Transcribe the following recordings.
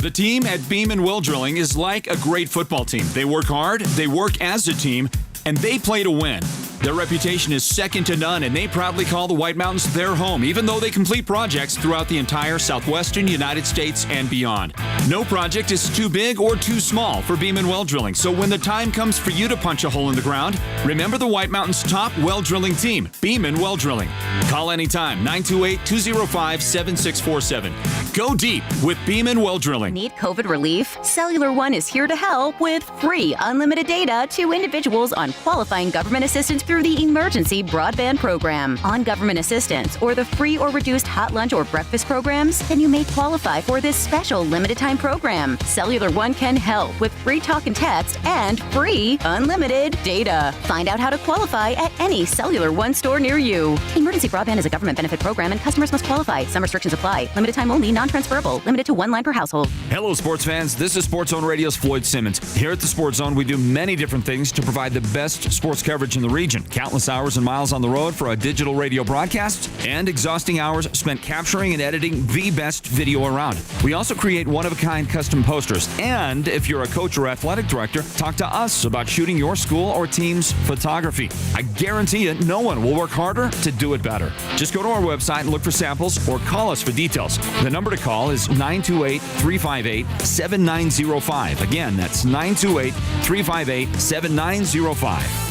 The team at Beeman Well Drilling is like a great football team. They work hard, they work as a team, and they play to win. Their reputation is second to none, and they proudly call the White Mountains their home, even though they complete projects throughout the entire southwestern United States and beyond. No project is too big or too small for Beeman Well Drilling, so when the time comes for you to punch a hole in the ground, remember the White Mountains' top well drilling team, Beeman Well Drilling. Call anytime, 928-205-7647. Go deep with Beeman Well Drilling. Need COVID relief? Cellular One is here to help with free unlimited data to individuals on qualifying government assistance through the Emergency Broadband Program. On government assistance or the free or reduced hot lunch or breakfast programs, then you may qualify for this special limited time program. Cellular One can help with free talk and text and free unlimited data. Find out how to qualify at any Cellular One store near you. Emergency Broadband is a government benefit program and customers must qualify. Some restrictions apply. Limited time only, non-transferable. Limited to one line per household. Hello, sports fans. This is Sports Zone Radio's Floyd Simmons. Here at the Sports Zone, we do many different things to provide the best sports coverage in the region. Countless hours and miles on the road for a digital radio broadcast, and exhausting hours spent capturing and editing the best video around. We also create one-of-a-kind custom posters. And if you're a coach or athletic director, talk to us about shooting your school or team's photography. I guarantee you, no one will work harder to do it better. Just go to our website and look for samples or call us for details. The number to call is 928-358-7905. Again, that's 928-358-7905.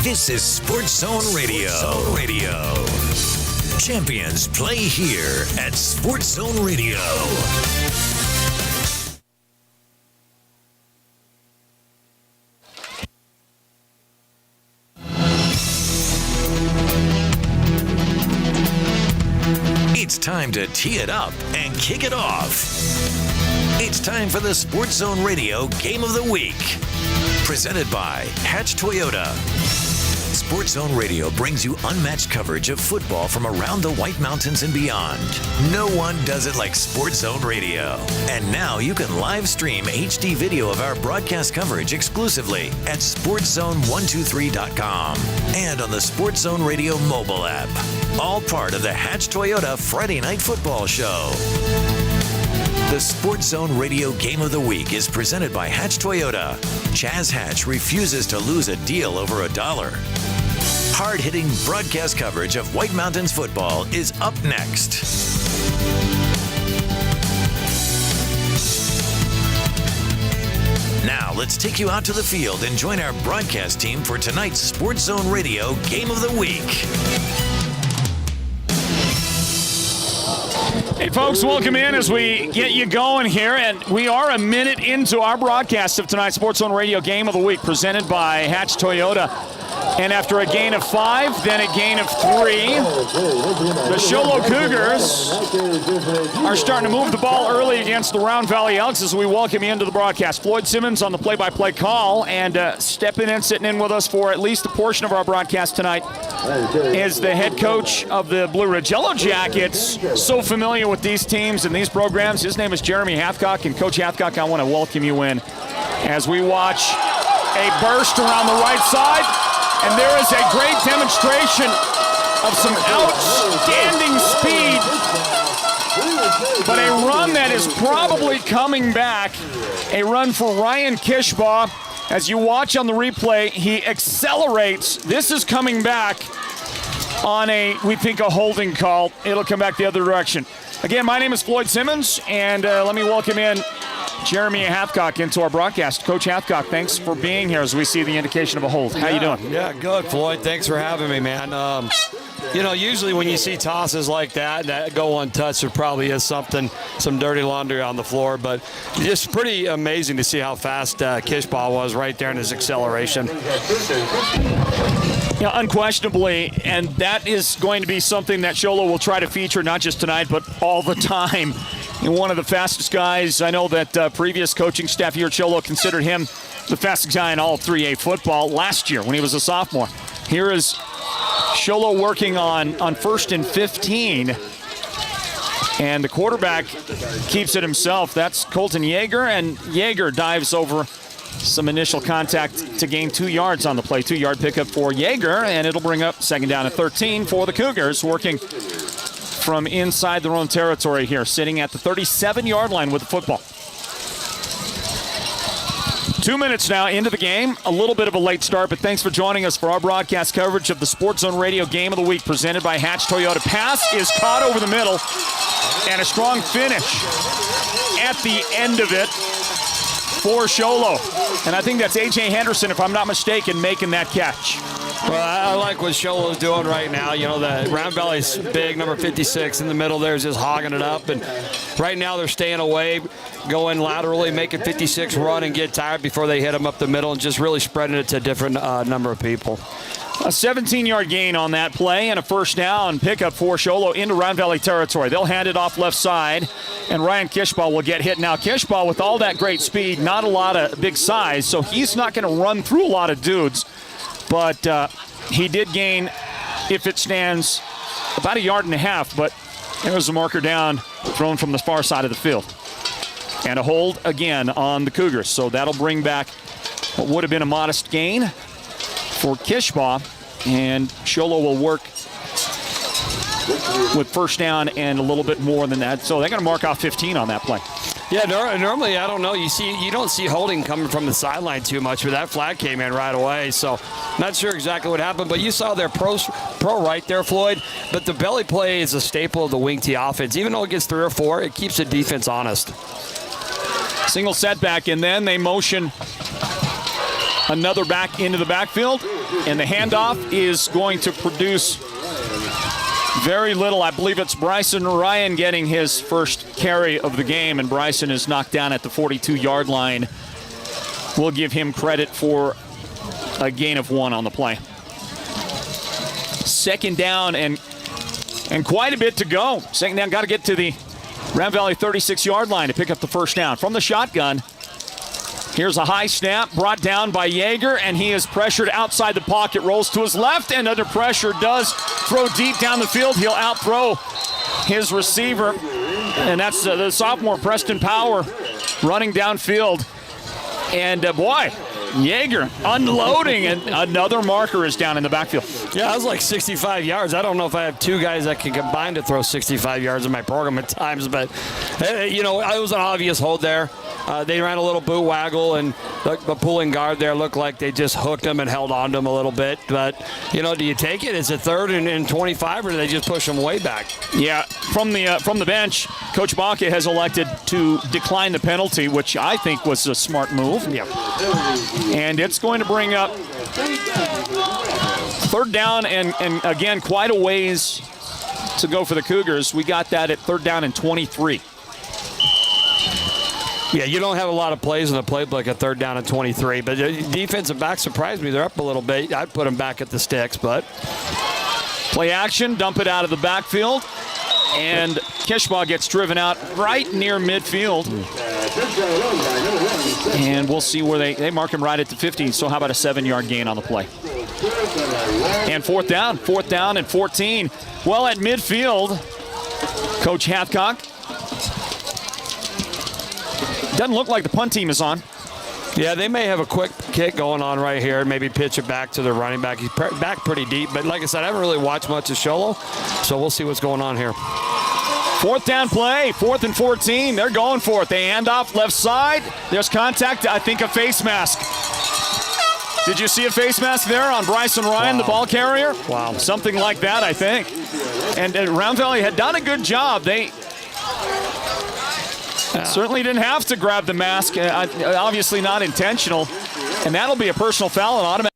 This is Sports Zone Radio. Champions play here at Sports Zone Radio. It's time to tee it up and kick it off. It's time for the Sports Zone Radio Game of the Week. Presented by Hatch Toyota. Sports Zone Radio brings you unmatched coverage of football from around the White Mountains and beyond. No one does it like Sports Zone Radio. And now you can live stream HD video of our broadcast coverage exclusively at sportszone123.com and on the Sports Zone Radio mobile app. All part of the Hatch Toyota Friday Night Football Show. The Sports Zone Radio Game of the Week is presented by Hatch Toyota. Chaz Hatch refuses to lose a deal over $1. Hard-hitting broadcast coverage of White Mountains football is up next. Now, let's take you out to the field and join our broadcast team for tonight's Sports Zone Radio Game of the Week. Hey, folks, welcome in as we get you going here. And we are a minute into our broadcast of tonight's Sports Zone Radio Game of the Week presented by Hatch Toyota. And after a gain of 5, then a gain of 3, the Sholo Cougars are starting to move the ball early against the Round Valley Elks as we welcome you into the broadcast. Floyd Simmons on the play-by-play call, and stepping in, sitting in with us for at least a portion of our broadcast tonight is the head coach of the Blue Ridge Yellow Jackets. So familiar with these teams and these programs. His name is Jeremy Hathcock, and Coach Hathcock, I want to welcome you in as we watch a burst around the right side. And there is a great demonstration of some outstanding speed, but a run that is probably coming back. A run for Ryan Kishbaugh. As you watch on the replay, he accelerates. This is coming back on we think, a holding call. It'll come back the other direction. Again, my name is Floyd Simmons, and let me welcome in Jeremy Hathcock into our broadcast. Coach Hathcock, thanks for being here as we see the indication of a hold. How you doing? Yeah, good, Floyd. Thanks for having me, man. Usually when you see tosses like that go untouched, there probably is some dirty laundry on the floor, but just pretty amazing to see how fast Kishbaugh was right there in his acceleration. Yeah, unquestionably, and that is going to be something that Sholo will try to feature not just tonight, but all the time. And one of the fastest guys. I know that previous coaching staff here at Sholo considered him the fastest guy in all of 3A football last year when he was a sophomore. Here is Sholo working on 1st and 15. And the quarterback keeps it himself. That's Colton Yeager, and Yeager dives over some initial contact to gain 2 yards on the play. 2-yard pickup for Yeager, and it'll bring up 2nd down and 13 for the Cougars, working from inside their own territory here, sitting at the 37-yard line with the football. 2 minutes now into the game. A little bit of a late start, but thanks for joining us for our broadcast coverage of the Sports Zone Radio Game of the Week presented by Hatch Toyota. Pass is caught over the middle, and a strong finish at the end of it for Sholo. And I think that's A.J. Henderson, if I'm not mistaken, making that catch. Well, I like what Sholo's doing right now. You know, the Round Valley's big, number 56 in the middle there is just hogging it up. And right now they're staying away, going laterally, making 56 run and get tired before they hit them up the middle and just really spreading it to a different number of people. A 17-yard gain on that play and a 1st down pickup for Sholo into Round Valley territory. They'll hand it off left side, and Ryan Kishbaugh will get hit. Now, Kishbaugh, with all that great speed, not a lot of big size, so he's not going to run through a lot of dudes. But he did gain, if it stands, about 1.5 yards, but there's a marker down, thrown from the far side of the field. And a hold again on the Cougars. So that'll bring back what would have been a modest gain for Kishbaugh, and Sholo will work with 1st down and a little bit more than that. So they're going to mark off 15 on that play. Yeah, normally I don't know. You don't see holding coming from the sideline too much, but that flag came in right away. So not sure exactly what happened, but you saw their pro right there, Floyd. But the belly play is a staple of the wing T offense. Even though it gets 3 or 4, it keeps the defense honest. Single setback, and then they motion another back into the backfield, and the handoff is going to produce very little. I believe it's Bryson Ryan getting his first carry of the game, and Bryson is knocked down at the 42-yard line. We'll give him credit for a gain of 1 on the play. 2nd down and quite a bit to go. 2nd down, got to get to the Round Valley 36-yard line to pick up the 1st down. From the shotgun, here's a high snap brought down by Yeager, and he is pressured outside the pocket, rolls to his left, and under pressure does throw deep down the field. He'll outthrow his receiver, and that's the sophomore Preston Power running downfield. And boy, Yeager unloading, and another marker is down in the backfield. Yeah, that was like 65 yards. I don't know if I have 2 guys that can combine to throw 65 yards in my program at times, but, it was an obvious hold there. They ran a little boot waggle, and the pulling guard there looked like they just hooked him and held on to him a little bit. But, do you take it? Is it 3rd and 25, or do they just push him way back? Yeah, from the bench, Coach Baca has elected to decline the penalty, which I think was a smart move. Yeah. And it's going to bring up 3rd down, and again, quite a ways to go for the Cougars. We got that at 3rd down and 23. Yeah, you don't have a lot of plays in the playbook at 3rd down and 23, but the defensive back surprised me. They're up a little bit. I'd put them back at the sticks, but. Play action, dump it out of the backfield, and Kishbaugh gets driven out right near midfield. And we'll see where they mark him right at the 50, so how about a 7-yard gain on the play? And 4th down and 14. Well, at midfield, Coach Hathcock. Doesn't look like the punt team is on. Yeah, they may have a quick kick going on right here. Maybe pitch it back to the running back. He's back pretty deep. But like I said, I haven't really watched much of Sholo, so we'll see what's going on here. 4th down play, 4th and 14. They're going for it. They hand off left side. There's contact, I think a face mask. Did you see a face mask there on Bryson Ryan, the ball carrier? Wow. Something like that, I think. And Round Valley had done a good job. They certainly didn't have to grab the mask, obviously not intentional. And that'll be a personal foul and automatic.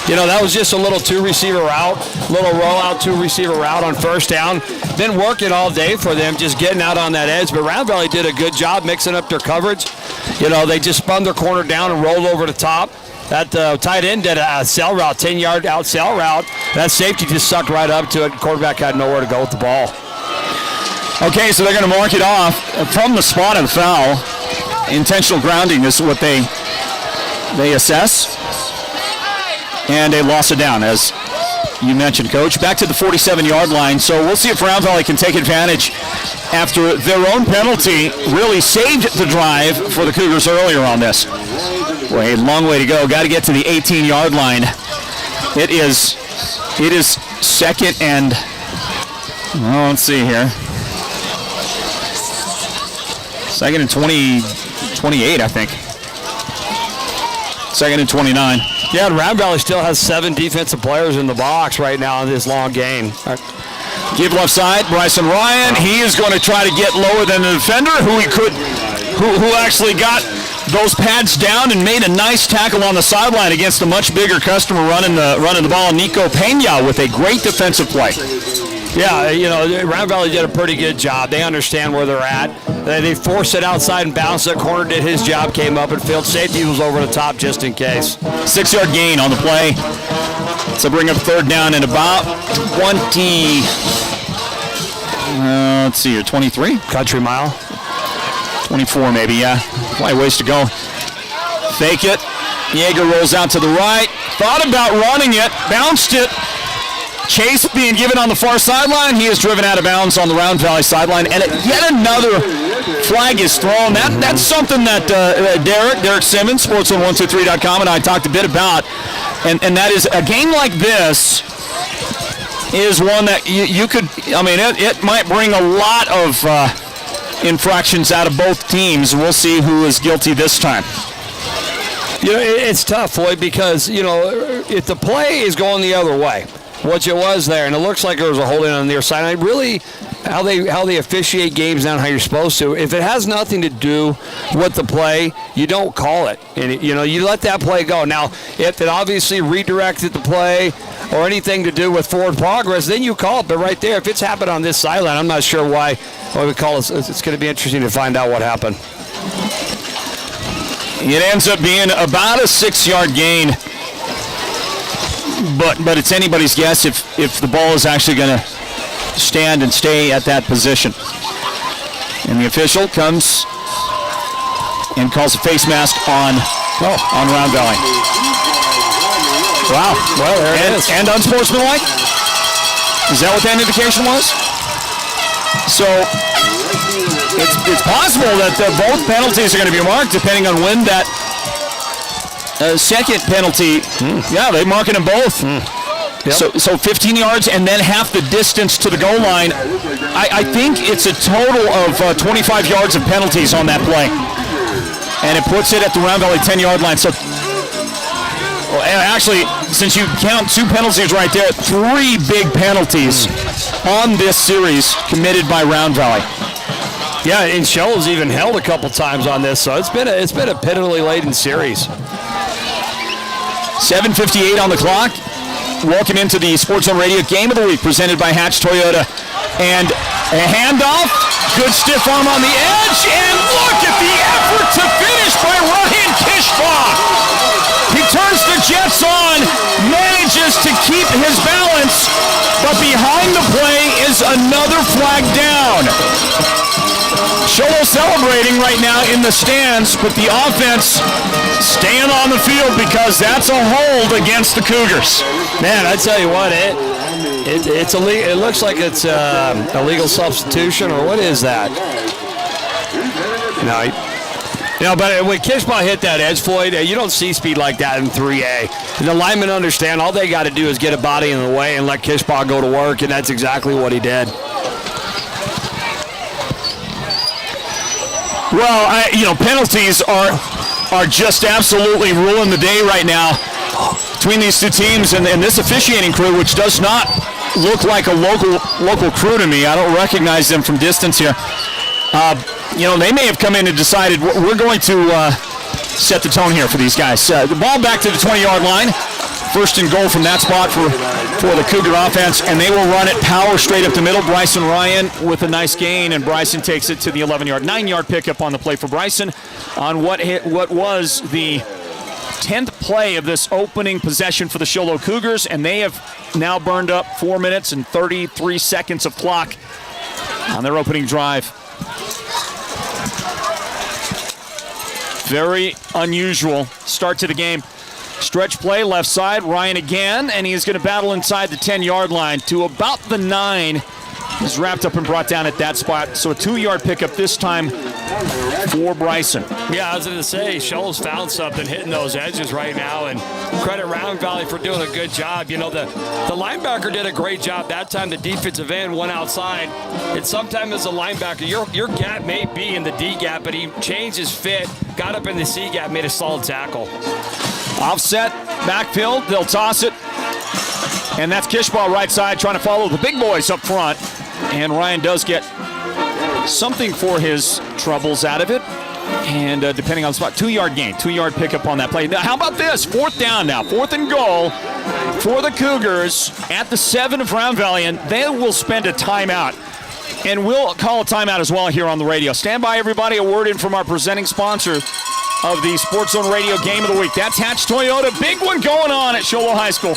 You know, that was just a little 2-receiver route, little rollout 2-receiver route on 1st down. Been working all day for them, just getting out on that edge. But Round Valley did a good job mixing up their coverage. You know, they just spun their corner down and rolled over the top. That tight end did a sell route, 10-yard out sell route. That safety just sucked right up to it. Quarterback had nowhere to go with the ball. Okay, so they're going to mark it off from the spot of the foul. Intentional grounding is what they assess. And a loss of down as you mentioned, Coach. Back to the 47-yard line. So we'll see if Round Valley can take advantage after their own penalty really saved the drive for the Cougars earlier on this. Well, a long way to go. Got to get to the 18-yard line. It is second and, let's see here. Second and 28, I think. Second and 29. Yeah, and Round Valley still has 7 defensive players in the box right now in this long game. Give left side, Bryson Ryan. He is going to try to get lower than the defender, who actually got those pads down and made a nice tackle on the sideline against a much bigger customer running the ball, Nico Pena, with a great defensive play. Yeah, Round Valley did a pretty good job. They understand where they're at. They forced it outside and bounced it. Corner did his job, came up and field. Safety was over the top just in case. 6-yard gain on the play. So bring up third down and about 20. Let's see here, 23? Country mile. 24 maybe, yeah. Quite a ways to go. Fake it. Yeager rolls out to the right. Thought about running it. Bounced it. Chase being given on the far sideline. He is driven out of bounds on the Round Valley sideline. And yet another flag is thrown. That's something that Derek Simmons, sports123.com, and I talked a bit about. And that is a game like this is one that you could, it might bring a lot of infractions out of both teams. We'll see who is guilty this time. It's tough, Floyd, because, if the play is going the other way, which it was there, and it looks like there was a holding on the near side. And really, how they officiate games now, how you're supposed to. If it has nothing to do with the play, you don't call it. And you let that play go. Now, if it obviously redirected the play or anything to do with forward progress, then you call it. But right there, if it's happened on this sideline, I'm not sure why we call it. It's going to be interesting to find out what happened. It ends up being about a 6-yard gain. But it's anybody's guess if the ball is actually going to stand and stay at that position. And the official comes and calls a face mask on Round Valley. Wow. Well, there it is. And unsportsmanlike? Is that what that indication was? So it's possible that both penalties are going to be marked depending on when that second penalty, yeah, they're marking them both. Yep. So 15 yards and then half the distance to the goal line. I think it's a total of 25 yards of penalties on that play. And it puts it at the Round Valley 10-yard line. So, actually, since you count 2 penalties right there, 3 big penalties on this series committed by Round Valley. Yeah, and Sholo's even held a couple times on this, so it's been a pitifully laden series. 7:58 on the clock. Welcome into the Sports Zone Radio Game of the Week presented by Hatch Toyota. And a handoff. Good stiff arm on the edge. And look at the effort to finish by Ryan Kishbaugh. He turns the Jets on, manages to keep his balance, but behind the play is another flag down. Sholo celebrating right now in the stands, but the offense staying on the field because that's a hold against the Cougars. Man, I tell you what, it's illegal. It looks like it's a legal substitution, or what is that? No, but when Kishbaugh hit that edge, Floyd, you don't see speed like that in 3A. The linemen understand all they got to do is get a body in the way and let Kishbaugh go to work, and that's exactly what he did. Well, penalties are just absolutely ruling the day right now between these two teams and this officiating crew, which does not look like a local crew to me. I don't recognize them from distance here. They may have come in and decided we're going to set the tone here for these guys. The ball back to the 20-yard line. First and goal from that spot for the Cougar offense, and they will run it power straight up the middle. Bryson Ryan with a nice gain, and Bryson takes it to the 11-yard, 9-yard pickup on the play for Bryson on what was the 10th play of this opening possession for the Sholo Cougars, and they have now burned up 4 minutes and 33 seconds of clock on their opening drive. Very unusual start to the game. Stretch play, left side, Ryan again, and he is going to battle inside the 10-yard line to about the 9. He's wrapped up and brought down at that spot. So a 2-yard pickup this time for Bryson. Yeah, I was going to say, Sholo's found something hitting those edges right now, and credit Round Valley for doing a good job. You know, the linebacker did a great job that time. The defensive end went outside. And sometimes as a linebacker, your gap may be in the D gap, but he changed his fit, got up in the C gap, made a solid tackle. Offset, backfield, they'll toss it. And that's Kishbaugh right side trying to follow the big boys up front. And Ryan does get something for his troubles out of it. And depending on the spot, 2-yard gain, 2-yard pickup on that play. Now, how about this? 4th down now, 4th and goal for the Cougars at the 7 of Round Valley. And they will spend a timeout. And we'll call a timeout as well here on the radio. Stand by, everybody. A word in from our presenting sponsor of the Sports Zone Radio Game of the Week. That's Hatch Toyota. Big one going on at Sholo High School.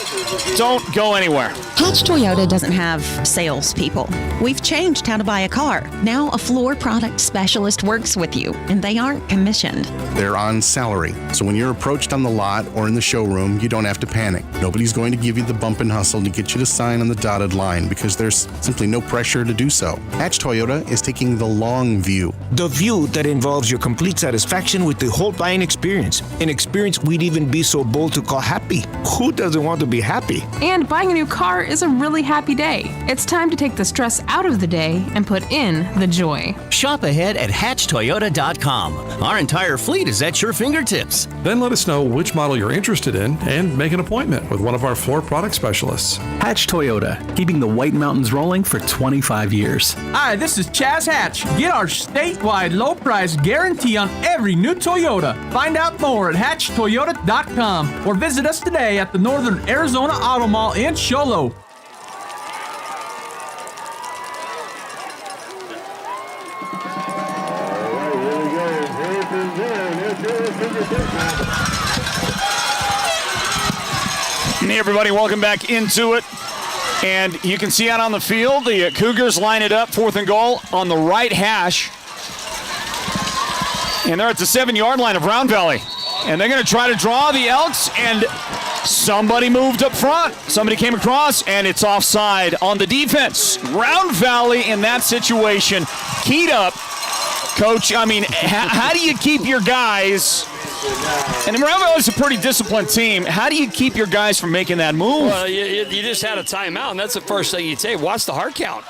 Don't go anywhere. Hatch Toyota doesn't have salespeople. We've changed how to buy a car. Now a floor product specialist works with you, and they aren't commissioned. They're on salary, so when you're approached on the lot or in the showroom, you don't have to panic. Nobody's going to give you the bump and hustle to get you to sign on the dotted line because there's simply no pressure to do so. Hatch Toyota is taking the long view. The view that involves your complete satisfaction with the whole buying experience. An experience we'd even be so bold to call happy. Who doesn't want to be happy? And buying a new car is a really happy day. It's time to take the stress out of the day and put in the joy. Shop ahead at hatchtoyota.com. Our entire fleet is at your fingertips. Then let us know which model you're interested in and make an appointment with one of our floor product specialists. Hatch Toyota, keeping the White Mountains rolling for 25 years. Hi, this is Chaz Hatch. Get our statewide low price guarantee on every new Toyota. Find out more at hatchtoyota.com or visit us today at the Northern Arizona Auto Mall in Sholo. Hey, everybody, welcome back into it. And you can see out on the field, the Cougars line it up, 4th and goal on the right hash. And they're at the 7-yard line of Round Valley. And they're going to try to draw the Elks, and somebody moved up front. Somebody came across, and it's offside on the defense. Round Valley in that situation, keyed up. Coach, I mean, how do you keep your guys? And Round Valley's a pretty disciplined team. How do you keep your guys from making that move? Well, you just had a timeout, and that's the first thing you'd say. Watch the hard count.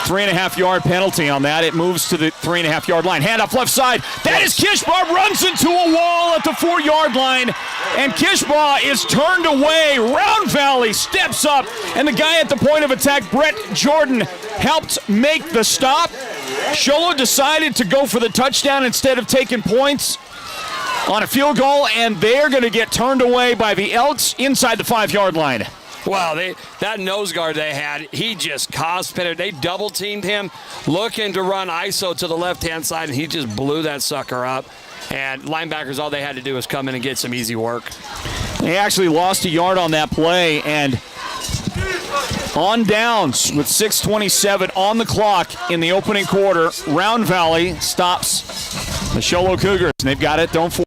3.5-yard penalty on that. It moves to the 3.5-yard line. Hand off left side. That is Kishbaugh, runs into a wall at the 4-yard line. And Kishbaugh is turned away. Round Valley steps up. And the guy at the point of attack, Brett Jordan, helped make the stop. Sholo decided to go for the touchdown instead of taking points on a field goal. And they're going to get turned away by the Elks inside the 5-yard line. Wow, that nose guard they had, he just caused panic. They double-teamed him, looking to run ISO to the left-hand side, and he just blew that sucker up. And linebackers, all they had to do was come in and get some easy work. They actually lost a yard on that play, and on downs with 6:27 on the clock in the opening quarter, Round Valley stops the Sholo Cougars. And they've got it, don't forget.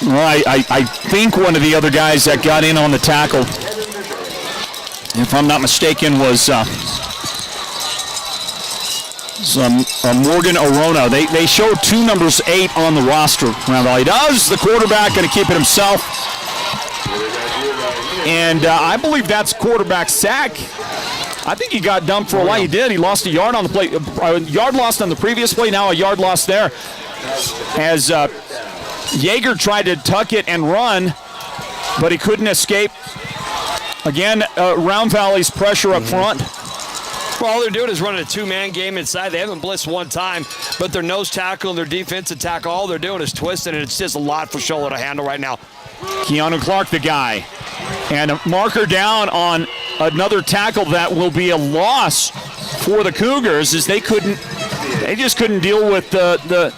Well, I think one of the other guys that got in on the tackle, if I'm not mistaken, was Morgan Arona. They show 2 numbers 8 on the roster. Round Valley does. The quarterback going to keep it himself. And I believe that's quarterback sack. I think he got dumped for a lot. He did. He lost a yard on the play. A yard lost on the previous play. Now a yard lost there. As Yeager tried to tuck it and run, but he couldn't escape. Again, Round Valley's pressure up front. Well, all they're doing is running a 2-man game inside. They haven't blitzed one time, but their nose tackle and their defensive tackle, all they're doing is twisting, and it's just a lot for Sholo to handle right now. Keanu Clark, the guy. And a marker down on another tackle that will be a loss for the Cougars, as they just couldn't deal with the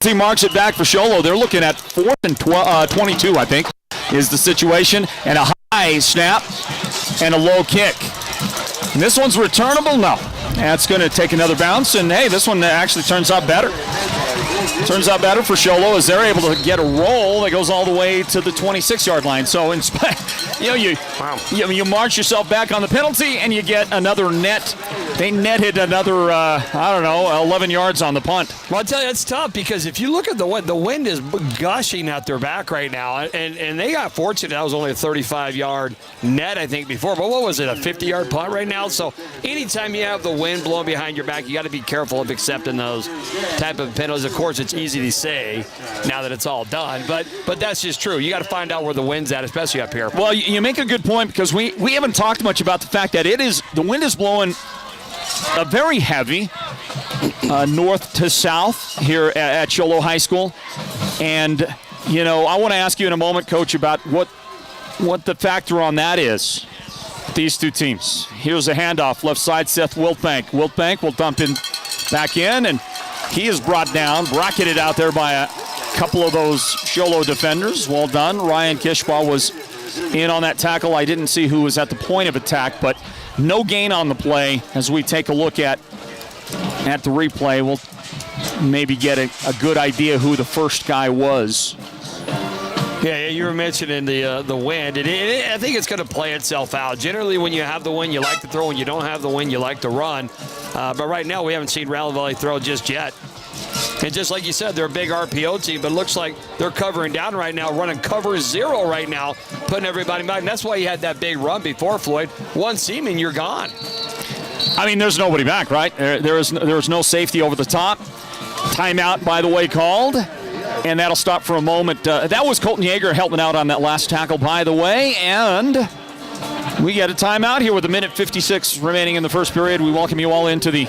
penalty marks it back for Sholo. They're looking at 4th and 22, I think, is the situation. And a high snap and a low kick. And this one's returnable? No. That's going to take another bounce. And, hey, this one actually turns out better. Turns out better for Sholo as they're able to get a roll that goes all the way to the 26-yard line. So, you march yourself back on the penalty, and you get another net. They netted another, 11 yards on the punt. Well, I'll tell you, it's tough because if you look at the wind is gushing at their back right now, and they got fortunate. That was only a 35-yard net, I think, before. But what was it, a 50-yard punt right now? So anytime you have the wind blowing behind your back, you got to be careful of accepting those type of penalties. Of course, it's easy to say now that it's all done, but that's just true. You got to find out where the wind's at, especially up here. Well, you make a good point because we haven't talked much about the fact that the wind is blowing very heavy north to south here at Sholo High School. And, I want to ask you in a moment, Coach, about what the factor on that is. These two teams. Here's a handoff, left side, Seth Wiltbank. Wiltbank will dump in back in, and he is brought down, bracketed out there by a couple of those Sholo defenders. Well done. Ryan Kishbaugh was in on that tackle. I didn't see who was at the point of attack, but no gain on the play. As we take a look at the replay, we'll maybe get a good idea who the first guy was. Yeah, you were mentioning the wind, and I think it's going to play itself out. Generally, when you have the wind, you like to throw. When you don't have the wind, you like to run. But right now, we haven't seen Round Valley throw just yet. And just like you said, they're a big RPO team, but it looks like they're covering down right now, running cover 0 right now, putting everybody back. And that's why you had that big run before, Floyd. One seam and you're gone. I mean, there's nobody back, right? There was no safety over the top. Timeout, by the way, called. And that'll stop for a moment. That was Colton Yeager helping out on that last tackle, by the way. And we get a timeout here with 1:56 remaining in the first period. We welcome you all into the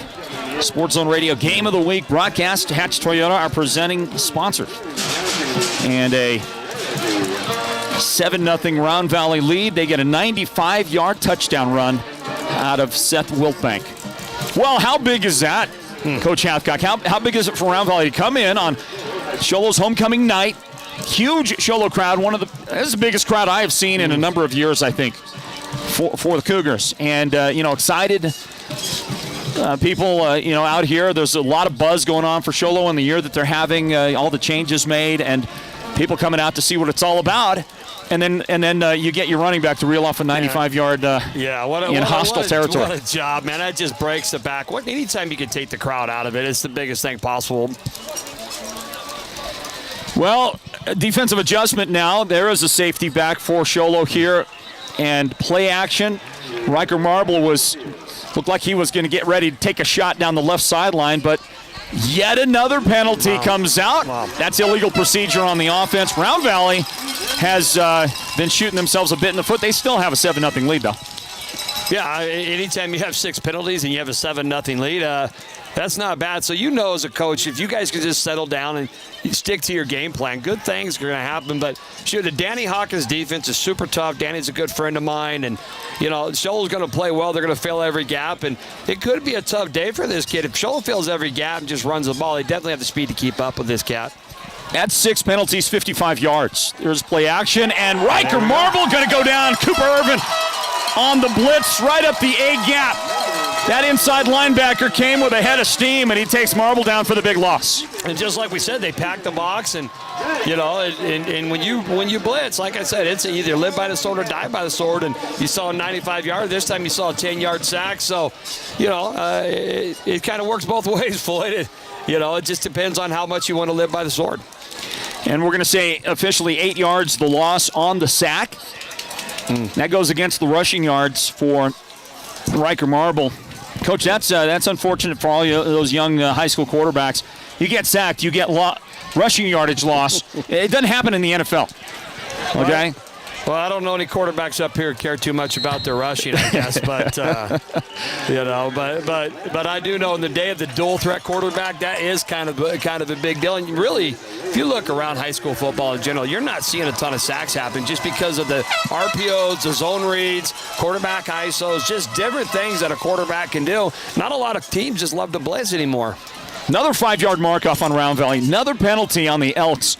Sports Zone Radio Game of the Week broadcast. Hatch Toyota, our presenting sponsor. And a 7-0 Round Valley lead. They get a 95-yard touchdown run out of Seth Wiltbank. Well, how big is that, Coach Hathcock? How big is it for Round Valley to come in on Sholo's homecoming night? Huge Sholo crowd. This is the biggest crowd I have seen in a number of years, I think, for the Cougars. And, excited people, out here. There's a lot of buzz going on for Sholo in the year that they're having, all the changes made, and people coming out to see what it's all about. And then you get your running back to reel off a 95-yard in hostile territory. What a job, man. That just breaks the back. Anytime you can take the crowd out of it, it's the biggest thing possible. Well, defensive adjustment now. There is a safety back for Sholo here. And play action. Riker Marble looked like he was going to get ready to take a shot down the left sideline, but yet another penalty comes out. Wow. That's illegal procedure on the offense. Round Valley has been shooting themselves a bit in the foot. They still have a 7-0 lead, though. Yeah, anytime you have 6 penalties and you have a 7-0 lead, that's not bad. So as a coach, if you guys can just settle down and stick to your game plan, good things are going to happen. But the Danny Hawkins defense is super tough. Danny's a good friend of mine. And, Sholo's going to play well. They're going to fill every gap. And it could be a tough day for this kid. If Sholo fills every gap and just runs the ball, they definitely have the speed to keep up with this cat. That's 6 penalties, 55 yards. There's play action. And Riker Marble going to go down. Cooper Irvin on the blitz right up the A gap. That inside linebacker came with a head of steam, and he takes Marble down for the big loss. And just like we said, they packed the box, and and when you blitz, like I said, it's either live by the sword or die by the sword. And you saw a 95-yard. This time you saw a 10-yard sack. So, it kind of works both ways, Floyd. It just depends on how much you want to live by the sword. And we're going to say officially 8 yards the loss on the sack. That goes against the rushing yards for Riker Marble. Coach, that's unfortunate for all those young high school quarterbacks. You get sacked, you get rushing yardage loss. It doesn't happen in the NFL. Okay? Well, I don't know any quarterbacks up here care too much about their rushing, I guess, but but I do know in the day of the dual threat quarterback, that is kind of a big deal. And really, if you look around high school football in general, you're not seeing a ton of sacks happen just because of the RPOs, the zone reads, quarterback ISOs, just different things that a quarterback can do. Not a lot of teams just love to blitz anymore. Another 5-yard mark off on Round Valley. Another penalty on the Elks.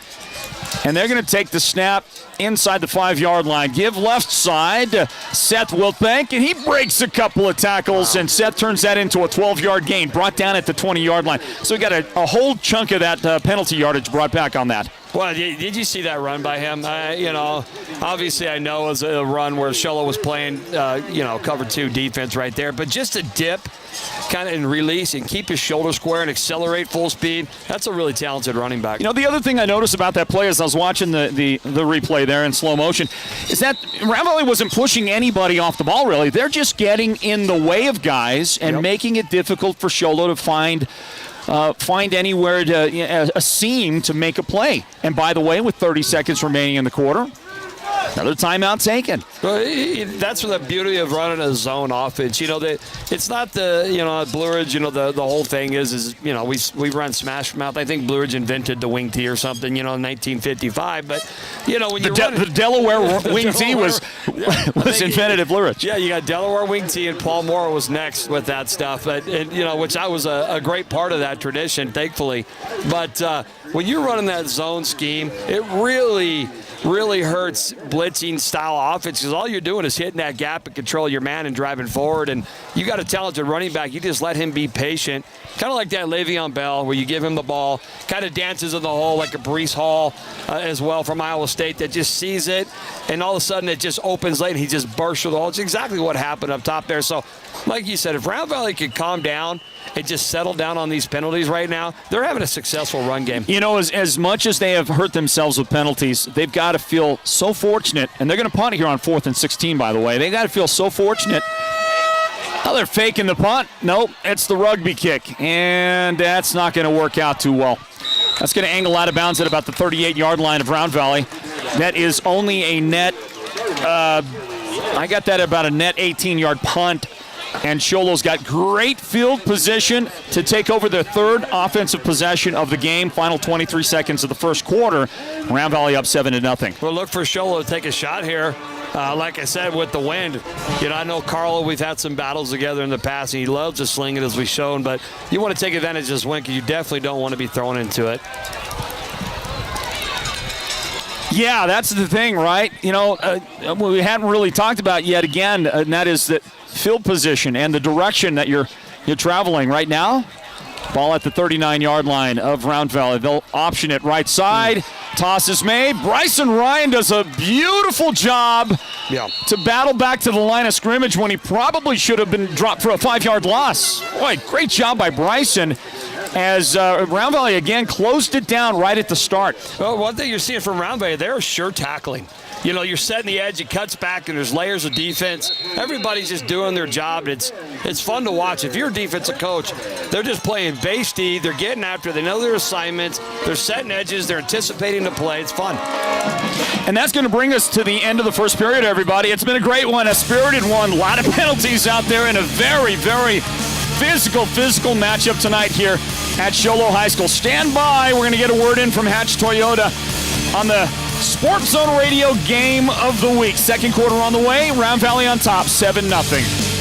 And they're going to take the snap inside the 5-yard line. Give left side to Seth Wiltbank, and he breaks a couple of tackles, and Seth turns that into a 12-yard gain, brought down at the 20-yard line. So we got a whole chunk of that penalty yardage brought back on that. Well, did you see that run by him? Obviously I know it was a run where Sholo was playing, cover 2 defense right there, but just a dip kind of in release and keep his shoulder square and accelerate full speed. That's a really talented running back. The other thing I noticed about that play as I was watching the replay there in slow motion is that Round Valley wasn't pushing anybody off the ball, really. They're just getting in the way of guys and making it difficult for Sholo to find anywhere a seam to make a play. And by the way, with 30 seconds remaining in the quarter, another timeout taken. Well, that's the beauty of running a zone offense. It's not the Blue Ridge. The whole thing is we run smash mouth. I think Blue Ridge invented the wing tee or something. In 1955. But when the Delaware wing tee was invented at Blue Ridge. Yeah, you got Delaware wing tee, and Paul Moore was next with that stuff. But which I was a great part of that tradition, thankfully. But when you're running that zone scheme, it really hurts blitzing style offense because all you're doing is hitting that gap and control your man and driving forward. And you got a talented running back. You just let him be patient. Kind of like that Le'Veon Bell where you give him the ball, kind of dances in the hole like a Breece Hall as well from Iowa State that just sees it, and all of a sudden it just opens late and he just bursts through the hole. It's exactly what happened up top there. So, like you said, if Round Valley could calm down and just settle down on these penalties right now, they're having a successful run game. As much as they have hurt themselves with penalties, they've got to feel so fortunate, and they're going to punt here on 4th and 16, by the way. They got to feel so fortunate. Oh, they're faking the punt. Nope, it's the rugby kick, and that's not going to work out too well. That's going to angle out of bounds at about the 38-yard line of Round Valley. That is only a net, I got that about a net 18-yard punt. And Sholo's got great field position to take over their 3rd offensive possession of the game. Final 23 seconds of the first quarter. Round Valley up 7-0. Well, look for Sholo to take a shot here. Like I said, with the wind. I know Carlo, we've had some battles together in the past, and he loves to sling it as we've shown. But you want to take advantage of this wind because you definitely don't want to be thrown into it. Yeah, that's the thing, right? We hadn't really talked about yet again, and that is that field position and the direction that you're traveling right now. Ball at the 39-yard line of Round Valley. They'll option it right side. Toss is made. Bryson Ryan does a beautiful job to battle back to the line of scrimmage when he probably should have been dropped for a 5-yard loss. Boy, great job by Bryson as Round Valley again closed it down right at the start. Well, one thing you're seeing from Round Valley, they're sure tackling. You're setting the edge, it cuts back, and there's layers of defense. Everybody's just doing their job. It's fun to watch. If you're a defensive coach, they're just playing base D. They're getting after it. They know their assignments. They're setting edges. They're anticipating the play. It's fun. And that's going to bring us to the end of the first period, everybody. It's been a great one, a spirited one. A lot of penalties out there in a very, very physical matchup tonight here at Sholo High School. Stand by. We're going to get a word in from Hatch Toyota on the Sports Zone Radio Game of the Week. Second quarter on the way. Round Valley on top, 7-0.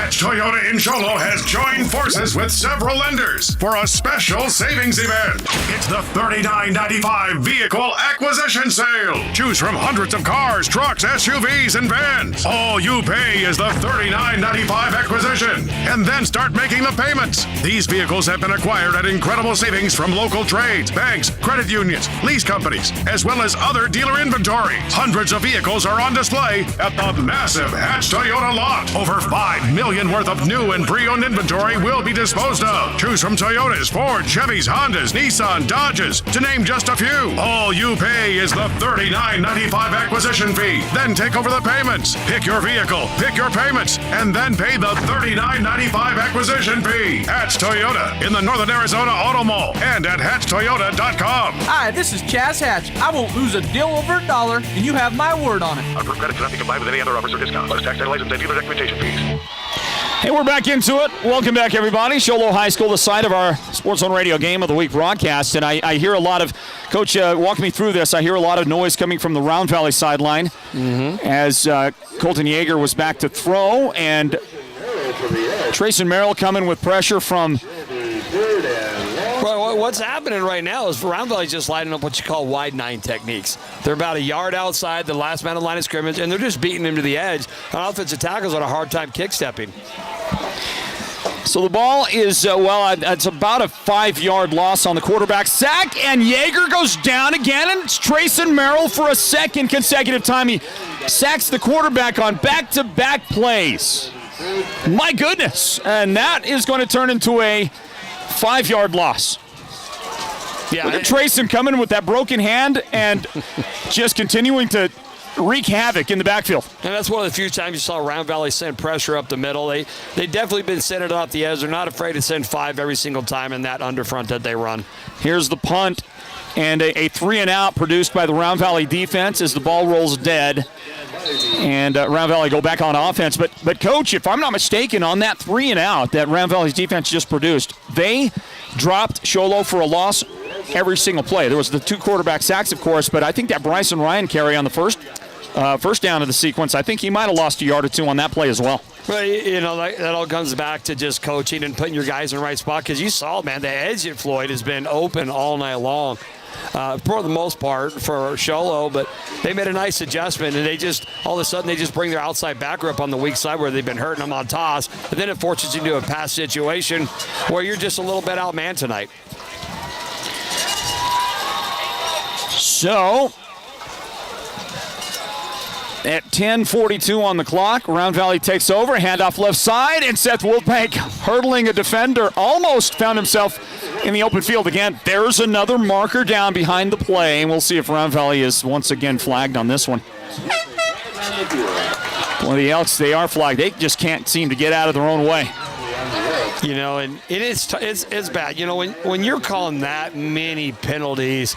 Hatch Toyota in Sholo has joined forces with several lenders for a special savings event. It's the $39.95 Vehicle Acquisition Sale. Choose from hundreds of cars, trucks, SUVs, and vans. All you pay is the $39.95 acquisition, and then start making the payments. These vehicles have been acquired at incredible savings from local trades, banks, credit unions, lease companies, as well as other dealer inventory. Hundreds of vehicles are on display at the massive Hatch Toyota lot. Over $5 million worth of new and pre-owned inventory will be disposed of. Choose from Toyotas, Ford, Chevys, Hondas, Nissan, Dodges, to name just a few. All you pay is the $39.95 acquisition fee. Then take over the payments. Pick your vehicle, pick your payments, and then pay the $39.95 acquisition fee. Hatch Toyota in the Northern Arizona Auto Mall and at HatchToyota.com. Hi, this is Chaz Hatch. I won't lose a deal over $1, and you have my word on it. Approved credit cannot be combined with any other offers or discounts. Plus tax and license and dealer documentation fees. Hey, we're back into it. Welcome back, everybody. Sholo High School, the site of our Sports Zone Radio Game of the Week broadcast. And I hear a lot of, Coach, walk me through this. I hear a lot of noise coming from the Round Valley sideline as Colton Yeager was back to throw. And Trayson Merrill coming with pressure from... Well, what's happening right now is Round Valley's just lining up what you call wide 9 techniques. They're about a yard outside the last man on the line of scrimmage, and they're just beating him to the edge. And offensive tackles had a hard time kick-stepping. So the ball is, it's about a 5-yard loss on the quarterback sack, and Yeager goes down again, and it's Trayson Merrill for a second consecutive time. He sacks the quarterback on back-to-back plays. My goodness. And that is going to turn into a 5-yard loss. Yeah, look at Trayson coming with that broken hand and just continuing to wreak havoc in the backfield. And that's one of the few times you saw Round Valley send pressure up the middle. They definitely been sending it off the edge. They're not afraid to send 5 every single time in that underfront that they run. Here's the punt, and a 3-and-out produced by the Round Valley defense as the ball rolls dead. And Round Valley go back on offense. But Coach, if I'm not mistaken, on that 3-and-out that Round Valley's defense just produced, they dropped Sholo for a loss every single play. There was the 2 quarterback sacks, of course, but I think that Bryson Ryan carry on the first down of the sequence, I think he might have lost a yard or 2 on that play as well. Well, that all comes back to just coaching and putting your guys in the right spot, because you saw, man, the edge at Floyd has been open all night long. For the most part for Sholo, but they made a nice adjustment, and they just all of a sudden they just bring their outside backer up on the weak side where they've been hurting them on toss, and then it forces you into a pass situation where you're just a little bit outmanned tonight. So at 10:42 on the clock, Round Valley takes over, handoff left side, and Seth Wilbank hurdling a defender, almost found himself in the open field again. There's another marker down behind the play, and we'll see if Round Valley is once again flagged on this one. Well, the Elks, they are flagged. They just can't seem to get out of their own way. You know, and it's bad. You know, when you're calling that many penalties,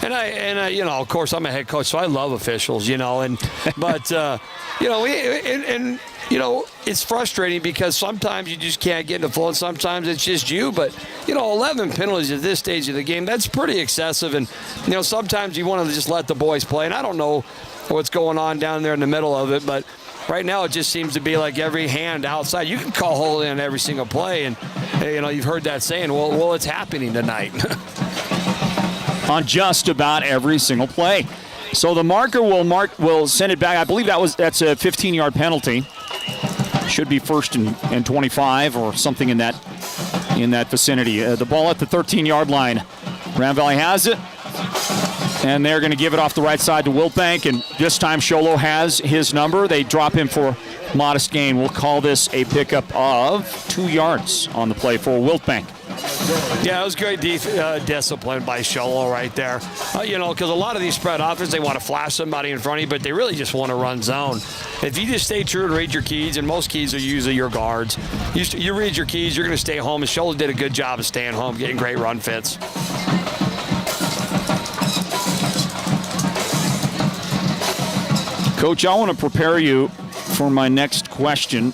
and I you know, of course I'm a head coach, so I love officials. You know, but you know, you know, it's frustrating because sometimes you just can't get in the flow, and sometimes it's just you. But, you know, 11 penalties at this stage of the game, that's pretty excessive. And, you know, sometimes you want to just let the boys play. And I don't know what's going on down there in the middle of it, but right now it just seems to be like every hand outside. You can call hold in every single play, and, you know, you've heard that saying, well, it's happening tonight. On just about every single play. So the marker will send it back. I believe that's a 15-yard penalty. Should be 1st and 25 or something in that vicinity. The ball at the 13-yard line. Round Valley has it, and they're going to give it off the right side to Wilbank, and this time Sholo has his number. They drop him for modest gain. We'll call this a pickup of 2 yards on the play for Wilbank. Yeah, it was great discipline by Sholo right there. You know, because a lot of these spread offenses, they want to flash somebody in front of you, but they really just want to run zone. If you just stay true and read your keys, and most keys are usually your guards, you read your keys, you're going to stay home, and Sholo did a good job of staying home, getting great run fits. Coach, I want to prepare you for my next question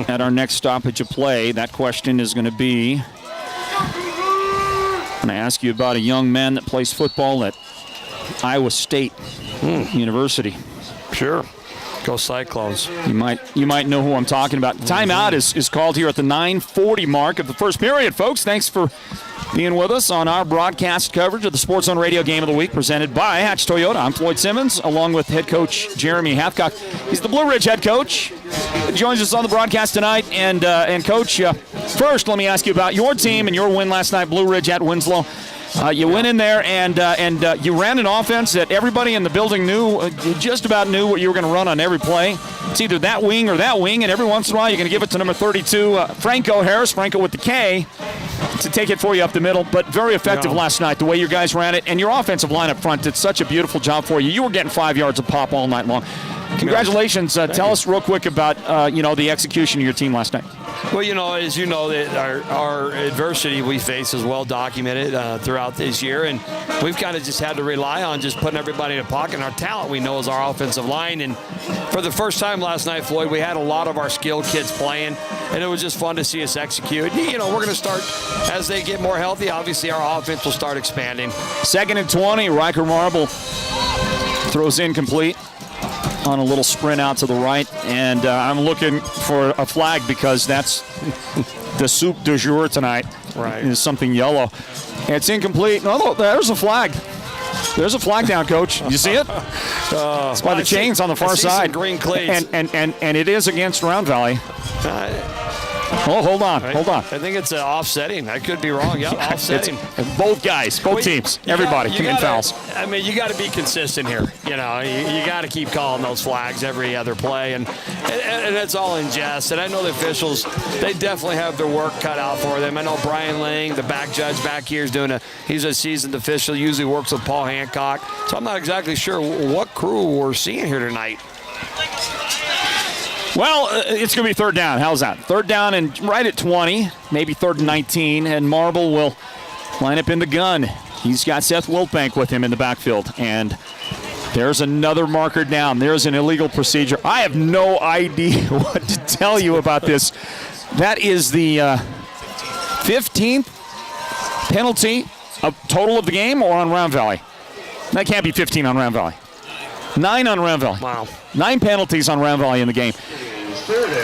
at our next stoppage of play. That question is going to be, I'm going to ask you about a young man that plays football at Iowa State University. Sure. Go Cyclones. You might know who I'm talking about. Timeout is called here at the 9:40 mark of the first period, folks. Thanks for being with us on our broadcast coverage of the Sports Zone Radio Game of the Week presented by Hatch Toyota. I'm Floyd Simmons, along with head coach Jeremy Hathcock. He's the Blue Ridge head coach. He joins us on the broadcast tonight. And Coach, first, let me ask you about your team and your win last night, Blue Ridge at Winslow. You went in there and you ran an offense that everybody in the building knew, just about knew what you were going to run on every play. It's either that wing or that wing, and every once in a while you're going to give it to number 32, Franco Harris, Franco with the K, to take it for you up the middle. But very effective last night, the way you guys ran it. And your offensive line up front did such a beautiful job for you. You were getting 5 yards of pop all night long. Congratulations. Tell us real quick about the execution of your team last night. Well, as you know, that our adversity we face is well documented throughout this year, and we've kind of just had to rely on just putting everybody in a pocket. And our talent we know is our offensive line, and for the first time last night, Floyd, we had a lot of our skilled kids playing, and it was just fun to see us execute. We're going to start, as they get more healthy, obviously our offense will start expanding. 2nd and 20, Riker Marble throws incomplete on a little sprint out to the right, and I'm looking for a flag because that's the soup du jour tonight. Right. Is something yellow. It's incomplete. No, there's a flag. There's a flag down, Coach. You see it? It's by the chains on the far side. Some green cleats. And it is against Round Valley. Hold on. I think it's offsetting. I could be wrong. Yeah, offsetting. Both guys, both teams, everybody commit fouls. I mean, you got to be consistent here. You know, you got to keep calling those flags every other play, and it's all in jest. And I know the officials, they definitely have their work cut out for them. I know Brian Lang, the back judge back here, he's a seasoned official, usually works with Paul Hancock. So I'm not exactly sure what crew we're seeing here tonight. Well, it's going to be third down. How's that? Third down and right at 20, maybe third and 19, and Marble will line up in the gun. He's got Seth Wiltbank with him in the backfield, and there's another marker down. There's an illegal procedure. I have no idea what to tell you about this. That is the 15th penalty of total of the game or on Round Valley? That can't be 15 on Round Valley. 9 on Round Valley. Wow. 9 penalties on Round Valley in the game.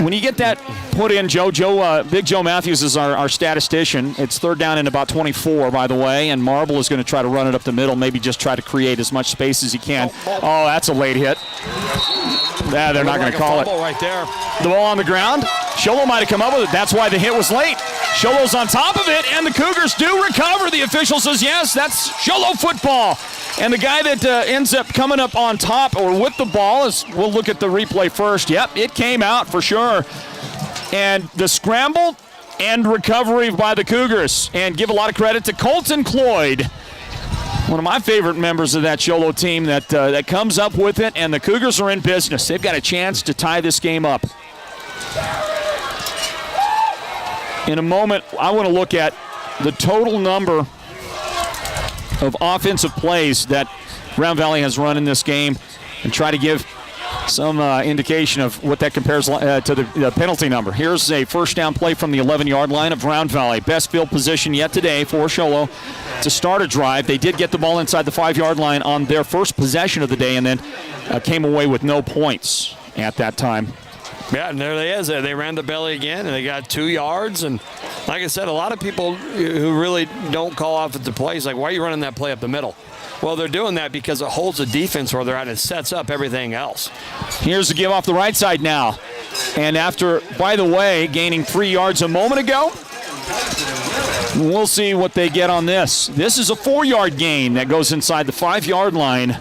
When you get that put in, Big Joe Matthews is our statistician. It's third down and about 24, by the way, and Marble is going to try to run it up the middle, maybe just try to create as much space as he can. Oh, that's a late hit. Yeah, they're not going to call it. Right there. The ball on the ground. Sholo might have come up with it. That's why the hit was late. Sholo's on top of it, and the Cougars do recover. The official says, yes, that's Sholo football. And the guy that ends up coming up on top or with the ball is, we'll look at the replay first. Yep, it came out for sure. And the scramble and recovery by the Cougars. And give a lot of credit to Colton Cloyd, one of my favorite members of that Sholo team that comes up with it, and the Cougars are in business. They've got a chance to tie this game up. In a moment, I want to look at the total number of offensive plays that Round Valley has run in this game and try to give some indication of what that compares to the penalty number. Here's a first down play from the 11-yard line of Round Valley. Best field position yet today for Sholo to start a drive. They did get the ball inside the 5-yard line on their first possession of the day and then came away with no points at that time. Yeah, and there they is. They ran the belly again, and they got 2 yards. And like I said, a lot of people who really don't call offensive plays, like, why are you running that play up the middle? Well, they're doing that because it holds the defense where they're at and it sets up everything else. Here's the give off the right side now. And after, by the way, gaining 3 yards a moment ago, we'll see what they get on this. This is a 4-yard gain that goes inside the 5-yard line.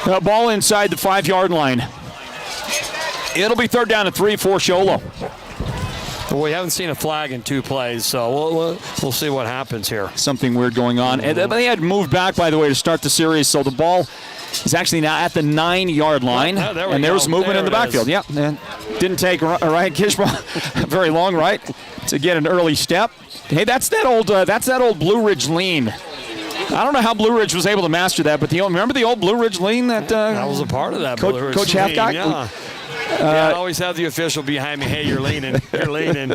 Ball inside the 5-yard line. It'll be third down and 3 for Sholo. Well, we haven't seen a flag in 2 plays, so we'll see what happens here. Something weird going on. And they had moved back, by the way, to start the series, so the ball is actually now at the 9-yard line. And there was movement in the backfield. Yeah, and didn't take Ryan Kishbaugh very long, right, to get an early step. Hey, that's that old Blue Ridge lean. I don't know how Blue Ridge was able to master that, but remember the old Blue Ridge lean that was a part of that. Coach lean, Hathcock? Yeah. I always have the official behind me. Hey, you're leaning. You're leaning.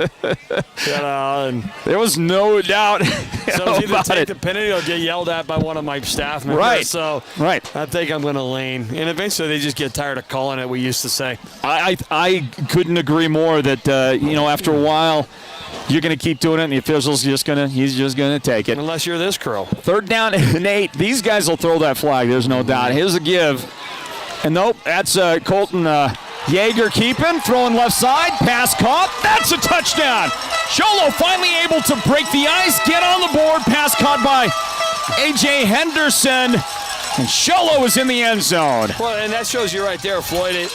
And there was no doubt so it's either take the penalty or get yelled at by one of my staff members. Right. So right. I think I'm going to lean. And eventually they just get tired of calling it, we used to say. I couldn't agree more that, after a while, you're going to keep doing it, and the official's he's just going to take it. Unless you're this girl. Third down and 8. These guys will throw that flag, there's no doubt. Here's a give. And nope, that's Colton Yeager keeping, throwing left side, pass caught. That's a touchdown. Sholo finally able to break the ice, get on the board, pass caught by A.J. Henderson. And Sholo is in the end zone. Well, and that shows you right there, Floyd.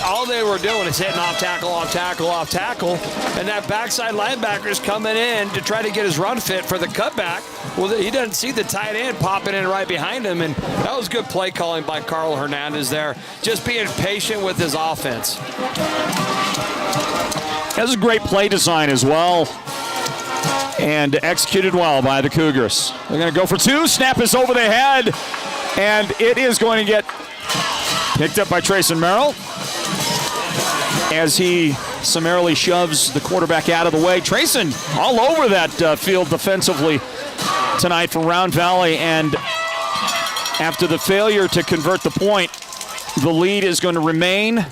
All they were doing is hitting off tackle, off tackle, off tackle. And that backside linebacker is coming in to try to get his run fit for the cutback. Well, he doesn't see the tight end popping in right behind him. And that was good play calling by Carl Hernandez there. Just being patient with his offense. That was a great play design as well. And executed well by the Cougars. They're going to go for 2. Snap is over the head. And it is going to get picked up by Trayson Merrill as he summarily shoves the quarterback out of the way. Trayson all over that field defensively tonight for Round Valley, and after the failure to convert the point, the lead is going to remain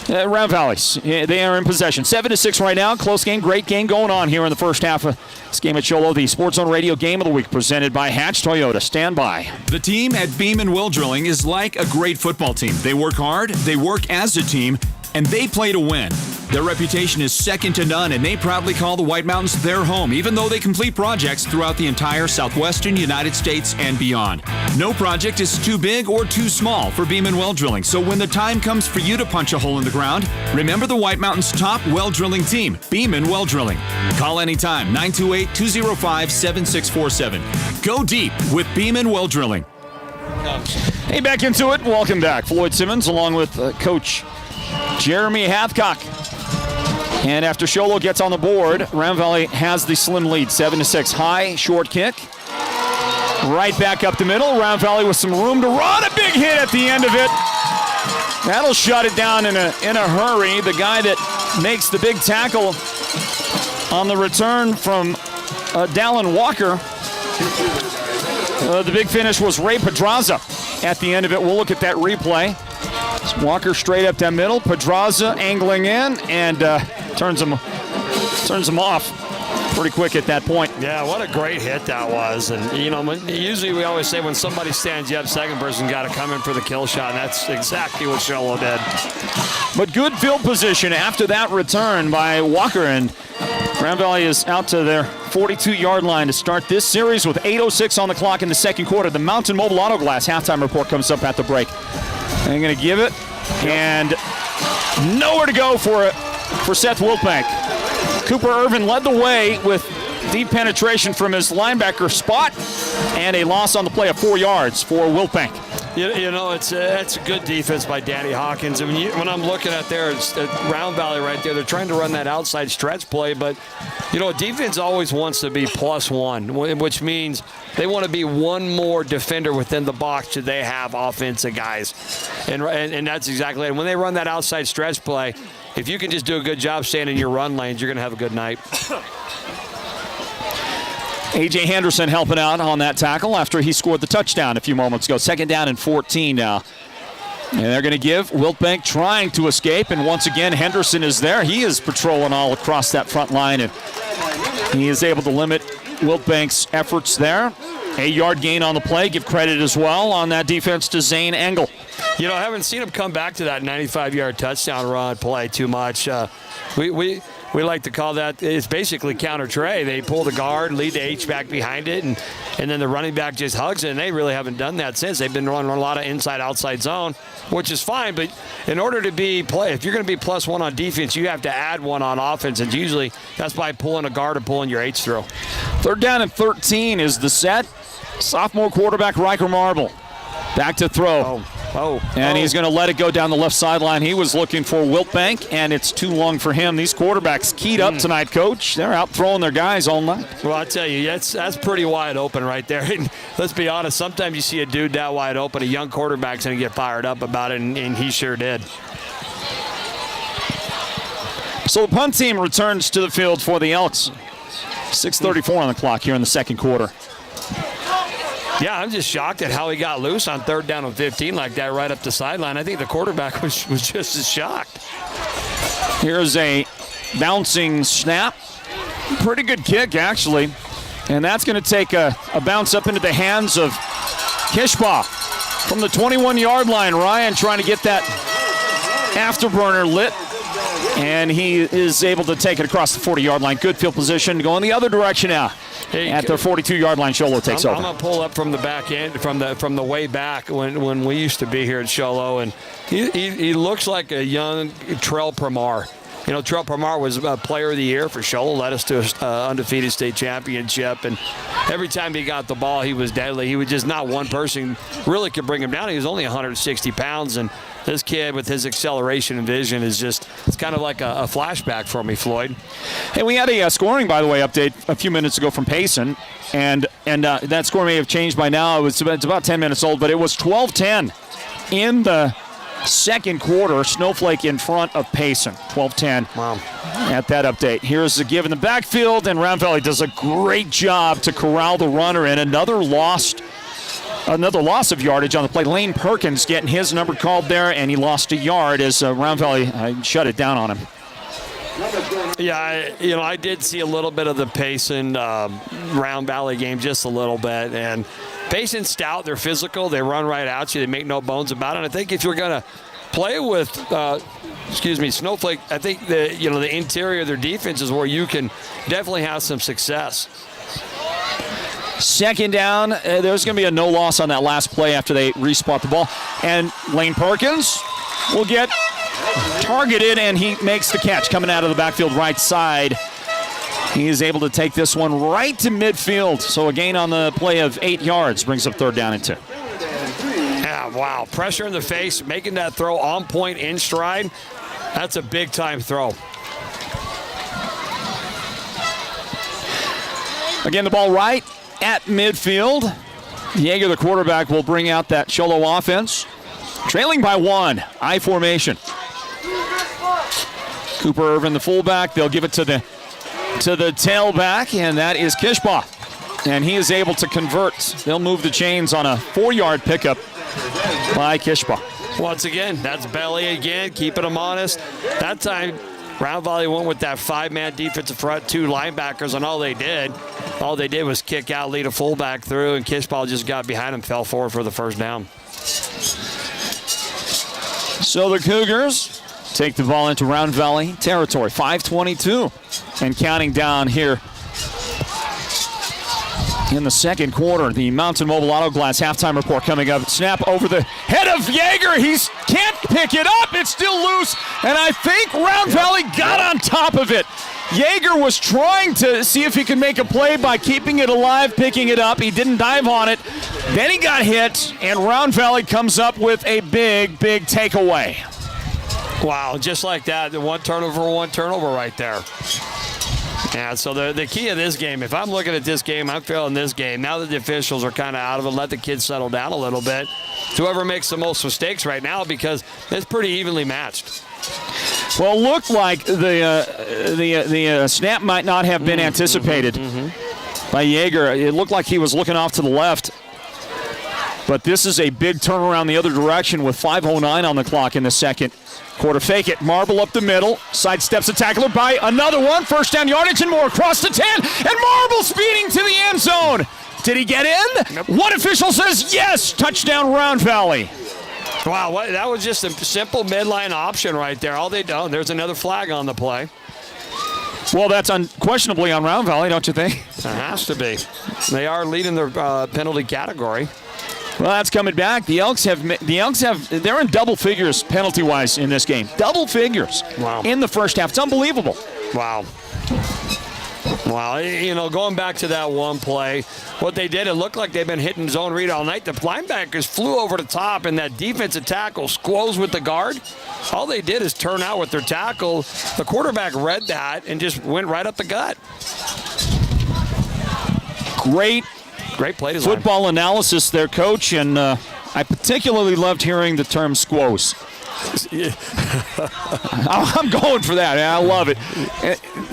Round Valley's. They are in possession. 7-6 right now. Close game, great game going on here in the first half of this game at Sholo. The Sports Zone Radio Game of the Week presented by Hatch Toyota. Stand by. The team at Beeman Well Drilling is like a great football team. They work hard, they work as a team, and they play to win. Their reputation is second to none, and they proudly call the White Mountains their home, even though they complete projects throughout the entire southwestern United States and beyond. No project is too big or too small for Beeman Well Drilling, so when the time comes for you to punch a hole in the ground, remember the White Mountains' top well drilling team, Beeman Well Drilling. Call anytime, 928-205-7647. Go deep with Beeman Well Drilling. Hey, back into it. Welcome back. Floyd Simmons along with Coach Jeremy Hathcock. And after Sholo gets on the board, Round Valley has the slim lead, 7-6. High, short kick. Right back up the middle. Round Valley with some room to run. A big hit at the end of it. That'll shut it down in a hurry. The guy that makes the big tackle on the return from Dallin Walker. The big finish was Ray Pedraza at the end of it. We'll look at that replay. Walker straight up that middle. Pedraza angling in and turns him off pretty quick at that point. Yeah, what a great hit that was. And, usually we always say when somebody stands you up, second person got to come in for the kill shot, and that's exactly what Sholo did. But good field position after that return by Walker, and Round Valley is out to their 42-yard line to start this series with 8:06 on the clock in the second quarter. The Mountain Mobile Auto Glass halftime report comes up at the break. I'm going to give it, and nowhere to go for Seth Wiltbank. Cooper Irvin led the way with deep penetration from his linebacker spot, and a loss on the play of 4 yards for Wiltbank. It's a good defense by Danny Hawkins. I mean, when I'm looking at Round Valley right there, they're trying to run that outside stretch play, but, defense always wants to be +1, which means they want to be one more defender within the box should they have offensive guys. And that's exactly it. When they run that outside stretch play, if you can just do a good job staying in your run lanes, you're going to have a good night. A.J. Henderson helping out on that tackle after he scored the touchdown a few moments ago. 2nd down and 14 now. And they're going to give Wiltbank trying to escape. And once again, Henderson is there. He is patrolling all across that front line. And he is able to limit Wiltbank's efforts there. 8-yard gain on the play. Give credit as well on that defense to Zane Engel. I haven't seen him come back to that 95-yard touchdown run play too much. We like to call that, it's basically counter tray. They pull the guard, lead the H-back behind it, and then the running back just hugs it, and they really haven't done that since. They've been running a lot of inside-outside zone, which is fine, but in order to if you're going to be +1 on defense, you have to add one on offense, and usually that's by pulling a guard or pulling your H through. 3rd down and 13 is the set. Sophomore quarterback Riker Marble back to throw. And he's going to let it go down the left sideline. He was looking for Wiltbank, and it's too long for him. These quarterbacks keyed up tonight, Coach. They're out throwing their guys all night. Well, I tell you, that's pretty wide open right there. And let's be honest, sometimes you see a dude that wide open, a young quarterback's going to get fired up about it, and he sure did. So the punt team returns to the field for the Elks. 6:34 on the clock here in the second quarter. Yeah, I'm just shocked at how he got loose on 3rd down and 15 like that right up the sideline. I think the quarterback was just as shocked. Here's a bouncing snap. Pretty good kick, actually. And that's going to take a bounce up into the hands of Kishbaugh from the 21-yard line. Ryan trying to get that afterburner lit. And he is able to take it across the 40-yard line. Good field position. Going the other direction now. At their 42-yard line, Sholo takes over. I'm going to pull up from the back end, from the way back when we used to be here at Sholo. And he looks like a young Trell Pramar. Trell Pramar was player of the year for Sholo, led us to an undefeated state championship. And every time he got the ball, he was deadly. He was just not one person really could bring him down. He was only 160 pounds. And this kid with his acceleration and vision is it's kind of like a flashback for me, Floyd. Hey, we had a scoring, by the way, update a few minutes ago from Payson. And that score may have changed by now. It's about 10 minutes old, but it was 12-10 in the second quarter. Snowflake in front of Payson, 12-10. Wow. at that update. Here's the give in the backfield, and Round Valley does a great job to corral the runner in. Another loss of yardage on the play. Lane Perkins getting his number called there, and he lost a yard as Round Valley shut it down on him. Yeah, I did see a little bit of the Payson Round Valley game, just a little bit. And Payson's stout, they're physical, they run right at you, they make no bones about it. And I think if you're going to play with, Snowflake, I think the interior of their defense is where you can definitely have some success. Second down, there's going to be a no loss on that last play after they respot the ball. And Lane Perkins will get targeted, and he makes the catch coming out of the backfield right side. He is able to take this one right to midfield. So a gain on the play of 8 yards brings up 3rd down and 2. Yeah, wow. Pressure in the face, making that throw on point in stride. That's a big-time throw. Again, the ball right at midfield. Yeager, the quarterback, will bring out that Sholo offense. Trailing by 1, I formation. Cooper Irvin, the fullback. They'll give it to the tailback, and that is Kishbaugh. And he is able to convert. They'll move the chains on a 4-yard pickup by Kishbaugh. Once again, that's Belly again, keeping them honest. That time, Round Valley went with that 5-man defensive front, 2 linebackers, and all they did was kick out, lead a fullback through, and Kishbaugh just got behind him, fell forward for the 1st down. So the Cougars take the ball into Round Valley territory. 5:22 and counting down here in the second quarter. The Mountain Mobile Auto Glass halftime report coming up. Snap over the head of Yeager. He can't pick it up. It's still loose, and I think Round Valley got on top of it. Yeager was trying to see if he could make a play by keeping it alive, picking it up. He didn't dive on it. Then he got hit, and Round Valley comes up with a big, big takeaway. Wow, just like that, the one turnover right there. Yeah, so the key of this game, if I'm looking at this game, I'm feeling this game. Now that the officials are kind of out of it, let the kids settle down a little bit. Whoever makes the most mistakes right now, because it's pretty evenly matched. Well, it looked like the snap might not have been anticipated by Yeager. It looked like he was looking off to the left. But this is a big turnaround the other direction with 5:09 on the clock in the second quarter. Fake it. Marble up the middle. Sidesteps a tackler by another one. 1st down yardage and more across the 10. And Marble speeding to the end zone. Did he get in? Nope. One official says yes. Touchdown Round Valley. Wow, that was just a simple midline option right there. All they done. There's another flag on the play. Well, that's unquestionably on Round Valley, don't you think? It has to be. They are leading their penalty category. Well, that's coming back. The Elks they're in double figures penalty-wise in this game. Double figures. Wow. In the first half. It's unbelievable. Wow. Going back to that one play, what they did, it looked like they've been hitting zone read all night. The linebackers flew over the top, and that defensive tackle squoze with the guard. All they did is turn out with their tackle. The quarterback read that and just went right up the gut. Great play design. Football analysis there, Coach, and I particularly loved hearing the term squoze. I'm going for that. I love it.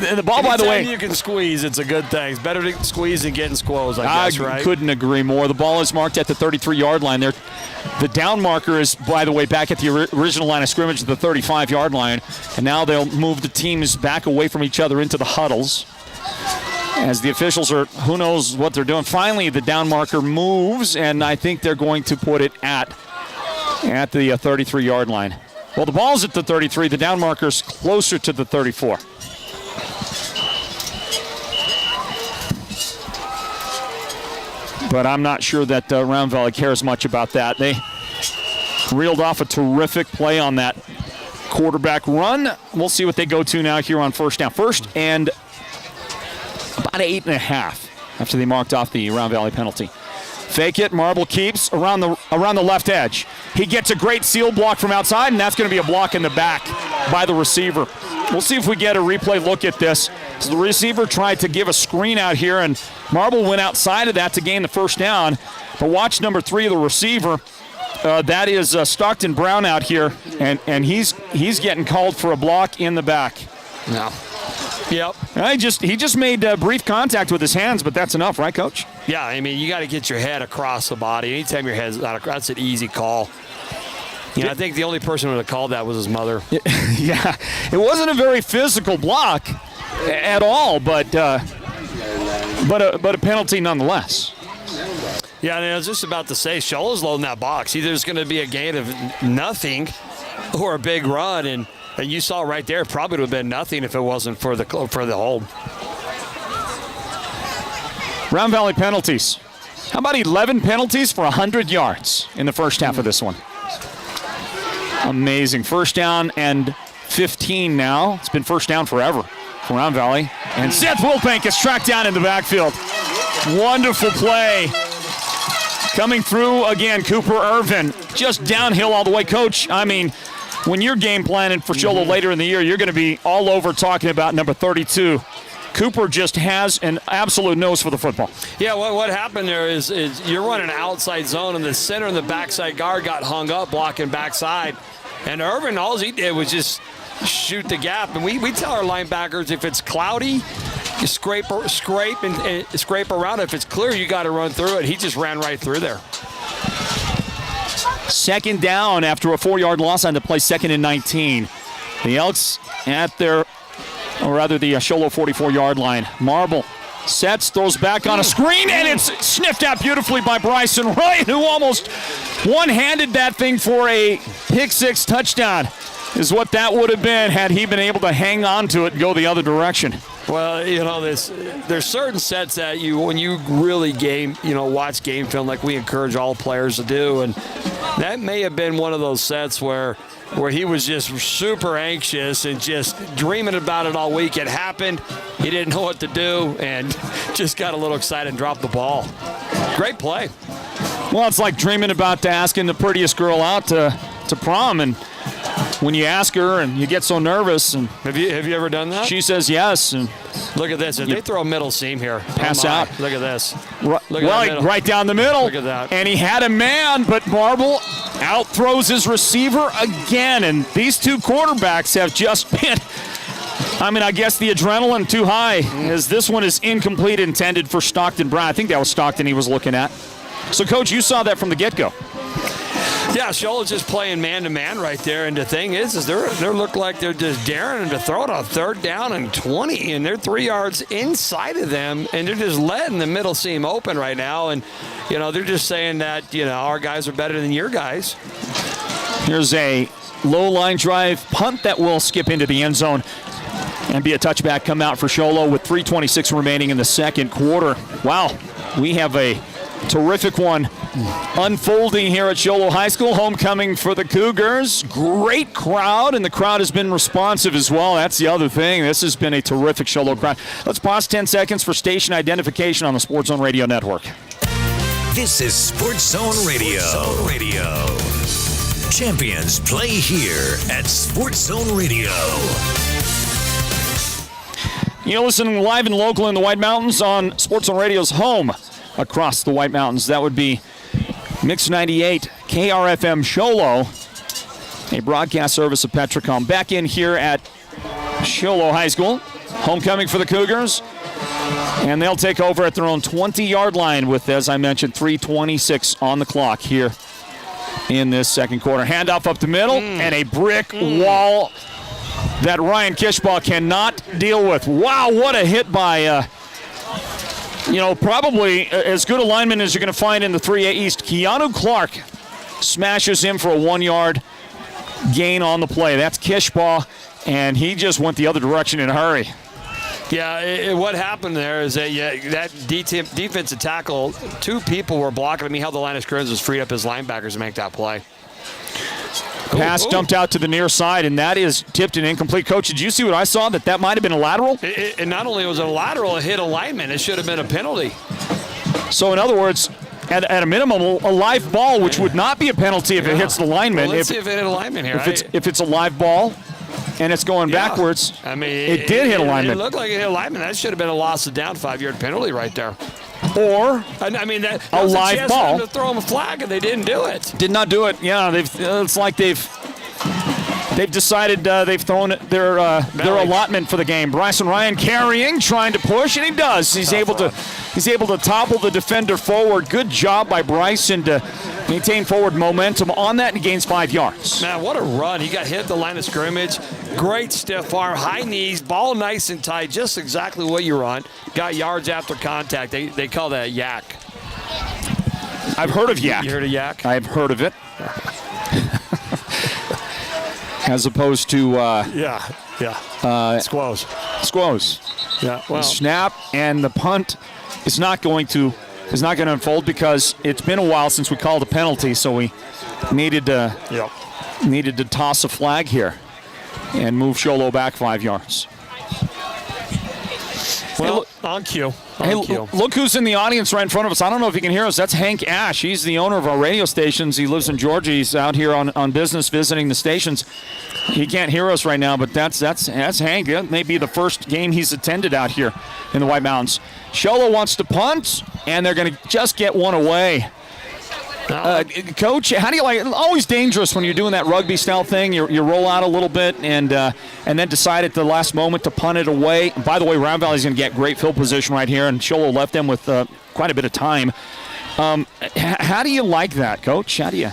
And the ball, by the way, you can squeeze, it's a good thing. It's better to squeeze than getting squoze, I guess, right? I couldn't agree more. The ball is marked at the 33-yard line there. The down marker is, by the way, back at the original line of scrimmage at the 35-yard line, and now they'll move the teams back away from each other into the huddles. As the officials are, who knows what they're doing. Finally, the down marker moves, and I think they're going to put it at the 33-yard line. Well, the ball's at the 33. The down marker's closer to the 34. But I'm not sure that Round Valley cares much about that. They reeled off a terrific play on that quarterback run. We'll see what they go to now here on 1st down. 1st and about 8.5 after they marked off the Round Valley penalty. Fake it, Marble keeps around the left edge. He gets a great seal block from outside, and that's going to be a block in the back by the receiver. We'll see if we get a replay look at this. So the receiver tried to give a screen out here, and Marble went outside of that to gain the 1st down. But watch number 3 of the receiver. That is Stockton Brown out here, and he's getting called for a block in the back. No. Yep. He just made brief contact with his hands, but that's enough, right, Coach? Yeah, I mean, you got to get your head across the body. Anytime your head's out, that's an easy call. I think the only person who would have called that was his mother. Yeah, it wasn't a very physical block at all, but a penalty nonetheless. Yeah, and I was just about to say, Sholo's loading that box. Either there's going to be a gain of nothing or a big run, and you saw right there, probably would have been nothing if it wasn't for the hold. Round Valley penalties. How about 11 penalties for 100 yards in the first half of this one? Amazing. First down and 15 now. It's been first down forever for Round Valley. And Seth Wilbank is tracked down in the backfield. Wonderful play. Coming through again, Cooper Irvin. Just downhill all the way. Coach, I mean, when you're game planning for Sholo later in the year, you're going to be all over talking about number 32. Cooper just has an absolute nose for the football. Yeah, what happened there is you're running an outside zone, and the center and the backside guard got hung up blocking backside. And Irvin, all he did was just shoot the gap. And we tell our linebackers, if it's cloudy, you scrape around. If it's clear, you got to run through it. He just ran right through there. Second down after a 4-yard loss on the play, 2nd and 19. The Elks at their, or rather the Sholo 44-yard line. Marble sets, throws back on a screen, and it's sniffed out beautifully by Bryson Wright, who almost one-handed that thing for a pick-6 touchdown, is what that would have been had he been able to hang on to it and go the other direction. Well, there's certain sets that when you really watch game film like we encourage all players to do, and that may have been one of those sets where he was just super anxious and just dreaming about it all week. It happened. He didn't know what to do and just got a little excited and dropped the ball. Great play. Well, it's like dreaming about asking the prettiest girl out to prom, and when you ask her and you get so nervous. And have you ever done that? She says yes. And look at this. If they throw a middle seam here. Pass out. Look at this. Right down the middle. Look at that. And he had a man, but Marble out throws his receiver again. And these two quarterbacks have just been, I guess the adrenaline too high, as this one is incomplete, intended for Stockton Brown. I think that was Stockton he was looking at. So, Coach, you saw that from the get-go. Yeah, Sholo's just playing man-to-man right there, and the thing is they look like they're just daring him to throw it on 3rd down and 20, and they're 3 yards inside of them, and they're just letting the middle seam open right now, and they're just saying that our guys are better than your guys. Here's a low line drive punt that will skip into the end zone and be a touchback come out for Sholo with 3:26 remaining in the second quarter. Wow, we have a terrific one unfolding here at Sholo High School. Homecoming for the Cougars. Great crowd, and the crowd has been responsive as well. That's the other thing. This has been a terrific Sholo crowd. Let's pause 10 seconds for station identification on the Sports Zone Radio Network. This is Sports Zone Radio. Champions play here at Sports Zone Radio. You're listening live and local in the White Mountains on Sports Zone Radio's home across the White Mountains. That would be Mix 98, KRFM Sholo, a broadcast service of Petricom. Back in here at Sholo High School. Homecoming for the Cougars. And they'll take over at their own 20-yard line with, as I mentioned, 3:26 on the clock here in this second quarter. Handoff up the middle, and a brick wall that Ryan Kishbaugh cannot deal with. Wow, what a hit by probably as good a lineman as you're going to find in the 3A East. Keanu Clark smashes him for a 1-yard gain on the play. That's Kishbaugh, and he just went the other direction in a hurry. Yeah, what happened there is that that defensive tackle, 2 people were blocking him. He held the line of scrimmage, was freed up his linebackers to make that play. Pass dumped out to the near side, and that is tipped and incomplete. Coach, did you see what I saw? That might have been a lateral? And not only was it a lateral, it hit a lineman. It should have been a penalty. So, in other words, at a minimum, a live ball, which would not be a penalty if it hits the lineman. Well, let's see if it hit a lineman here. If it's a live ball and it's going backwards, it did hit a lineman. It looked like it hit a lineman. That should have been a loss of down, 5-yard penalty right there. Or that a live ball. To throw them a flag, and they didn't do it. Did not do it. Yeah, it's like they've They've decided they've thrown their allotment for the game. Bryson Ryan carrying, trying to push, and he does. He's able to topple the defender forward. Good job by Bryson to maintain forward momentum on that, and he gains 5 yards. Man, what a run. He got hit at the line of scrimmage. Great stiff arm, high knees, ball nice and tight, just exactly what you want. Got yards after contact. They call that yak. I've heard of yak. You heard of yak? I've heard of it. As opposed to squoze. Yeah, well, the snap and the punt is not going to unfold because it's been a while since we called a penalty, so we needed to toss a flag here and move Sholo back 5 yards. Well, on cue. Look who's in the audience right in front of us. I don't know if you can hear us. That's Hank Ash. He's the owner of our radio stations. He lives in Georgia. He's out here on business visiting the stations. He can't hear us right now, but that's Hank. That may be the first game he's attended out here in the White Mountains. Sholo wants to punt, and they're going to just get one away. Coach, how do you like it? Always dangerous when you're doing that rugby style thing. You roll out a little bit and then decide at the last moment to punt it away. By the way, Round Valley's going to get great field position right here, and Sholo left them with quite a bit of time. How do you like that, Coach? How do you?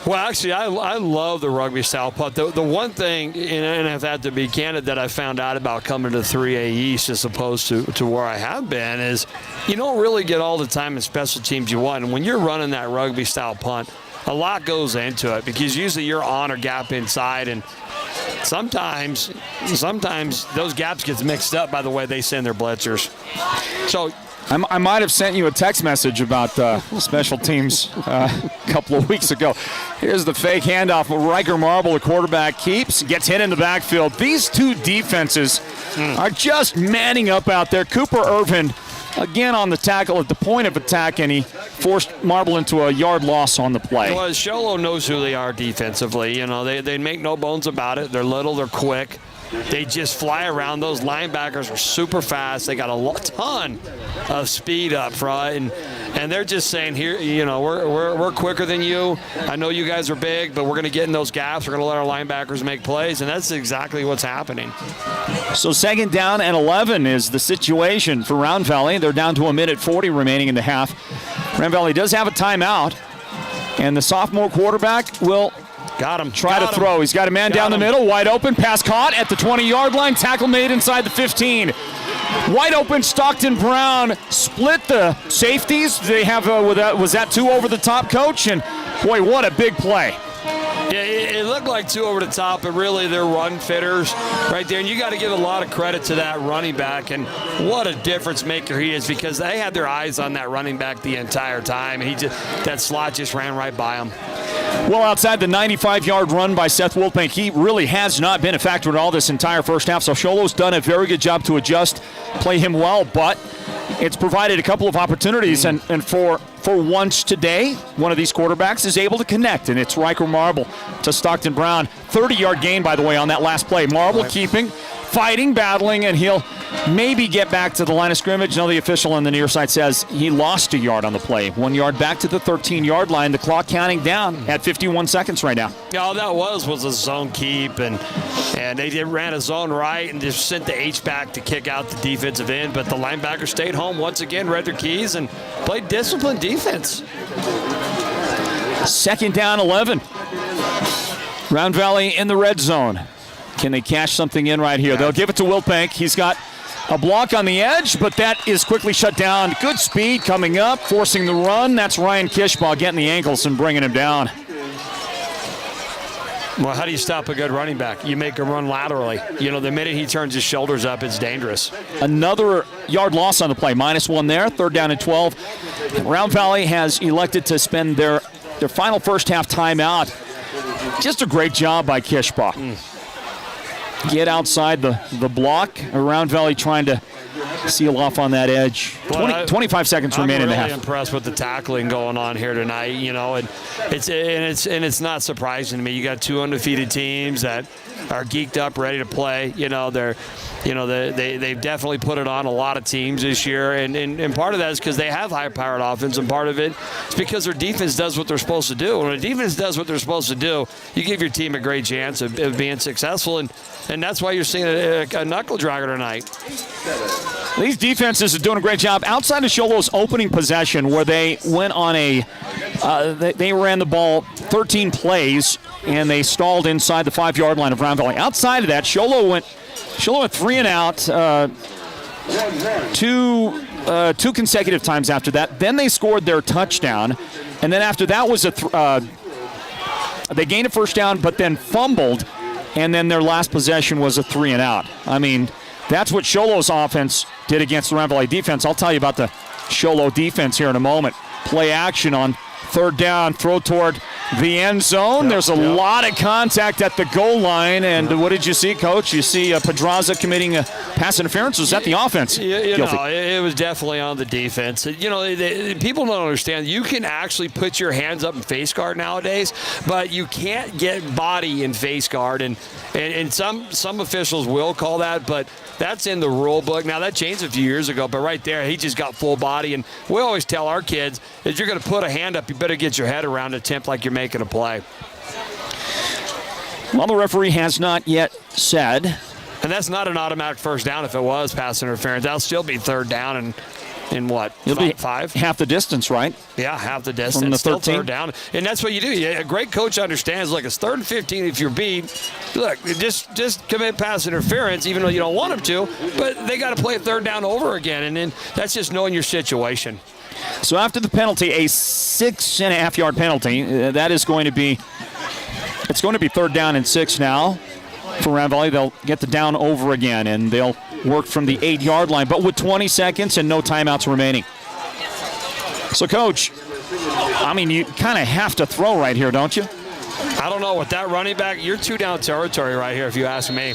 Well, actually, I love the rugby style punt. The one thing, and I've had to be candid, that I found out about coming to 3A East as opposed to where I have been is you don't really get all the time in special teams you want. And when you're running that rugby style punt, a lot goes into it because usually you're on or gap inside, and sometimes those gaps gets mixed up by the way they send their blitzers. So I might have sent you a text message about special teams a couple of weeks ago. Here's the fake handoff. Riker Marble, the quarterback, gets hit in the backfield. These two defenses are just manning up out there. Cooper Irvin, again on the tackle at the point of attack, and he forced Marble into a yard loss on the play. Well, Sholo knows who they are defensively. You know, they make no bones about it. They're little, they're quick. They just fly around. Those linebackers are super fast. They got a ton of speed up front, and they're just saying, here, you know, we're quicker than you. I know you guys are big, but we're going to get in those gaps. We're going to let our linebackers make plays, and that's exactly what's happening. So 2nd down and 11 is the situation for Round Valley. They're down to 1:40 remaining in the half. Round Valley does have a timeout, and the sophomore quarterback will try to throw. He's got a man down the middle, wide open, pass caught at the 20-yard line, tackle made inside the 15. Wide open, Stockton Brown split the safeties. They have, was that 2 over the top, Coach? And boy, what a big play. Yeah, it looked like 2 over the top, but really they're run fitters right there. And you got to give a lot of credit to that running back. And what a difference maker he is because they had their eyes on that running back the entire time. And that slot just ran right by him. Well, outside the 95-yard run by Seth Wilbank, he really has not been a factor at all this entire first half. So Sholo's done a very good job to adjust, play him well, but it's provided a couple of opportunities. And for once today, one of these quarterbacks is able to connect, and it's Riker Marble to Stockton Brown. 30-yard gain, by the way, on that last play. Marble keeping, fighting, battling, and he'll maybe get back to the line of scrimmage. No, the official on the near side says he lost a yard on the play. 1 yard back to the 13-yard line. The clock counting down at 51 seconds right now. Yeah, all that was a zone keep, and they ran a zone right and just sent the H-back to kick out the defensive end, but the linebacker stayed home once again, read their keys, and played disciplined defense. 2nd down, 11. Round Valley in the red zone. Can they cash something in right here? They'll give it to Wilbank. He's got a block on the edge, but that is quickly shut down. Good speed coming up, forcing the run. That's Ryan Kishbaugh getting the ankles and bringing him down. Well, how do you stop a good running back? You make him run laterally. You know, the minute he turns his shoulders up, it's dangerous. Another yard loss on the play. -1 there, 3rd down and 12. Round Valley has elected to spend their final first half timeout. Just a great job by Kishbaugh. Get outside the block. Round Valley trying to seal off on that edge. 25 seconds remaining in the half. I'm really impressed with the tackling going on here tonight, and it's not surprising to me. You got two undefeated teams that are geeked up, ready to play. They've definitely put it on a lot of teams this year, and part of that is because they have high-powered offense, and part of it is because their defense does what they're supposed to do. When a defense does what they're supposed to do, you give your team a great chance of being successful, and that's why you're seeing a knuckle dragger tonight. These defenses are doing a great job. Outside of Sholo's opening possession, where they went on they ran the ball 13 plays, and they stalled inside the 5-yard line of Round Valley. Outside of that, Sholo went 3 and out, two consecutive times after that. Then they scored their touchdown, and then after that was they gained a first down, but then fumbled, and then their last possession was a 3 and out. I mean, that's what Sholo's offense did against the Round Valley defense. I'll tell you about the Sholo defense here in a moment. Play action on 3rd down, throw toward the end zone. There's a lot of contact at the goal line, and what did you see, Coach? You see Pedraza committing a pass interference. Was that the offense? It was definitely on the defense. People don't understand. You can actually put your hands up in face guard nowadays, but you can't get body in face guard, and some officials will call that, but that's in the rule book. Now, that changed a few years ago, but right there, he just got full body, and we always tell our kids, if you're going to put a hand up, you better get your head around an attempt like you're making a play. Well, the referee has not yet said. And that's not an automatic first down if it was pass interference. That'll still be 3rd down and in what? It'll be 5? Half the distance, right? Yeah, half the distance. From the 13. Still 3rd down. And that's what you do. A great coach understands, like, it's 3rd and 15 if you're beat. Look, just commit pass interference, even though you don't want them to. But they got to play 3rd down over again. And then that's just knowing your situation. So after the penalty, a 6.5-yard penalty, that is going to be, it's going to be 3rd down and 6 now for Round Valley. They'll get the down over again, and they'll work from the 8-yard line, but with 20 seconds and no timeouts remaining. So, Coach, I mean, you kind of have to throw right here, don't you? I don't know. With that running back, you're 2-down territory right here, if you ask me.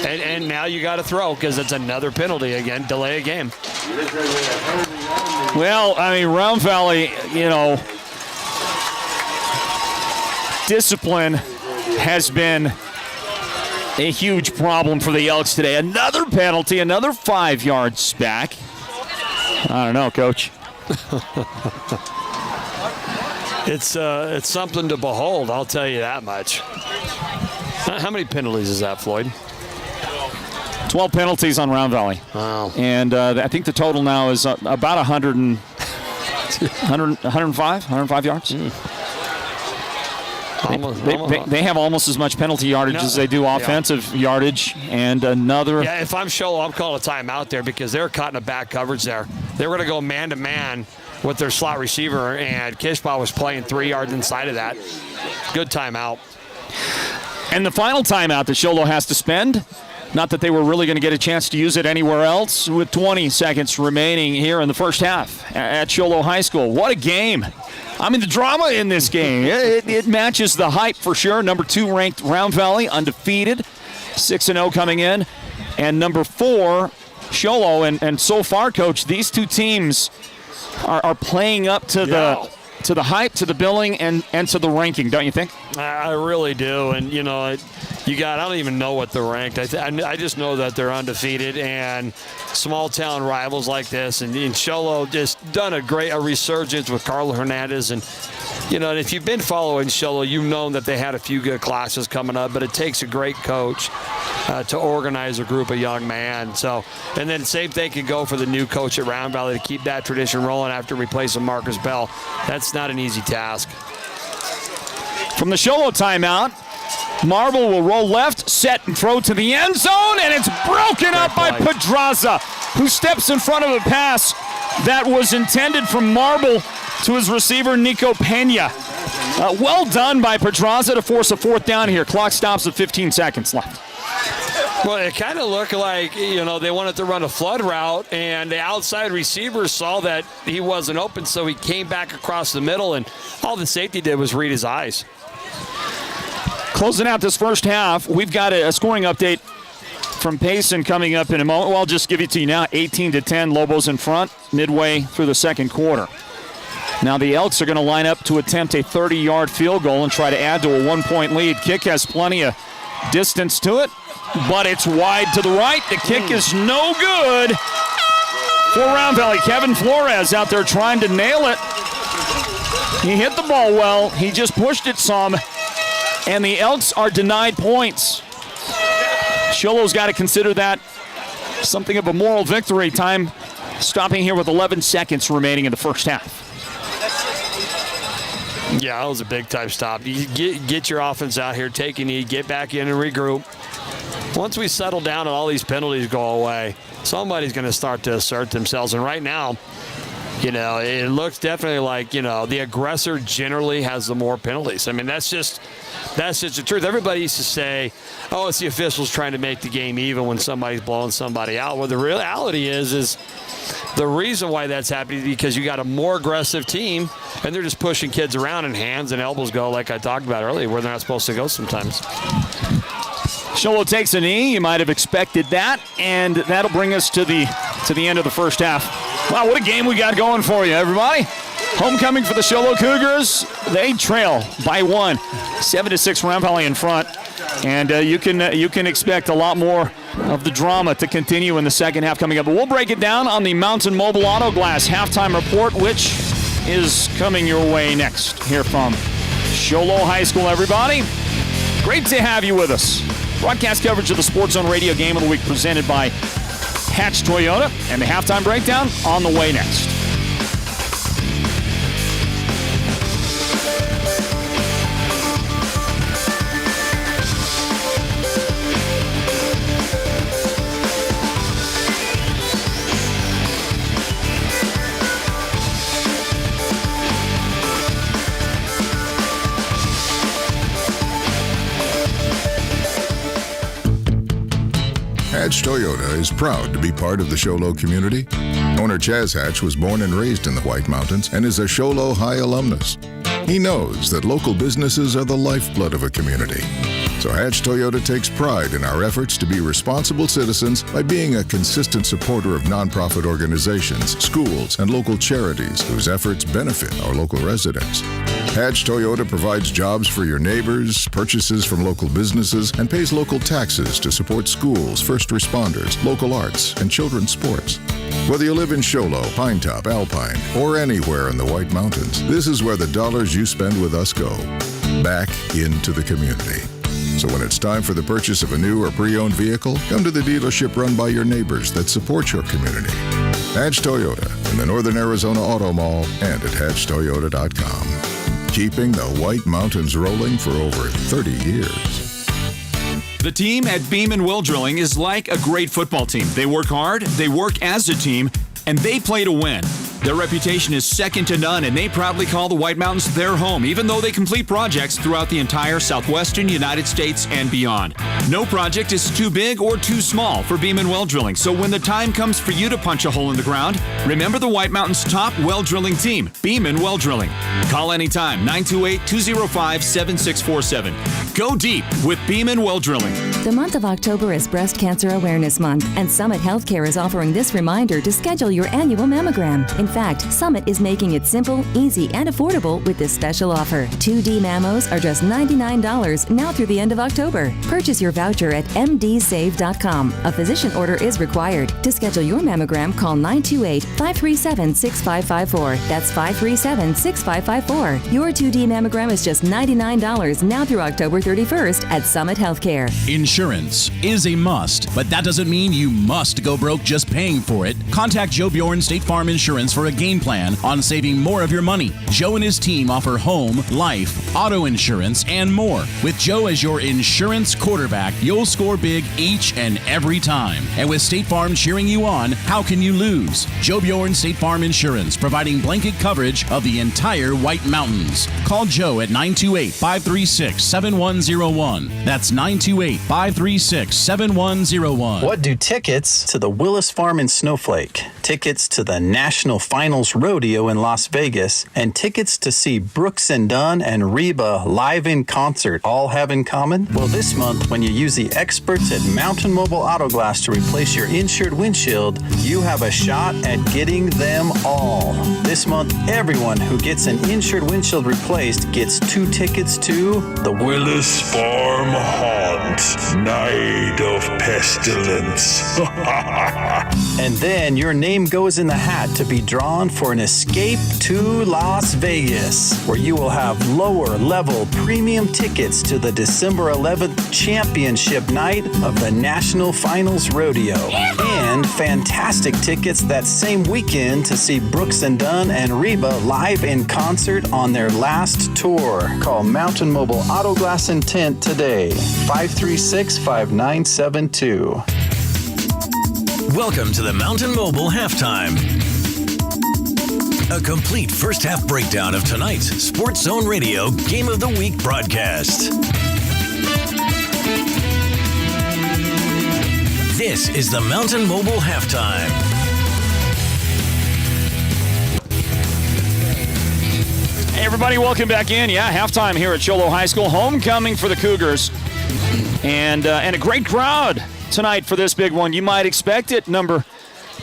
And now you got to throw because it's another penalty again, delay a game. Well, I mean, Round Valley, discipline has been a huge problem for the Elks today. Another penalty, another 5 yards back. I don't know, Coach. It's something to behold, I'll tell you that much. How many penalties is that, Floyd? 12 penalties on Round Valley. Wow. And I think the total now is about 105 yards. They have almost as much penalty yardage as they do offensive yardage, and another. Yeah, if I'm Sholo, I'm calling a timeout there because they're caught in a back coverage there. They were going to go man-to-man with their slot receiver, and Kishbaugh was playing 3 yards inside of that. Good timeout. And the final timeout that Sholo has to spend, not that they were really going to get a chance to use it anywhere else, with 20 seconds remaining here in the first half at Sholo High School. What a game. I mean, the drama in this game, it matches the hype for sure. Number 2 ranked Round Valley, undefeated, 6-0 coming in. And number 4, Sholo. And so far, Coach, these two teams are playing up to the hype, to the billing, and to the ranking, don't you think? I really do. And, I don't even know what they're ranked. I just know that they're undefeated, and small-town rivals like this. And Sholo just done a resurgence with Carlo Hernandez. And, and if you've been following Sholo, you've known that they had a few good classes coming up, but it takes a great coach to organize a group of young men. So, and then same thing can go for the new coach at Round Valley to keep that tradition rolling after replacing Marcus Bell. That's not an easy task. From the Sholo timeout, Marble will roll left, set, and throw to the end zone, and it's broken up by Pedraza, who steps in front of a pass that was intended from Marble to his receiver, Nico Pena. Well done by Pedraza to force a 4th down here. Clock stops at 15 seconds left. Well, it kind of looked like, they wanted to run a flood route, and the outside receiver saw that he wasn't open, so he came back across the middle, and all the safety did was read his eyes. Closing out this first half, we've got a scoring update from Payson coming up in a moment. Well, I'll just give it to you now. 18-10, Lobos in front midway through the second quarter. Now the Elks are going to line up to attempt a 30-yard field goal and try to add to a 1-point lead. Kick has plenty of distance to it, but it's wide to the right. The kick is no good for Round Valley. Kevin Flores out there trying to nail it. He hit the ball well. He just pushed it some, and the Elks are denied points. Sholo's got to consider that something of a moral victory. Time stopping here with 11 seconds remaining in the first half. Yeah, that was a big-time stop. You get your offense out here, take a knee, get back in and regroup. Once we settle down and all these penalties go away, somebody's going to start to assert themselves. And right now, it looks definitely like, the aggressor generally has the more penalties. I mean, that's just the truth. Everybody used to say, oh, it's the officials trying to make the game even when somebody's blowing somebody out. Well, the reality is the reason why that's happening is because you got a more aggressive team, and they're just pushing kids around, and hands and elbows go, like I talked about earlier, where they're not supposed to go sometimes. Sholo takes a knee. You might have expected that, and that'll bring us to the end of the first half. Wow, what a game we got going for you, everybody. Homecoming for the Sholo Cougars. They trail by 1, 7-6, Round Valley in front. And you can expect a lot more of the drama to continue in the second half coming up. But we'll break it down on the Mountain Mobile Auto Glass halftime report, which is coming your way next here from Sholo High School, everybody. Great to have you with us. Broadcast coverage of the Sports Zone Radio Game of the Week presented by Hatch Toyota, and the halftime breakdown on the way next. Hatch Toyota is proud to be part of the Sholo community. Owner Chaz Hatch was born and raised in the White Mountains and is a Sholo High alumnus. He knows that local businesses are the lifeblood of a community. So Hatch Toyota takes pride in our efforts to be responsible citizens by being a consistent supporter of nonprofit organizations, schools, and local charities whose efforts benefit our local residents. Hatch Toyota provides jobs for your neighbors, purchases from local businesses, and pays local taxes to support schools, first responders, local arts, and children's sports. Whether you live in Sholo, Pinetop, Alpine, or anywhere in the White Mountains, this is where the dollars you spend with us go, back into the community. So when it's time for the purchase of a new or pre-owned vehicle, come to the dealership run by your neighbors that support your community. Hatch Toyota in the Northern Arizona Auto Mall and at hatchtoyota.com. Keeping the White Mountains rolling for over 30 years. The team at Beeman Will Drilling is like a great football team. They work hard, they work as a team, and they play to win. Their reputation is second to none, and they proudly call the White Mountains their home, even though they complete projects throughout the entire southwestern United States and beyond. No project is too big or too small for Beeman Well Drilling, so when the time comes for you to punch a hole in the ground, remember the White Mountains' top well drilling team, Beeman Well Drilling. Call anytime, 928-205-7647. Go deep with Beeman Well Drilling. The month of October is Breast Cancer Awareness Month, and Summit Healthcare is offering this reminder to schedule your annual mammogram. In fact, Summit is making it simple, easy, and affordable with this special offer. 2D mammos are just $99 now through the end of October. Purchase your voucher at mdsave.com. A physician order is required. To schedule your mammogram, call 928-537-6554. That's 537-6554. Your 2D mammogram is just $99 now through October 31st at Summit Healthcare. Insurance is a must, but that doesn't mean you must go broke just paying for it. Contact Joe Bjorn State Farm Insurance for a game plan on saving more of your money. Joe and his team offer home, life, auto insurance, and more. With Joe as your insurance quarterback, you'll score big each and every time. And with State Farm cheering you on, how can you lose? Joe Bjorn State Farm Insurance, providing blanket coverage of the entire White Mountains. Call Joe at 928-536-7101. That's 928-536-7101. What do tickets to the Willis Farm in Snowflake, tickets to the National Finals Rodeo in Las Vegas, and tickets to see Brooks and Dunn and Reba live in concert all have in common? Well, this month, when you use the experts at Mountain Mobile Auto Glass to replace your insured windshield, you have a shot at getting them all. This month, everyone who gets an insured windshield replaced gets 2 tickets to the Willis Farm Haunt, Night of Pestilence. And then your name goes in the hat to be drawn for an escape to Las Vegas, where you will have lower level premium tickets to the December 11th championship night of the National Finals Rodeo. And fantastic tickets that same weekend to see Brooks and Dunn and Reba live in concert on their last tour. Call Mountain Mobile Auto Glass and Tint today, 536-5972. Welcome to the Mountain Mobile Halftime. A complete first half breakdown of tonight's Sports Zone Radio Game of the Week broadcast. This is the Mountain Mobile Halftime. Hey everybody, welcome back in. Yeah, halftime here at Sholo High School. Homecoming for the Cougars. And a great crowd tonight for this big one. You might expect it. Number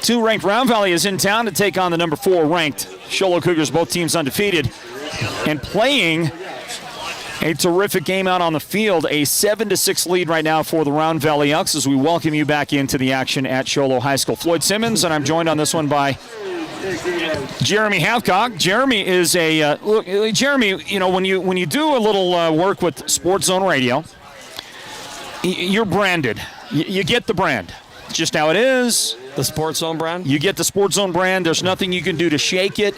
2 ranked Round Valley is in town to take on the number 4 ranked Sholo Cougars, both teams undefeated, and playing a terrific game out on the field. A 7-6 lead right now for the Round Valley Elks as we welcome you back into the action at Sholo High School. Floyd Simmons, and I'm joined on this one by Jeremy Hathcock. Jeremy is Jeremy, you know, when you do a little work with Sports Zone Radio, you're branded. You get the brand. It's just how it is. The Sports Zone brand? You get the Sports Zone brand. There's nothing you can do to shake it.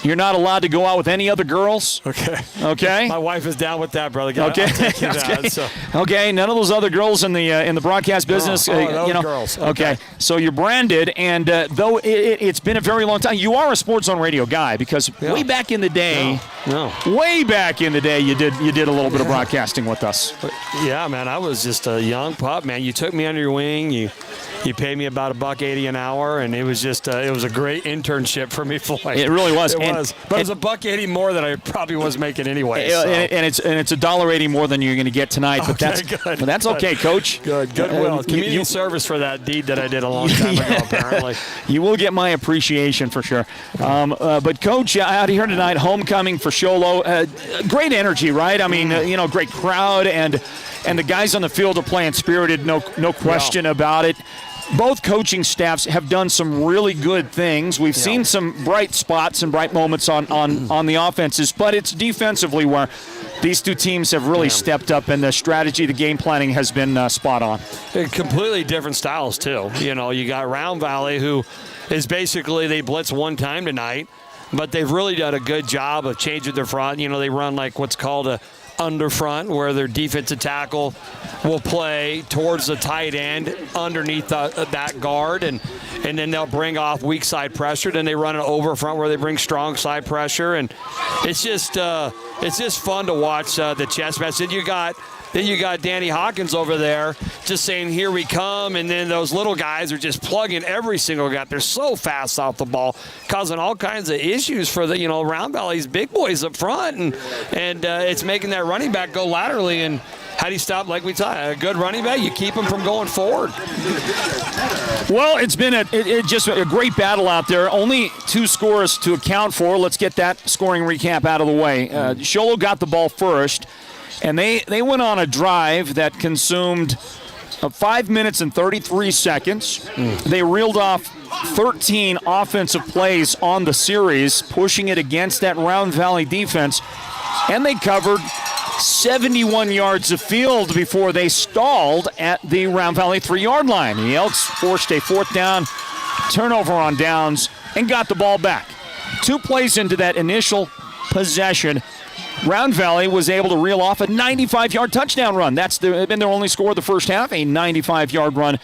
You're not allowed to go out with any other girls. Okay? My wife is down with that, brother. Okay. Okay, none of those other girls in the broadcast business. Girls. Okay. So you're branded, and though it's been a very long time, you are a Sports Zone Radio guy because way back in the day, way back in the day, you did a little bit of broadcasting with us. Yeah, man, I was just a young pup, man. You took me under your wing. You paid me about $1.80 an hour, and it was just it was a great internship for me, Floyd. It really was. But it was $1.80 more than I probably was making anyway. And it's $1.80 more than you're going to get tonight. But that's okay, Coach. Good. Well, community service for that deed that I did a long time ago. Apparently, you will get my appreciation for sure. But Coach, out here tonight, homecoming for Sholo. Great energy, right? I mean, great crowd, and the guys on the field are playing spirited. No question about it. Both coaching staffs have done some really good things. We've seen some bright spots and bright moments on the offenses, but it's defensively where these two teams have really stepped up, and the strategy, the game planning has been spot on. Completely different styles, too. You got Round Valley, who is basically they blitz one time tonight, but they've really done a good job of changing their front. They run like what's called a under front, where their defensive tackle will play towards the tight end underneath that guard, and then they'll bring off weak side pressure. Then they run an over front where they bring strong side pressure, and it's just fun to watch the chess match. Then you got Danny Hawkins over there just saying, here we come, and then those little guys are just plugging every single guy. They're so fast off the ball, causing all kinds of issues for the Round Valley's big boys up front, and it's making that running back go laterally. And how do you stop, like we talked, a good running back? You keep him from going forward. Well, it's been just a great battle out there. Only 2 scores to account for. Let's get that scoring recap out of the way. Sholo got the ball first, and they went on a drive that consumed 5 minutes and 33 seconds. They reeled off 13 offensive plays on the series, pushing it against that Round Valley defense, and they covered 71 yards of field before they stalled at the Round Valley 3-yard line. The Elks forced a 4th down, turnover on downs, and got the ball back. 2 plays into that initial possession, Round Valley was able to reel off a 95-yard touchdown run. That's been their only score of the first half, a 95-yard run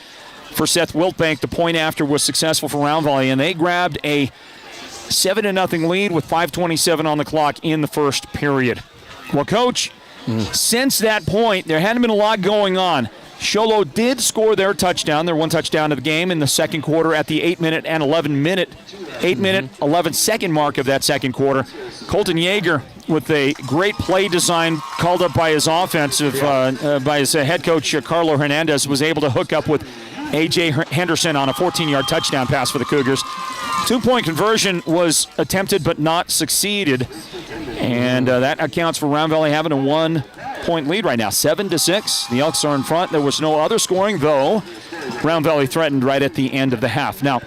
for Seth Wiltbank. The point after was successful for Round Valley, and they grabbed a 7-0 lead with 5:27 on the clock in the first period. Well, Coach, since that point, there hadn't been a lot going on. Sholo did score their touchdown, their one touchdown of the game in the second quarter at the 8-minute and 11-second mark of that second quarter. Colton Yeager with a great play design called up by his by his head coach, Carlo Hernandez, was able to hook up with A.J. Henderson on a 14-yard touchdown pass for the Cougars. 2-point conversion was attempted but not succeeded, and that accounts for Round Valley having a 1-point lead right now, 7-6. The Elks are in front. There was no other scoring, though. Round Valley threatened right at the end of the half. Now,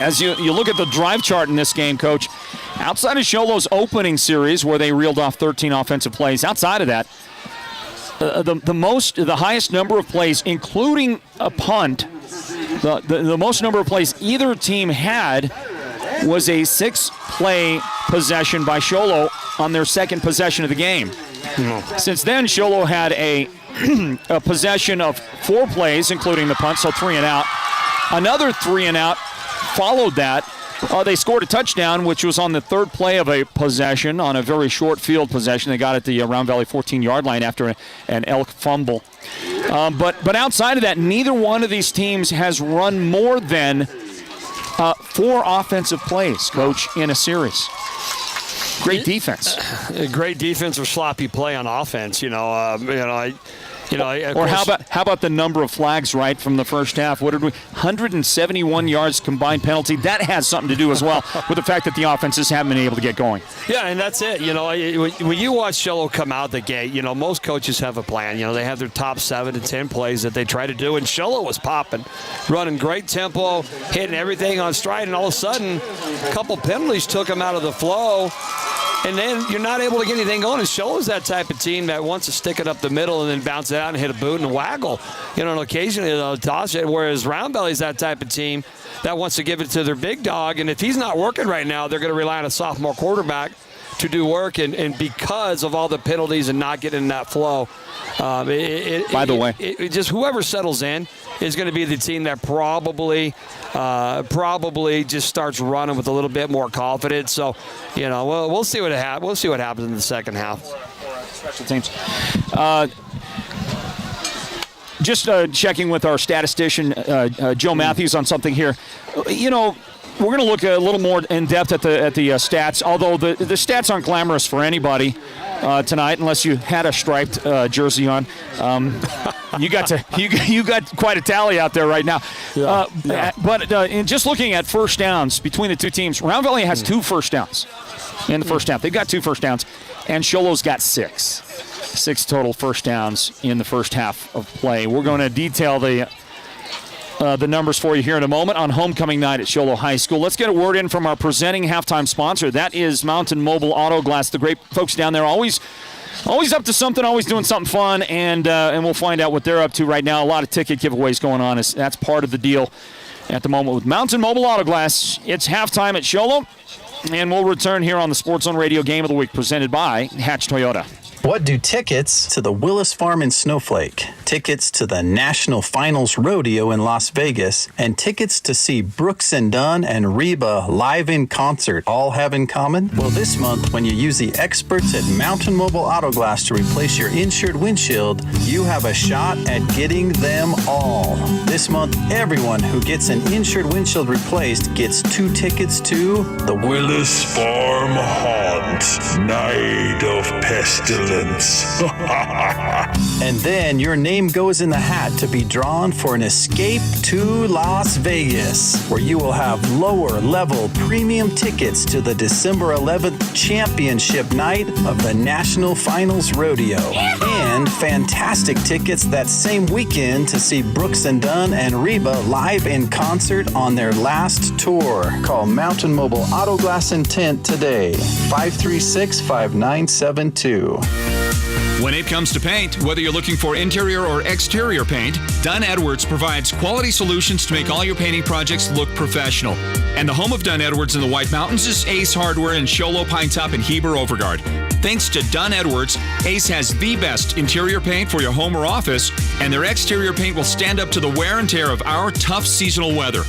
as you look at the drive chart in this game, Coach, outside of Sholo's opening series where they reeled off 13 offensive plays, outside of that, the highest number of plays, including a punt, the most number of plays either team had was a 6-play possession by Sholo on their second possession of the game. Since then, Sholo had a possession of 4 plays, including the punt, so 3 and out. Another 3 and out followed that. They scored a touchdown, which was on the third play of a possession, on a very short field possession. They got at the Round Valley 14-yard line after an Elk fumble. But outside of that, neither one of these teams has run more than 4 offensive plays, Coach, in a series. Great defense. Great defense or sloppy play on offense. Or how about the number of flags, right, from the first half? What did we? 171 yards combined penalty. That has something to do as well with the fact that the offenses haven't been able to get going. Yeah, and that's it. When you watch Sholo come out the gate, most coaches have a plan. They have their top 7 to 10 plays that they try to do, and Sholo was popping, running great tempo, hitting everything on stride, and all of a sudden, a couple penalties took him out of the flow. And then you're not able to get anything going. And Sholo's that type of team that wants to stick it up the middle and then bounce it out and hit a boot and waggle. And occasionally they'll toss it. Whereas Round Valley's that type of team that wants to give it to their big dog. And if he's not working right now, they're going to rely on a sophomore quarterback to do work. And because of all the penalties and not getting in that flow, by the way, just whoever settles in is going to be the team that probably just starts running with a little bit more confidence. So, we'll see what happens. We'll see what happens in the second half. Special teams. Just checking with our statistician, Joe Matthews, on something here. We're going to look a little more in depth at the stats, although the stats aren't glamorous for anybody tonight, unless you had a striped jersey on. You got quite a tally out there right now. But in just looking at first downs between the two teams, Round Valley has 2 first downs in the first half. They've got 2 first downs, and Sholo's got 6 total first downs in the first half of play. We're going to detail the numbers for you here in a moment on homecoming night at Sholo High School. Let's get a word in from our presenting halftime sponsor. That is Mountain Mobile Auto Glass. The great folks down there always up to something, always doing something fun, and we'll find out what they're up to right now. A lot of ticket giveaways going on. That's part of the deal at the moment with Mountain Mobile Auto Glass. It's halftime at Sholo, and we'll return here on the Sports Zone Radio Game of the Week presented by Hatch Toyota. What do tickets to the Willis Farm in Snowflake, tickets to the National Finals Rodeo in Las Vegas, and tickets to see Brooks and Dunn and Reba live in concert all have in common? Well, this month, when you use the experts at Mountain Mobile Auto Glass to replace your insured windshield, you have a shot at getting them all. This month, everyone who gets an insured windshield replaced gets 2 tickets to the Willis Farm Haunt, Night of Pestilence. And then your name goes in the hat to be drawn for an escape to Las Vegas, where you will have lower level premium tickets to the December 11th championship night of the National Finals Rodeo. And fantastic tickets that same weekend to see Brooks and Dunn and Reba live in concert on their last tour. Call Mountain Mobile Auto Glass and Tint today, 536-5972. When it comes to paint, whether you're looking for interior or exterior paint, Dunn Edwards provides quality solutions to make all your painting projects look professional. And the home of Dunn Edwards in the White Mountains is Ace Hardware in Sholo, Pine Top, and Heber Overgard. Thanks to Dunn Edwards, Ace has the best interior paint for your home or office, and their exterior paint will stand up to the wear and tear of our tough seasonal weather.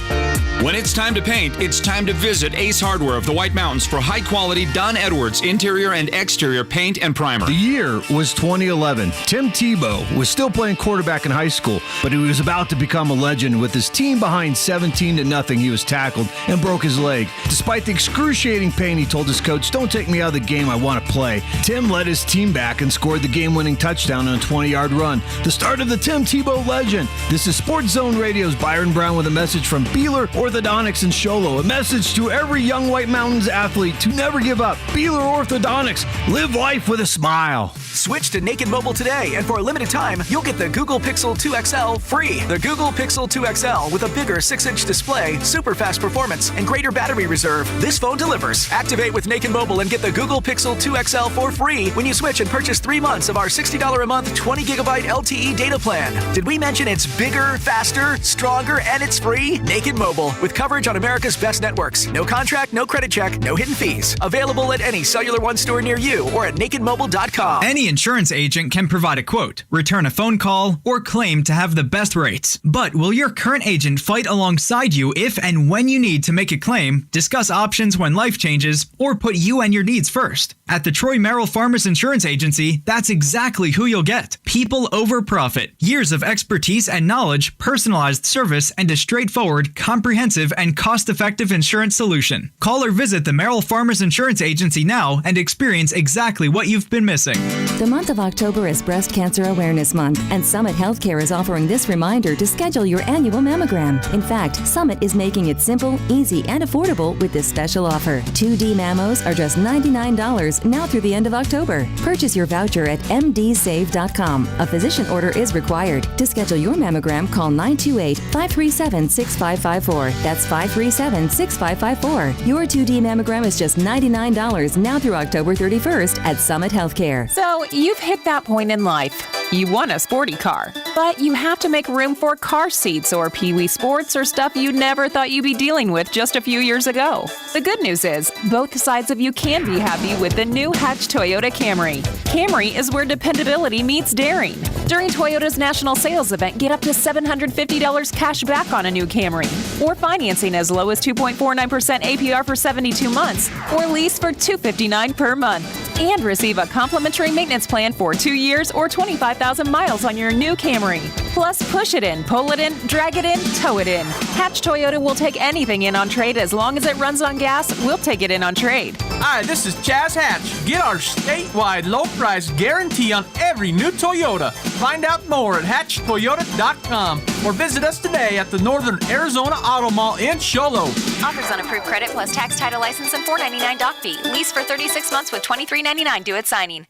When it's time to paint, it's time to visit Ace Hardware of the White Mountains for high-quality Dunn Edwards interior and exterior paint and primer. The year was 2011. Tim Tebow was still playing quarterback in high school, but he was about to become a legend with his team behind 17-0. He was tackled and broke his leg. Despite the excruciating pain, he told his coach, "Don't take me out of the game, I want to play." Tim led his team back and scored the game-winning touchdown on a 20-yard run. The start of the Tim Tebow legend. This is Sports Zone Radio's Byron Brown with a message from Beeler Orthodontics in Sholo. A message to every young White Mountains athlete to never give up. Beeler Orthodontics. Live life with a smile. Switch to Naked Mobile today, and for a limited time, you'll get the Google Pixel 2 XL free. The Google Pixel 2 XL with a bigger 6-inch display, super fast performance, and greater battery reserve. This phone delivers. Activate with Naked Mobile and get the Google Pixel 2 XL for free when you switch and purchase 3 months of our $60 a month 20-gigabyte LTE data plan. Did we mention it's bigger, faster, stronger, and it's free? Naked Mobile, with coverage on America's best networks. No contract, no credit check, no hidden fees. Available at any Cellular One store near you or at nakedmobile.com. Any insurance agent can provide a quote, return a phone call, or claim to have the best rates. But will your current agent fight alongside you if and when you need to make a claim, discuss options when life changes, or put you and your needs first? At the Troy Merrill Farmers Insurance Agency, that's exactly who you'll get. People over profit. Years of expertise and knowledge, personalized service, and a straightforward, comprehensive, and cost-effective insurance solution. Call or visit the Merrill Farmers Insurance Agency now and experience exactly what you've been missing. The month of October is Breast Cancer Awareness Month, and Summit Healthcare is offering this reminder to schedule your annual mammogram. In fact, Summit is making it simple, easy, and affordable with this special offer. 2D mammos are just $99 now through the end of October. Purchase your voucher at mdsave.com. A physician order is required. To schedule your mammogram, call 928-537-6554. That's 537-6554. Your 2D mammogram is just $99 now through October 31st at Summit Healthcare. So you've hit that point in life. You want a sporty car, but you have to make room for car seats or Pee-wee Sports or stuff you never thought you'd be dealing with just a few years ago. The good news is, both sides of you can be happy with the new Hatch Toyota Camry. Camry is where dependability meets daring. During Toyota's national sales event, get up to $750 cash back on a new Camry, or financing as low as 2.49% APR for 72 months, or lease for $259 per month. And receive a complimentary maintenance plan for 2 years or 25,000 miles on your new Camry. Plus, push it in, pull it in, drag it in, tow it in. Hatch Toyota will take anything in on trade as long as it runs on gas. We'll take it in on trade. Hi, this is Chaz Hatch. Get our statewide low price guarantee on every new Toyota. Find out more at hatchtoyota.com or visit us today at the Northern Arizona Auto Mall in Sholo. Offers on approved credit plus tax, title, license, and $4.99 doc fee. Lease for 36 months with $23.99 due at signing.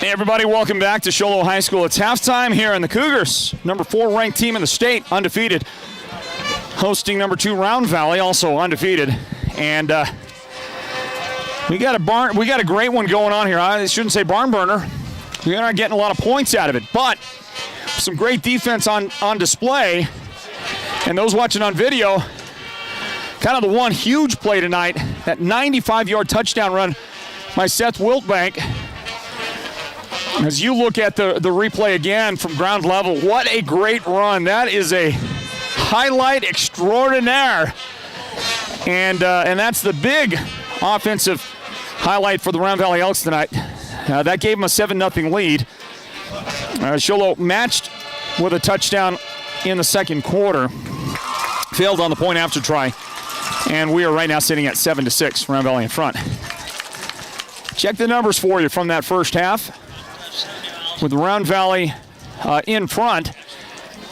Hey everybody, welcome back to Sholo High School. It's halftime here, and the Cougars, number 4 ranked team in the state, undefeated, hosting number 2 Round Valley, also undefeated. And we got a great one going on here. I shouldn't say barn burner. We're not getting a lot of points out of it, but some great defense on display. And those watching on video, kind of the one huge play tonight, that 95-yard touchdown run by Seth Wiltbank. As you look at the replay again from ground level, what a great run. That is a highlight extraordinaire. And that's the big offensive highlight for the Round Valley Elks tonight. That gave them a 7-0 lead. Sholo matched with a touchdown in the second quarter. Failed on the point after try. And we are right now sitting at 7-6, Round Valley in front. Check the numbers for you from that first half. With Round Valley in front,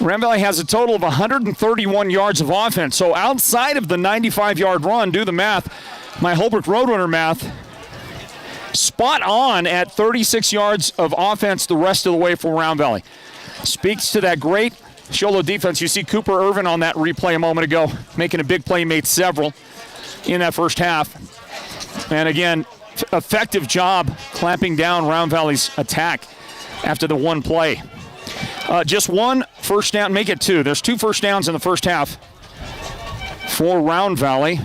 Round Valley has a total of 131 yards of offense. So outside of the 95-yard run, do the math, my Holbrook Roadrunner math, spot on at 36 yards of offense the rest of the way for Round Valley. Speaks to that great Sholo defense. You see Cooper Irvin on that replay a moment ago, making a big play, made several in that first half. And again, effective job clamping down Round Valley's attack after the one play. Just one first down, make it 2. There's 2 first downs in the first half for Round Valley.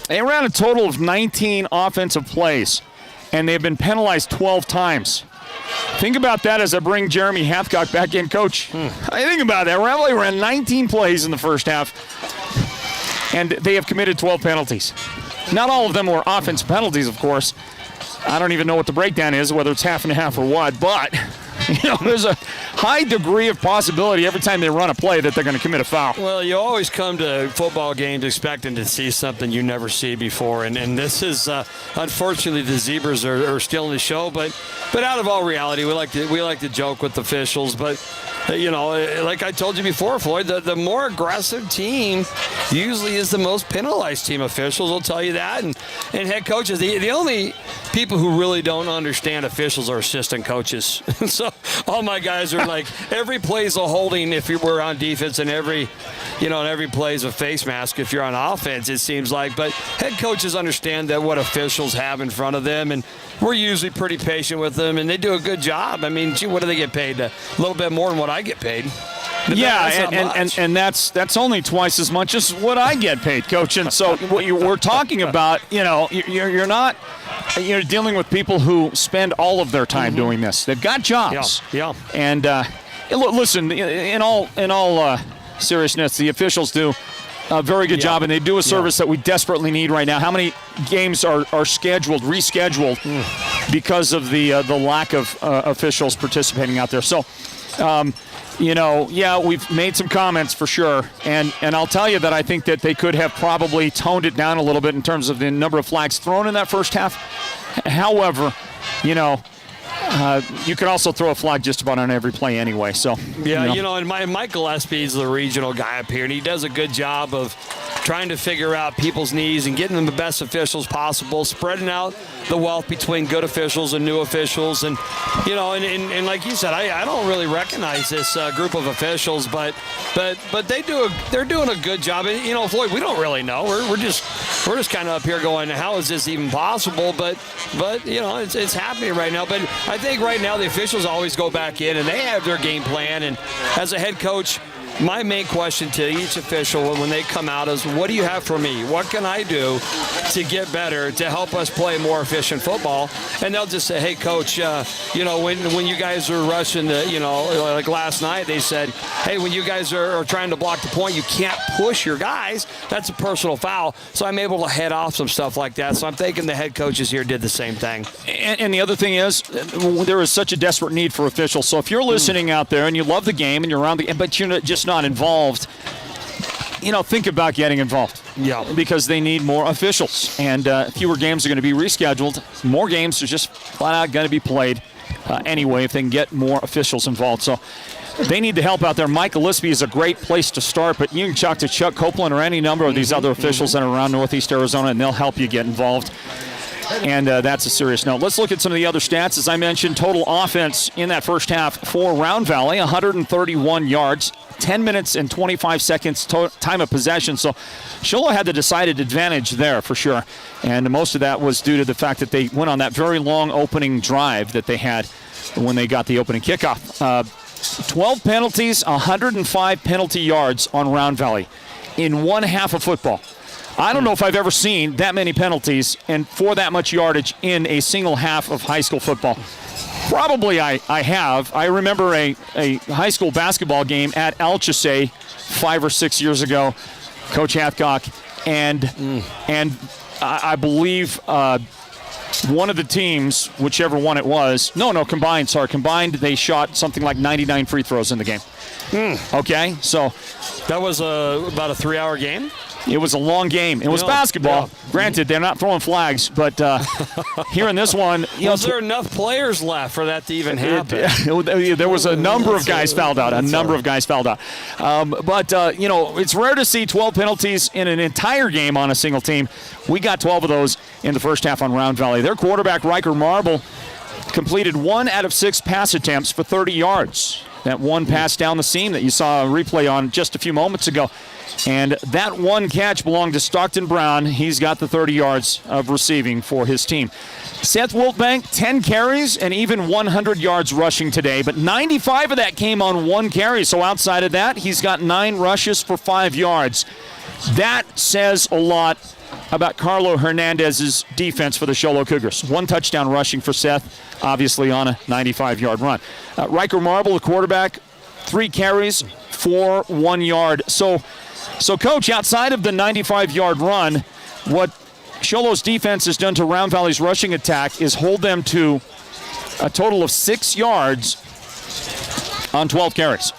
They ran a total of 19 offensive plays, and they've been penalized 12 times. Think about that as I bring Jeremy Hathcock back in. Coach, I think about that. Round Valley ran 19 plays in the first half, and they have committed 12 penalties. Not all of them were offense penalties, of course, I don't even know what the breakdown is, whether it's half and a half or what, but there's a high degree of possibility every time they run a play that they're going to commit a foul. Well, you always come to football games expecting to see something you never see before, and this is unfortunately the Zebras are stealing the show. But out of all reality, we like to joke with officials, but like I told you before, Floyd, the more aggressive team usually is the most penalized team. Officials will tell you that, and head coaches. The only people who really don't understand officials are assistant coaches. So all my guys are like, every play's a holding if you were on defense, and every play's a face mask if you're on offense, it seems like. But head coaches understand that what officials have in front of them, and we're usually pretty patient with them, and they do a good job. I mean, gee, what do they get paid? A little bit more than what I get paid. And that's only twice as much as what I get paid, Coach. And so what we're talking about, you're not dealing with people who spend all of their time doing this. They've got jobs. Yeah. And listen, in all seriousness, the officials do a very good job, and they do a service that we desperately need right now. How many games are rescheduled because of the lack of officials participating out there? So, we've made some comments for sure, and I'll tell you that I think that they could have probably toned it down a little bit in terms of the number of flags thrown in that first half. However, you could also throw a flag just about on every play anyway. So and Mike Gillespie's the regional guy up here, and he does a good job of trying to figure out people's needs and getting them the best officials possible, spreading out the wealth between good officials and new officials. And and like you said, I don't really recognize this group of officials, but they're doing a good job. And Floyd, we don't really know. We're just kind of up here going, how is this even possible? But it's happening right now. But I think right now the officials always go back in and they have their game plan. And as a head coach, my main question to each official when they come out is, what do you have for me? What can I do to get better, to help us play more efficient football? And they'll just say, hey, Coach, when you guys are rushing like last night, they said, hey, when you guys are trying to block the point, you can't push your guys. That's a personal foul. So I'm able to head off some stuff like that. So I'm thinking the head coaches here did the same thing. And the other thing is, there is such a desperate need for officials. So if you're listening out there and you love the game and you're around but you're just not involved, think about getting involved. Yeah. Because they need more officials. And fewer games are going to be rescheduled. More games are just flat out going to be played anyway if they can get more officials involved. So they need the help out there. Mike Gillespie is a great place to start, but you can talk to Chuck Copeland or any number of these other officials that are around Northeast Arizona, and they'll help you get involved. And that's a serious note. Let's look at some of the other stats. As I mentioned, total offense in that first half for Round Valley, 131 yards, 10 minutes and 25 seconds time of possession. So Sholo had the decided advantage there for sure. And most of that was due to the fact that they went on that very long opening drive that they had when they got the opening kickoff. 12 penalties, 105 penalty yards on Round Valley in one half of football. I don't know if I've ever seen that many penalties and for that much yardage in a single half of high school football. Probably I have. I remember a high school basketball game at Alchese 5 or 6 years ago, Coach Hathcock, and I believe one of the teams, whichever one it was, combined, they shot something like 99 free throws in the game. Okay, so that was about a 3-hour game? It was a long game. It was basketball. Yeah. Granted, they're not throwing flags, but here in this one... Was there enough players left for that to even happen? There was a number of guys fouled out. But it's rare to see 12 penalties in an entire game on a single team. We got 12 of those in the first half on Round Valley. Their quarterback, Riker Marble, completed 1 out of 6 pass attempts for 30 yards. That one pass down the seam that you saw a replay on just a few moments ago. And that one catch belonged to Stockton Brown. He's got the 30 yards of receiving for his team. Seth Wiltbank, 10 carries and even 100 yards rushing today, but 95 of that came on 1 carry. So outside of that, he's got 9 rushes for 5 yards. That says a lot about Carlo Hernandez's defense for the Sholo Cougars. 1 touchdown rushing for Seth, obviously on a 95-yard run. Riker Marble, the quarterback, 3 carries for 1 yard. So, Coach, outside of the 95-yard run, what Sholo's defense has done to Round Valley's rushing attack is hold them to a total of 6 yards on 12 carries.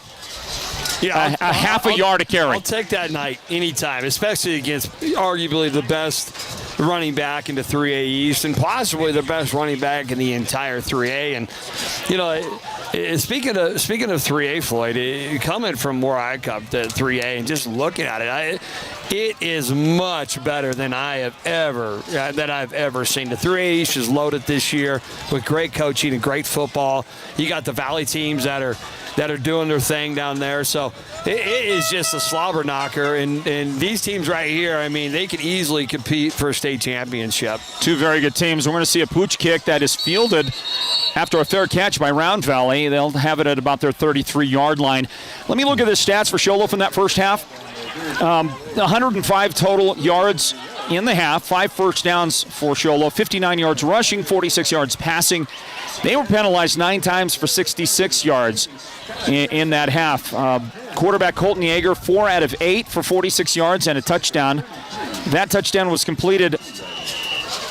Yeah, a half a yard a carry. I'll take that night anytime, especially against arguably the best running back in the 3A East and possibly the best running back in the entire 3A. And, you know, speaking of 3A, Floyd, coming from where I come to 3A and just looking at it, it is much better than I've ever seen. The 3A East is loaded this year with great coaching and great football. You got the Valley teams that are doing their thing down there. So it is just a slobber knocker. And these teams right here, I mean, they could easily compete for a state championship. Two very good teams. We're going to see a pooch kick that is fielded after a fair catch by Round Valley. They'll have it at about their 33-yard line. Let me look at the stats for Sholo from that first half. 105 total yards in the half, 5 first downs for Sholo, 59 yards rushing, 46 yards passing. They were penalized 9 times for 66 yards in that half. Quarterback Colton Yeager, 4 out of 8 for 46 yards and a touchdown. That touchdown was completed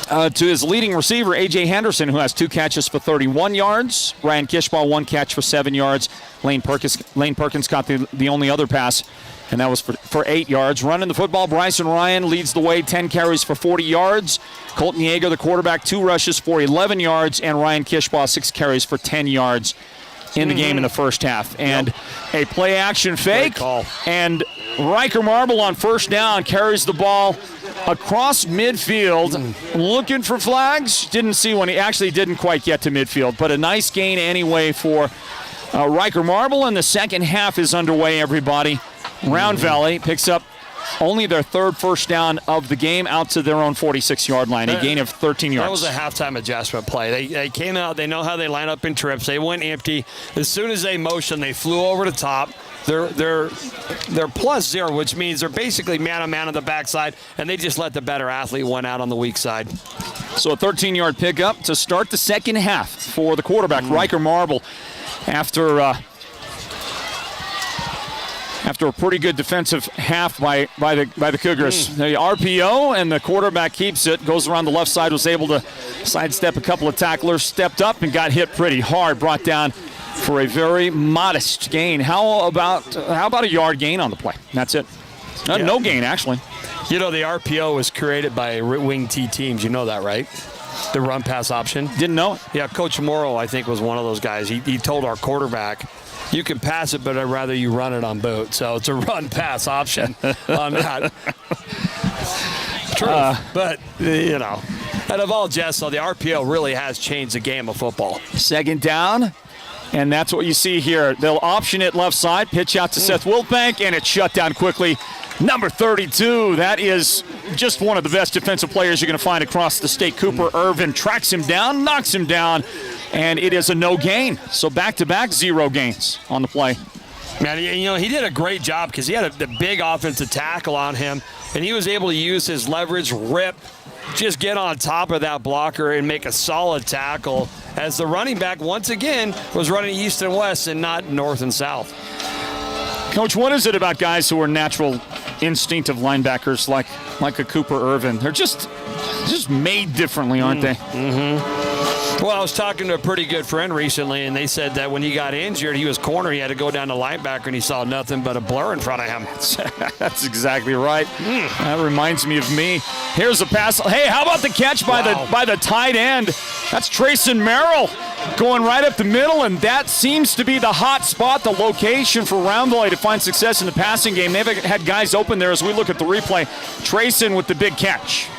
to his leading receiver, A.J. Henderson, who has 2 catches for 31 yards. Ryan Kishbaugh, 1 catch for 7 yards. Lane Perkins caught the only other pass, and that was for 8 yards. Running the football, Bryson Ryan leads the way, 10 carries for 40 yards. Colton Yeager, the quarterback, 2 rushes for 11 yards, and Ryan Kishbaugh, 6 carries for 10 yards in the game in the first half. And a play-action fake, and Riker Marble on first down carries the ball across midfield, looking for flags. Didn't see one. He actually didn't quite get to midfield, but a nice gain anyway for Riker Marble, and the second half is underway, everybody. Round Valley picks up only their 3rd first down of the game out to their own 46-yard line, a gain of 13 yards. That was a halftime adjustment play. They came out, they know how they line up in trips. They went empty. As soon as they motioned, they flew over the top. They're +0, which means they're basically man-on-man on the backside, and they just let the better athlete win out on the weak side. So a 13-yard pickup to start the second half for the quarterback, Riker Marble, after a pretty good defensive half by the Cougars. The RPO, and the quarterback keeps it, goes around the left side, was able to sidestep a couple of tacklers, stepped up and got hit pretty hard, brought down for a very modest gain. How about a yard gain on the play? That's it. No gain, actually. You know, the RPO was created by wing T teams. You know that, right? The run-pass option. Didn't know it. Yeah, Coach Morrow, I think, was one of those guys. He told our quarterback, you can pass it, but I'd rather you run it on boot. So it's a run-pass option on that. True. But, you know, and of all jest, so the RPO really has changed the game of football. Second down. And that's what you see here. They'll option it left side, pitch out to Seth Wiltbank, and it's shut down quickly. Number 32, that is just one of the best defensive players you're going to find across the state. Cooper Irvin tracks him down, knocks him down, and it is a no gain. So back-to-back 0 gains on the play. Man, you know, he did a great job because he had the big offensive tackle on him, and he was able to use his leverage, rip, just get on top of that blocker and make a solid tackle as the running back, once again, was running east and west and not north and south. Coach, what is it about guys who are natural instinctive linebackers like a Cooper Irvin? They're just made differently, aren't they? Mm-hmm. Well, I was talking to a pretty good friend recently, and they said that when he got injured, he was corner. He had to go down to linebacker, and he saw nothing but a blur in front of him. That's exactly right. That reminds me of me. Here's a pass. Hey, how about the catch by the tight end? That's Trayson Merrill going right up the middle, and that seems to be the hot spot, the location for Round Valley to find success in the passing game. They've had guys open there as we look at the replay. Trayson with the big catch.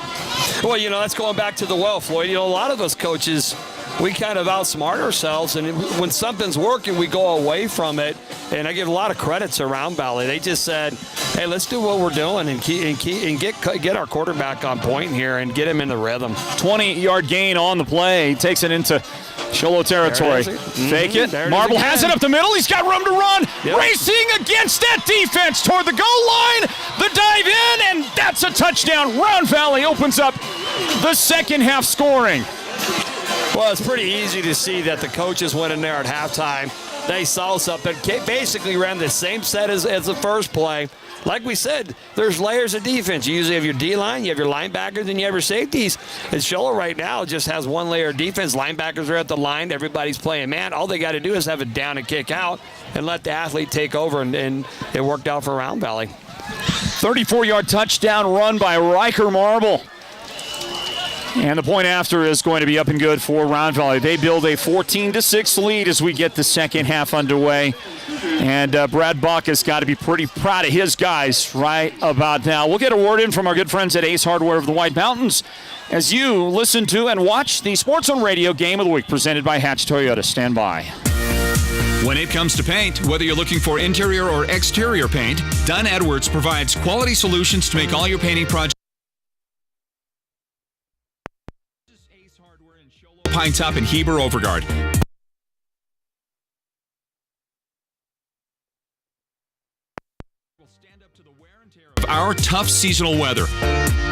Well, you know, that's going back to the well, Floyd. You know, a lot of us coaches, we kind of outsmart ourselves, and when something's working, we go away from it. And I give a lot of credit to Round Valley. They just said, hey, let's do what we're doing and get our quarterback on point here and get him in the rhythm. 20-yard gain on the play. He takes it into Sholo territory. Fake it. Marble has it up the middle. He's got room to run. Yep. Racing against that defense toward the goal line. The dive in, and that's a touchdown. Round Valley opens up the second half scoring. Well, it's pretty easy to see that the coaches went in there at halftime. They saw something, basically ran the same set as the first play. Like we said, there's layers of defense. You usually have your D-line, you have your linebackers, and you have your safeties. And Sholo right now just has one layer of defense. Linebackers are at the line. Everybody's playing man. All they got to do is have it down and kick out and let the athlete take over, and it worked out for Round Valley. 34-yard touchdown run by Riker Marble. And the point after is going to be up and good for Round Valley. They build a 14-6 lead as we get the second half underway. And Brad Buck has got to be pretty proud of his guys right about now. We'll get a word in from our good friends at Ace Hardware of the White Mountains as you listen to and watch the Sports on Radio Game of the Week presented by Hatch Toyota. Stand by. When it comes to paint, whether you're looking for interior or exterior paint, Dunn Edwards provides quality solutions to make all your painting projects. Pine Top and Heber Overguard. Our tough seasonal weather.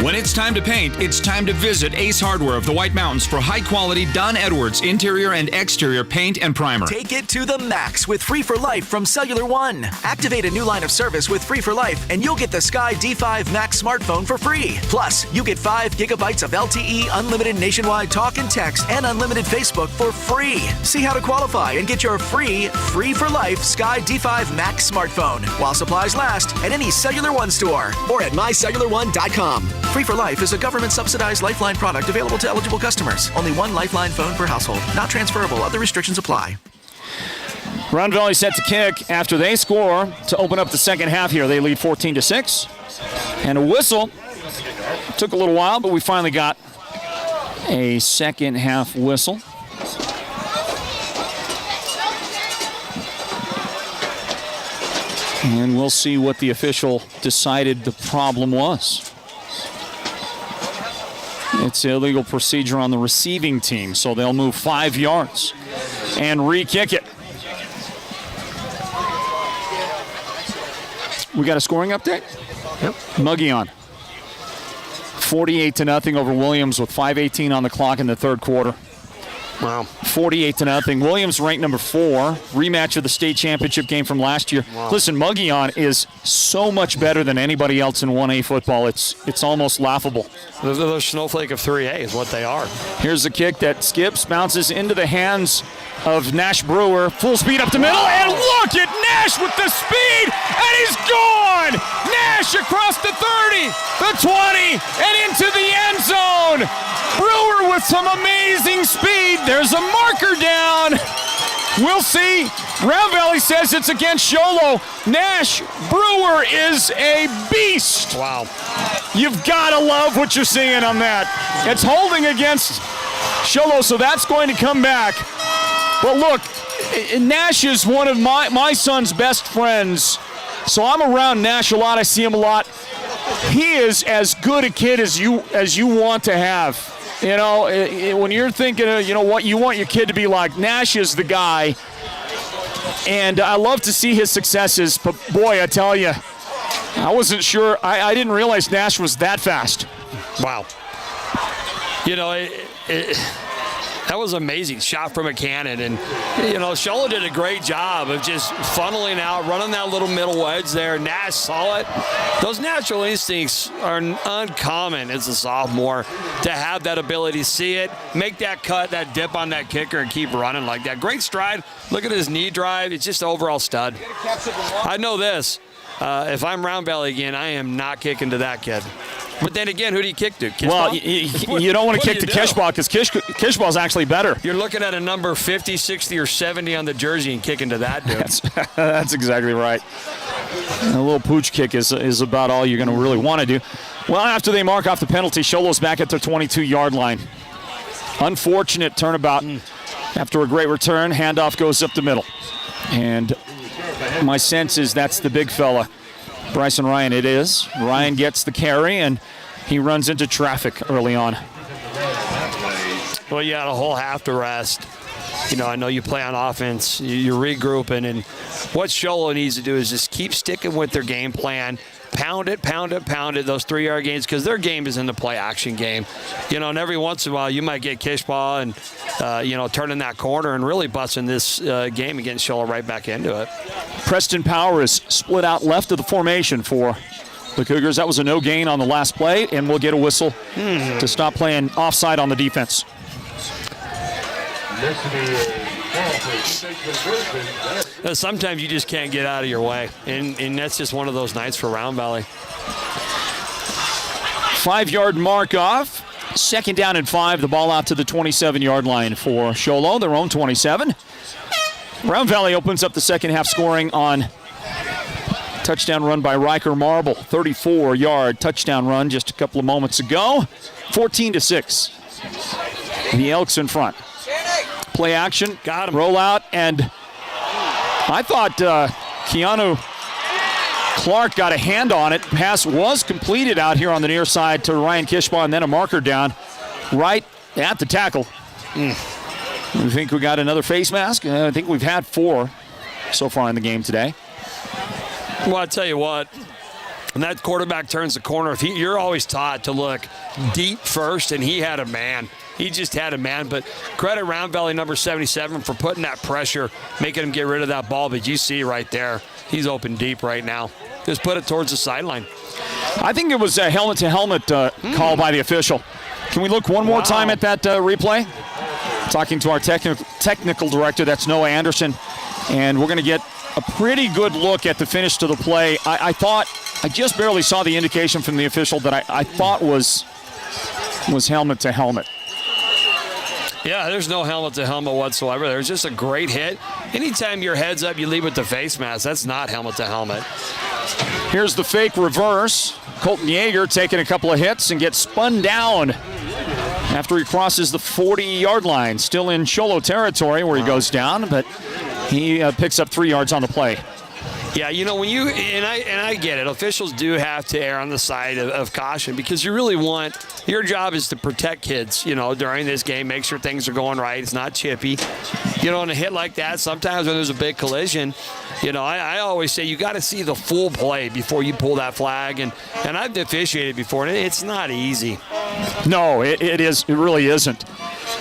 When it's time to paint, it's time to visit Ace Hardware of the White Mountains for high-quality Dunn Edwards interior and exterior paint and primer. Take it to the max with Free for Life from Cellular One. Activate a new line of service with Free for Life, and you'll get the Sky D5 Max smartphone for free. Plus, you get 5 gigabytes of LTE, unlimited nationwide talk and text, and unlimited Facebook for free. See how to qualify and get your free for Life Sky D5 Max smartphone while supplies last at any Cellular One store or at mycellularone.com. Free for Life is a government-subsidized Lifeline product available to eligible customers. Only one Lifeline phone per household. Not transferable. Other restrictions apply. Round Valley set to kick after they score to open up the second half here. They lead 14-6. And a whistle. Took a little while, but we finally got a second half whistle. And we'll see what the official decided the problem was. It's illegal procedure on the receiving team, so they'll move 5 yards and re-kick it. We got a scoring update? Yep. Muggy on. 48-0 over Williams with 5:18 on the clock in the third quarter. Wow. 48-0. Williams ranked number 4. Rematch of the state championship game from last year. Wow. Listen, Muggion is so much better than anybody else in 1A football. It's almost laughable. The snowflake of 3A is what they are. Here's a kick that skips, bounces into the hands of Nash Brewer. Full speed up the middle, and look at Nash with the speed, and he's gone! Nash across the 30, the 20, and into the end zone. Brewer with some amazing speed. There's a marker down. We'll see. Round Valley says it's against Sholo. Nash Brewer is a beast. Wow. You've got to love what you're seeing on that. It's holding against Sholo, so that's going to come back. But look, Nash is one of my son's best friends, so I'm around Nash a lot. I see him a lot. He is as good a kid as you want to have. You know, when you're thinking of, what you want your kid to be like, Nash is the guy. And I love to see his successes, but boy, I tell you, I wasn't sure. I didn't realize Nash was that fast. Wow. That was amazing. Shot from a cannon. And, Sholo did a great job of just funneling out, running that little middle wedge there. Nash saw it. Those natural instincts are uncommon as a sophomore to have that ability to see it, make that cut, that dip on that kicker, and keep running like that. Great stride. Look at his knee drive. It's just overall stud. I know this. If I'm Round Valley again, I am not kicking to that kid. But then again, who do you kick to? Kishball? Well, you don't want to kick to Kishball because Kishball's actually better. You're looking at a number 50, 60, or 70 on the jersey and kicking to that dude. That's exactly right. A little pooch kick is about all you're going to really want to do. Well, after they mark off the penalty, Sholo's back at their 22-yard line. Unfortunate turnabout. After a great return, handoff goes up the middle. And my sense is that's the big fella. Bryson Ryan, it is. Ryan gets the carry, and he runs into traffic early on. Well, you had a whole half to rest. I know you play on offense. You're regrouping, and what Sholo needs to do is just keep sticking with their game plan. pound it, those 3-yard gains, because their game is in the play-action game. And every once in a while you might get Kishbaugh and, turning that corner and really busting this game against Sholo right back into it. Preston Power is split out left of the formation for the Cougars. That was a no gain on the last play, and we'll get a whistle to stop playing offside on the defense. Sometimes you just can't get out of your way, and that's just one of those nights for Round Valley. 5-yard mark off. 2nd down and 5. The ball out to the 27-yard line for Sholo, their own 27. Round Valley opens up the second half scoring on touchdown run by Riker Marble. 34-yard touchdown run just a couple of moments ago. 14-6. The Elks in front. Play action, got him. Roll out, and I thought Keanu Clark got a hand on it. Pass was completed out here on the near side to Ryan Kishbaugh, and then a marker down right at the tackle. We think we got another face mask. I think we've had 4 so far in the game today. Well, I'll tell you what, when that quarterback turns the corner, you're always taught to look deep first, and he had a man. He just had a man, but credit Round Valley number 77 for putting that pressure, making him get rid of that ball. But you see right there, he's open deep right now. Just put it towards the sideline. I think it was a helmet-to-helmet call by the official. Can we look one more time at that replay? Talking to our technical director, that's Noah Anderson, and we're going to get a pretty good look at the finish to the play. I thought, I just barely saw the indication from the official that I thought was helmet-to-helmet. Yeah, there's no helmet-to-helmet whatsoever. There's just a great hit. Anytime your head's up, you lead with the face mask. That's not helmet-to-helmet. Here's the fake reverse. Colton Yeager taking a couple of hits and gets spun down after he crosses the 40-yard line. Still in Sholo territory where he goes down, but he picks up 3 yards on the play. Yeah, when you and I get it. Officials do have to err on the side of caution because you really want your job is to protect kids. During this game, make sure things are going right. It's not chippy. On a hit like that, sometimes when there's a big collision, I always say you got to see the full play before you pull that flag. And I've officiated before, and it's not easy. No, it is. It really isn't.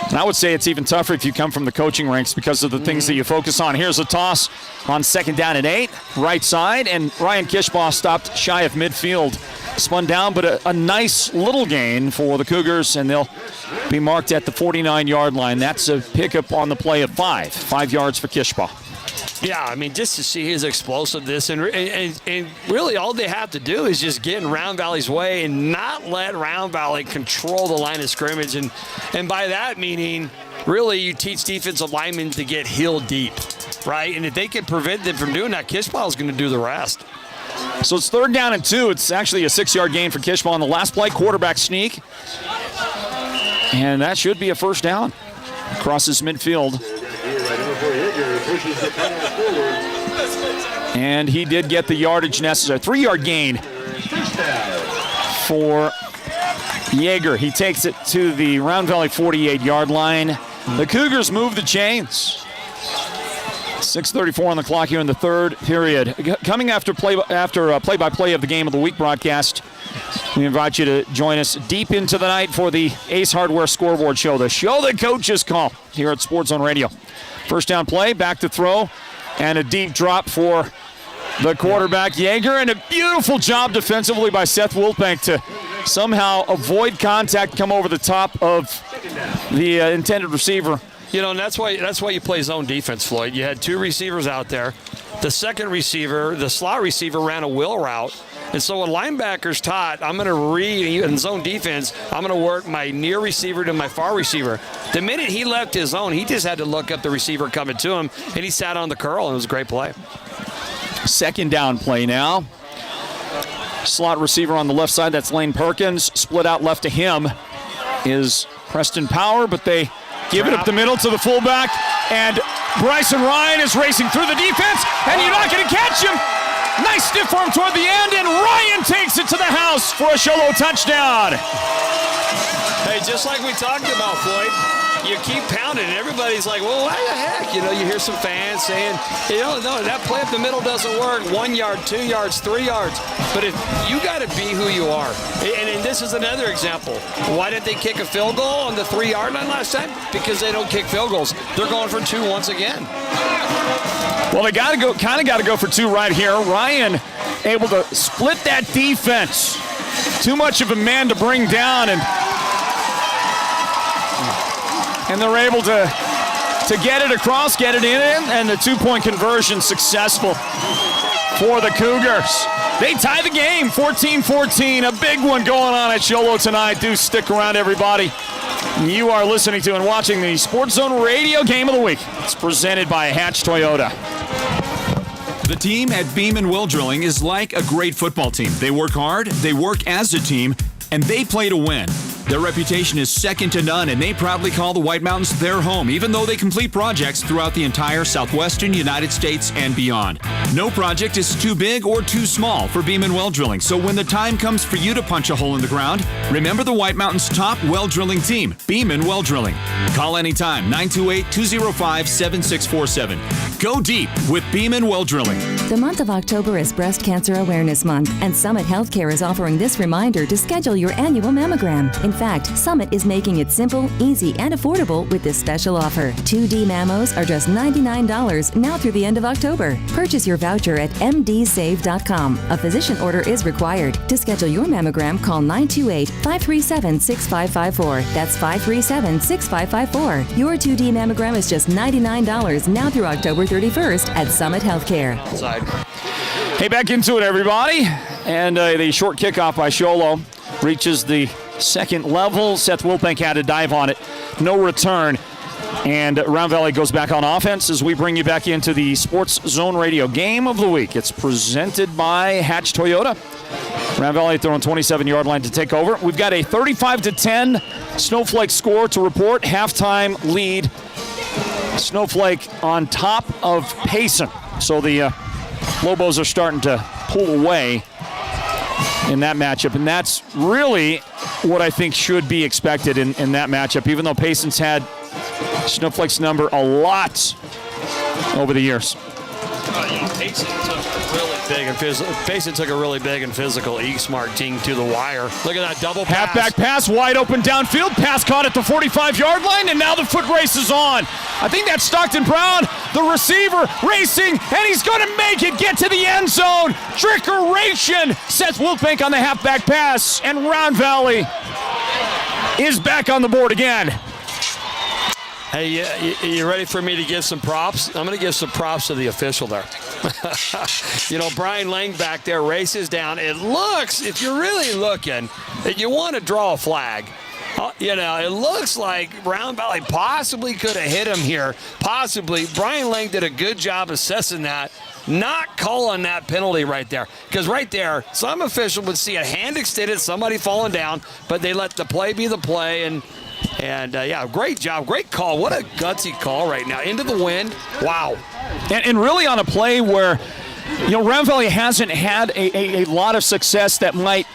And I would say it's even tougher if you come from the coaching ranks because of the things that you focus on. Here's a toss on 2nd down and 8, right side, and Ryan Kishbaugh stopped shy of midfield. Spun down, but a nice little gain for the Cougars, and they'll be marked at the 49-yard line. That's a pickup on the play of 5 yards for Kishbaugh. Yeah, just to see his explosiveness, and really all they have to do is just get in Round Valley's way and not let Round Valley control the line of scrimmage. And by that meaning, really you teach defensive linemen to get heel deep, right? And if they can prevent them from doing that, Kishbaugh is going to do the rest. So it's 3rd down and 2. It's actually a 6-yard gain for Kishbaugh on the last play, quarterback sneak. And that should be a 1st down. Crosses midfield. And he did get the yardage necessary. 3-yard gain for Yeager. He takes it to the Round Valley 48-yard line. The Cougars move the chains. 6:34 on the clock here in the 3rd period. Coming after play-by-play of the Game of the Week broadcast, we invite you to join us deep into the night for the Ace Hardware Scoreboard Show, the show that coaches call here at Sports Zone Radio. 1st down play, back to throw, and a deep drop for the quarterback, Yeager, and a beautiful job defensively by Seth Wiltbank to somehow avoid contact, come over the top of the intended receiver. And that's why you play zone defense, Floyd. You had 2 receivers out there. The second receiver, the slot receiver, ran a wheel route. And so when linebackers taught, I'm going to read in zone defense, I'm going to work my near receiver to my far receiver. The minute he left his zone, he just had to look up the receiver coming to him, and he sat on the curl, and it was a great play. 2nd down play now. Slot receiver on the left side, that's Lane Perkins. Split out left to him is Preston Power, but they give it up the middle to the fullback, and Bryson Ryan is racing through the defense, and you're not going to catch him. Nice stiff arm toward the end, and Ryan takes it to the house for a Sholo touchdown. Hey, just like we talked about, Floyd, you keep pounding, and everybody's like, well, why the heck? You hear some fans saying, no, that play up the middle doesn't work. 1 yard, 2 yards, 3 yards. But if you got to be who you are. And this is another example. Why didn't they kick a field goal on the 3-yard line last time? Because they don't kick field goals. They're going for 2 once again. Well, they got to go for 2 right here. Ryan able to split that defense. Too much of a man to bring down, and they're able to get it across, get it in, and the 2-point conversion successful for the Cougars. They tie the game, 14-14. A big one going on at Sholo tonight. Do stick around, everybody. You are listening to and watching the Sports Zone Radio Game of the Week. It's presented by Hatch Toyota. The team at Beeman Well Drilling is like a great football team. They work hard, they work as a team, and they play to win. Their reputation is second to none, and they proudly call the White Mountains their home, even though they complete projects throughout the entire southwestern United States and beyond. No project is too big or too small for Beeman Well Drilling, so when the time comes for you to punch a hole in the ground, remember the White Mountains' top well drilling team, Beeman Well Drilling. Call anytime, 928-205-7647. Go deep with Beeman Well Drilling. The month of October is Breast Cancer Awareness Month, and Summit Healthcare is offering this reminder to schedule your annual mammogram. In fact, Summit is making it simple, easy, and affordable with this special offer. 2D mammos are just $99 now through the end of October. Purchase your voucher at mdsave.com. A physician order is required. To schedule your mammogram, call 928-537-6554. That's 537-6554. Your 2D mammogram is just $99 now through October 31st at Summit Healthcare. Hey, back into it, everybody. And the short kickoff by Sholo reaches the second level. Seth Wilbank had to dive on it. No return. And Round Valley goes back on offense as we bring you back into the Sports Zone Radio Game of the Week. It's presented by Hatch Toyota. Round Valley at their own 27-yard line to take over. We've got a 35-10 Snowflake score to report. Halftime lead. Snowflake on top of Payson. So the Lobos are starting to pull away in that matchup, and that's really what I think should be expected in that matchup, even though Payson's had Snowflake's number a lot over the years. Payson took a really big and physical Eastmark team to the wire. Look at that double pass. Halfback pass, wide open downfield. Pass caught at the 45-yard line, and now the foot race is on. I think that's Stockton Brown, the receiver, racing, and he's going to make it get to the end zone. Trickeration. Seth Wilbank on the halfback pass, and Round Valley is back on the board again. Hey, you ready for me to give some props? I'm going to give some props to the official there. Brian Lang back there races down. It looks, if you're really looking, that you want to draw a flag. It looks like Round Valley possibly could have hit him here. Possibly. Brian Lang did a good job assessing that. Not calling that penalty right there. Because right there, some official would see a hand extended, somebody falling down, but they let the play be the play, and great job. Great call. What a gutsy call right now. Into the wind. Wow. And really on a play where, Round Valley hasn't had a lot of success that might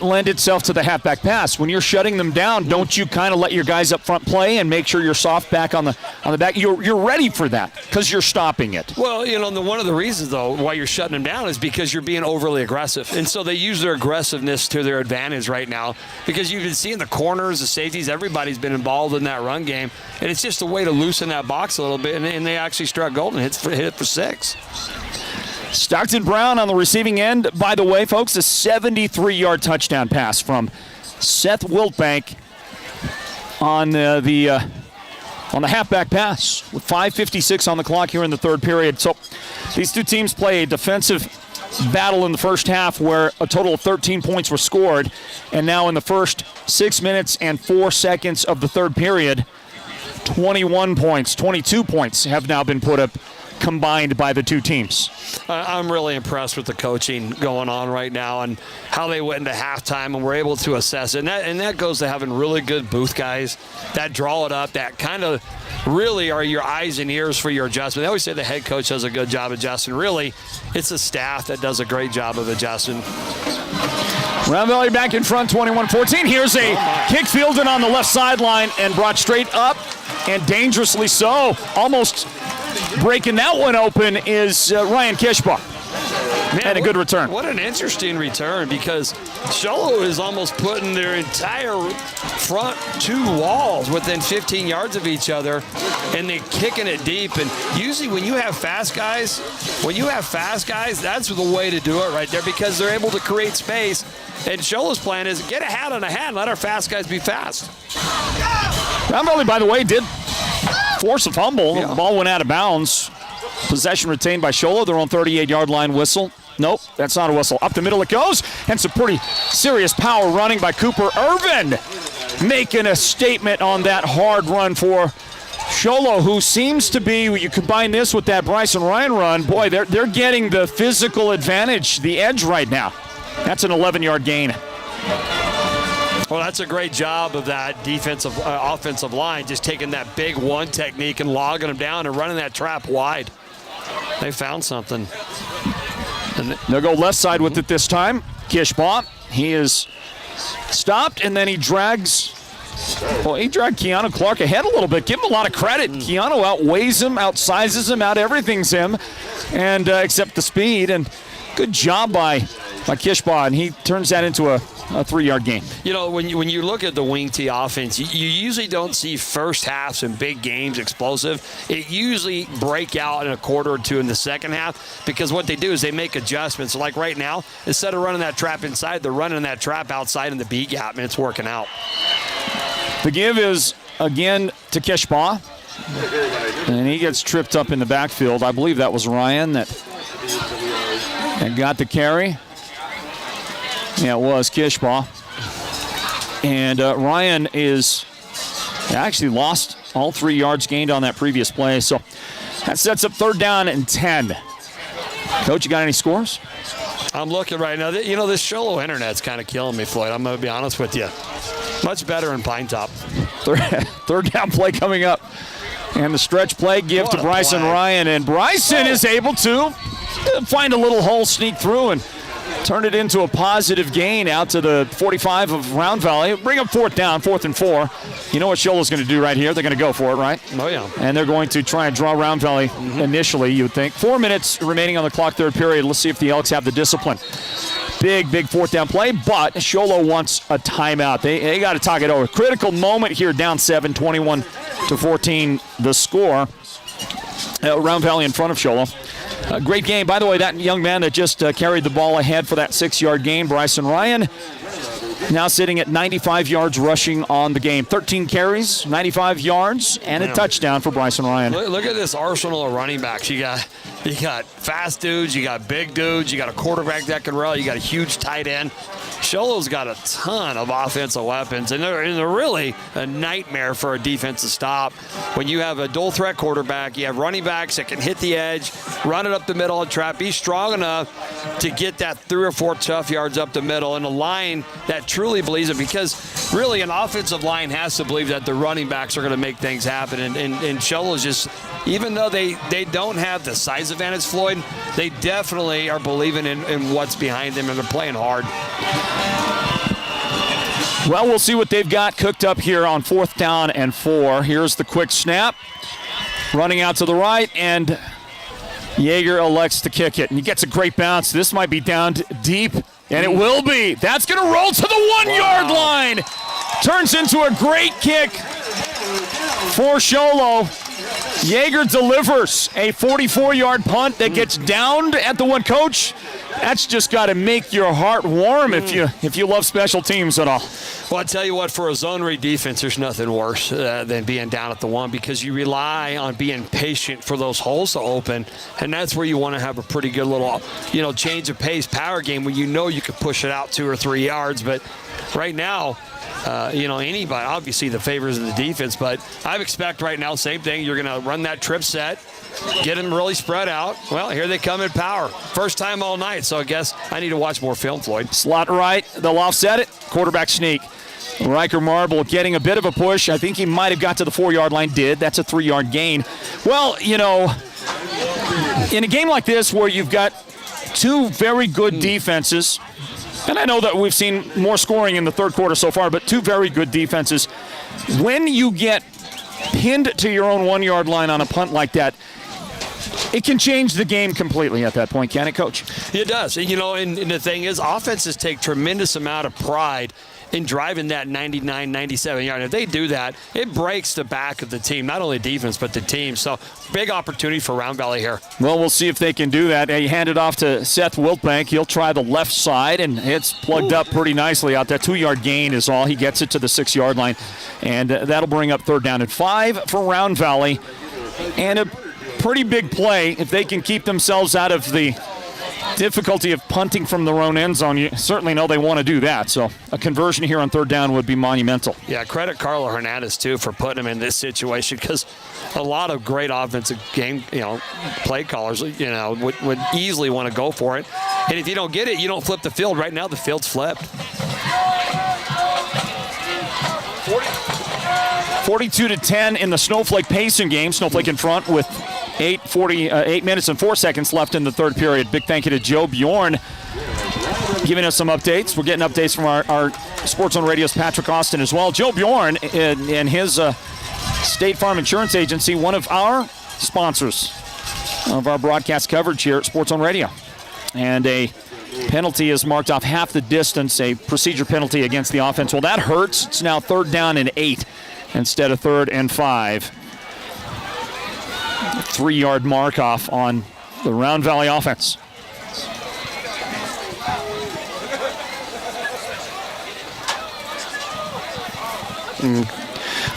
lend itself to the halfback pass. When you're shutting them down, don't you kind of let your guys up front play and make sure you're soft back on the back? You're ready for that because you're stopping it. Well, one of the reasons, though, why you're shutting them down is because you're being overly aggressive. And so they use their aggressiveness to their advantage right now because you can see in the corners, the safeties, everybody's been involved in that run game. And it's just a way to loosen that box a little bit. And they actually struck gold and hit it for 6. Stockton Brown on the receiving end. By the way, folks, a 73-yard touchdown pass from Seth Wilbank on the halfback pass with 5:56 on the clock here in the third period. So these two teams play a defensive battle in the first half where a total of 13 points were scored. And now in the first 6 minutes and 4 seconds of the third period, 22 points have now been put up combined by the two teams. I'm really impressed with the coaching going on right now and how they went into halftime and were able to assess it. And that goes to having really good booth guys that draw it up, that kind of really are your eyes and ears for your adjustment. They always say the head coach does a good job adjusting. Really, it's the staff that does a great job of adjusting. Round Valley back in front, 21-14. Here's a kick fielded on the left sideline and brought straight up, and dangerously so. Almost breaking that one open is Ryan Kishbaugh. And a good return. What an interesting return, because Sholo is almost putting their entire front two walls within 15 yards of each other, and they're kicking it deep. And usually when you have fast guys, that's the way to do it right there, because they're able to create space. And Sholo's plan is get a hat on a hat and let our fast guys be fast. Round Valley, by the way, did force a fumble. The ball went out of bounds. Possession retained by Sholo. Their own 38-yard line whistle. Nope, that's not a whistle. Up the middle it goes, and some pretty serious power running by Cooper Irvin, making a statement on that hard run for Sholo, who seems to be, you combine this with that Bryson Ryan run, boy, they're getting the physical advantage, the edge right now. That's an 11-yard gain. Well, that's a great job of that offensive line, just taking that big one technique and logging them down and running that trap wide. They found something. And they'll go left side with it this time. Kishbaugh, he is stopped, and then he dragged Keanu Clark ahead a little bit. Give him a lot of credit. Keanu outweighs him, outsizes him, out-everything's him, and except the speed. And good job by Kishbaugh, and he turns that into a 3-yard gain. You know, when you look at the wing tee offense, you usually don't see first halves in big games explosive. It usually break out in a quarter or two in the second half, because what they do is they make adjustments. Like right now, instead of running that trap inside, they're running that trap outside in the B gap, and it's working out. The give is again to Kishbaugh, and he gets tripped up in the backfield. I believe that was Ryan that got the carry. Yeah, it was Kishbaugh. And Ryan actually lost all 3 yards gained on that previous play. So that sets up 3rd down and 10. Coach, you got any scores? I'm looking right now. You know, this Sholo internet's kind of killing me, Floyd. I'm going to be honest with you. Much better in Pine Top. 3rd down play coming up. And the stretch play give to Bryson Ryan. And Bryson is able to find a little hole, sneak through, and turn it into a positive gain out to the 45 of Round Valley. Bring up 4th down, 4th and 4. You know what Sholo's going to do right here? They're going to go for it, right? Oh, yeah. And they're going to try and draw Round Valley initially, you would think. 4 minutes remaining on the clock, 3rd period. Let's see if the Elks have the discipline. Big 4th down play, but Sholo wants a timeout. They got to talk it over. Critical moment here, down 7, 21-14, the score. Round Valley in front of Sholo. Great game. By the way, that young man that just carried the ball ahead for that 6-yard gain, Bryson Ryan, now sitting at 95 yards rushing on the game. 13 carries, 95 yards, and a touchdown for Bryson Ryan. Look at this arsenal of running backs. You got fast dudes, you got big dudes, you got a quarterback that can run, you got a huge tight end. Sholo's got a ton of offensive weapons, and they're really a nightmare for a defense to stop. When you have a dual threat quarterback, you have running backs that can hit the edge, run it up the middle and trap, be strong enough to get that 3 or 4 tough yards up the middle, and a line that truly believes it, because really an offensive line has to believe that the running backs are going to make things happen. And Sholo's just, even though they don't have the size advantage, Floyd, they definitely are believing in what's behind them, and they're playing hard. Well, we'll see what they've got cooked up here on 4th down and 4. Here's the quick snap. Running out to the right, and Yeager elects to kick it. And he gets a great bounce. This might be down deep, and it will be. That's going to roll to the 1-yard line. Turns into a great kick for Sholo. Yeager delivers a 44-yard punt that gets downed at the 1. Coach, that's just got to make your heart warm if you love special teams at all. Well, I tell you what, for a zone read defense, there's nothing worse than being down at the 1, because you rely on being patient for those holes to open, and that's where you want to have a pretty good little, change of pace power game when you can push it out 2 or 3 yards. But right now, anybody, obviously the favors of the defense, but I expect right now, same thing. You're going to run that trip set, get them really spread out. Well, here they come in power. First time all night, so I guess I need to watch more film, Floyd. Slot right, they'll offset it. Quarterback sneak. Riker Marble getting a bit of a push. I think he might have got to the 4-yard line. That's a 3-yard gain. Well, in a game like this where you've got 2 very good defenses, And I know that we've seen more scoring in the third quarter so far, but two very good defenses. When you get pinned to your own 1-yard line on a punt like that, it can change the game completely at that point, can it, Coach? It does. And the thing is, offenses take tremendous amount of pride in driving that 99, 97 yard. If they do that, it breaks the back of the team, not only defense, but the team. So big opportunity for Round Valley here. Well, we'll see if they can do that. You hand it off to Seth Wiltbank. He'll try the left side, and it's plugged up pretty nicely out there. 2-yard gain is all. He gets it to the 6-yard line, and that'll bring up 3rd down and 5 for Round Valley. And a pretty big play if they can keep themselves out of the difficulty of punting from their own end zone. You certainly know they want to do that, so a conversion here on 3rd down would be monumental. Yeah, credit Carlo Hernandez, too, for putting him in this situation, because a lot of great offensive game, play callers, would easily want to go for it. And if you don't get it, you don't flip the field. Right now, the field's flipped. 42-10 in the Snowflake Payson game. Snowflake in front with 8 minutes and 4 seconds left in the third period. Big thank you to Joe Bjorn giving us some updates. We're getting updates from our Sports on Radio's Patrick Austin as well. Joe Bjorn and his State Farm Insurance Agency, one of our sponsors of our broadcast coverage here at Sports on Radio. And a penalty is marked off half the distance, a procedure penalty against the offense. Well, that hurts. It's now 3rd down and 8 instead of 3rd and 5. 3-yard mark off on the Round Valley offense.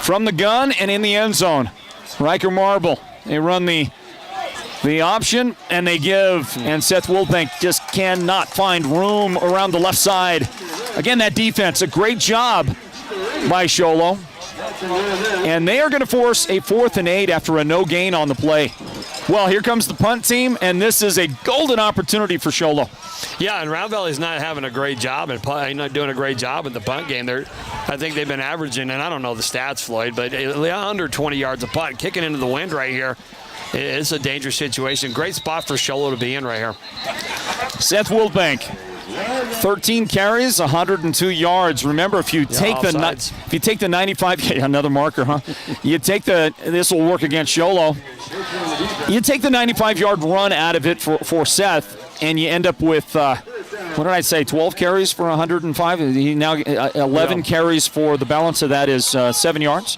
From the gun and in the end zone, Riker Marble. They run the option and they give, and Seth Wilbank just cannot find room around the left side. Again, that defense, a great job by Sholo. And they are going to force a 4th and 8 after a no gain on the play. Well, here comes the punt team, and this is a golden opportunity for Sholo. Yeah, and Round Valley's not having a great job and not doing a great job in the punt game. I think they've been averaging, and I don't know the stats, Floyd, but under 20 yards a punt, kicking into the wind right here. It's a dangerous situation. Great spot for Sholo to be in right here. Seth Wilbank, 13 carries, 102 yards. Remember, if you take the 95, another marker, huh? This will work against Sholo. You take the 95-yard run out of it for Seth, and you end up with, 12 carries for 105? He now 11 carries for the balance of that is 7 yards.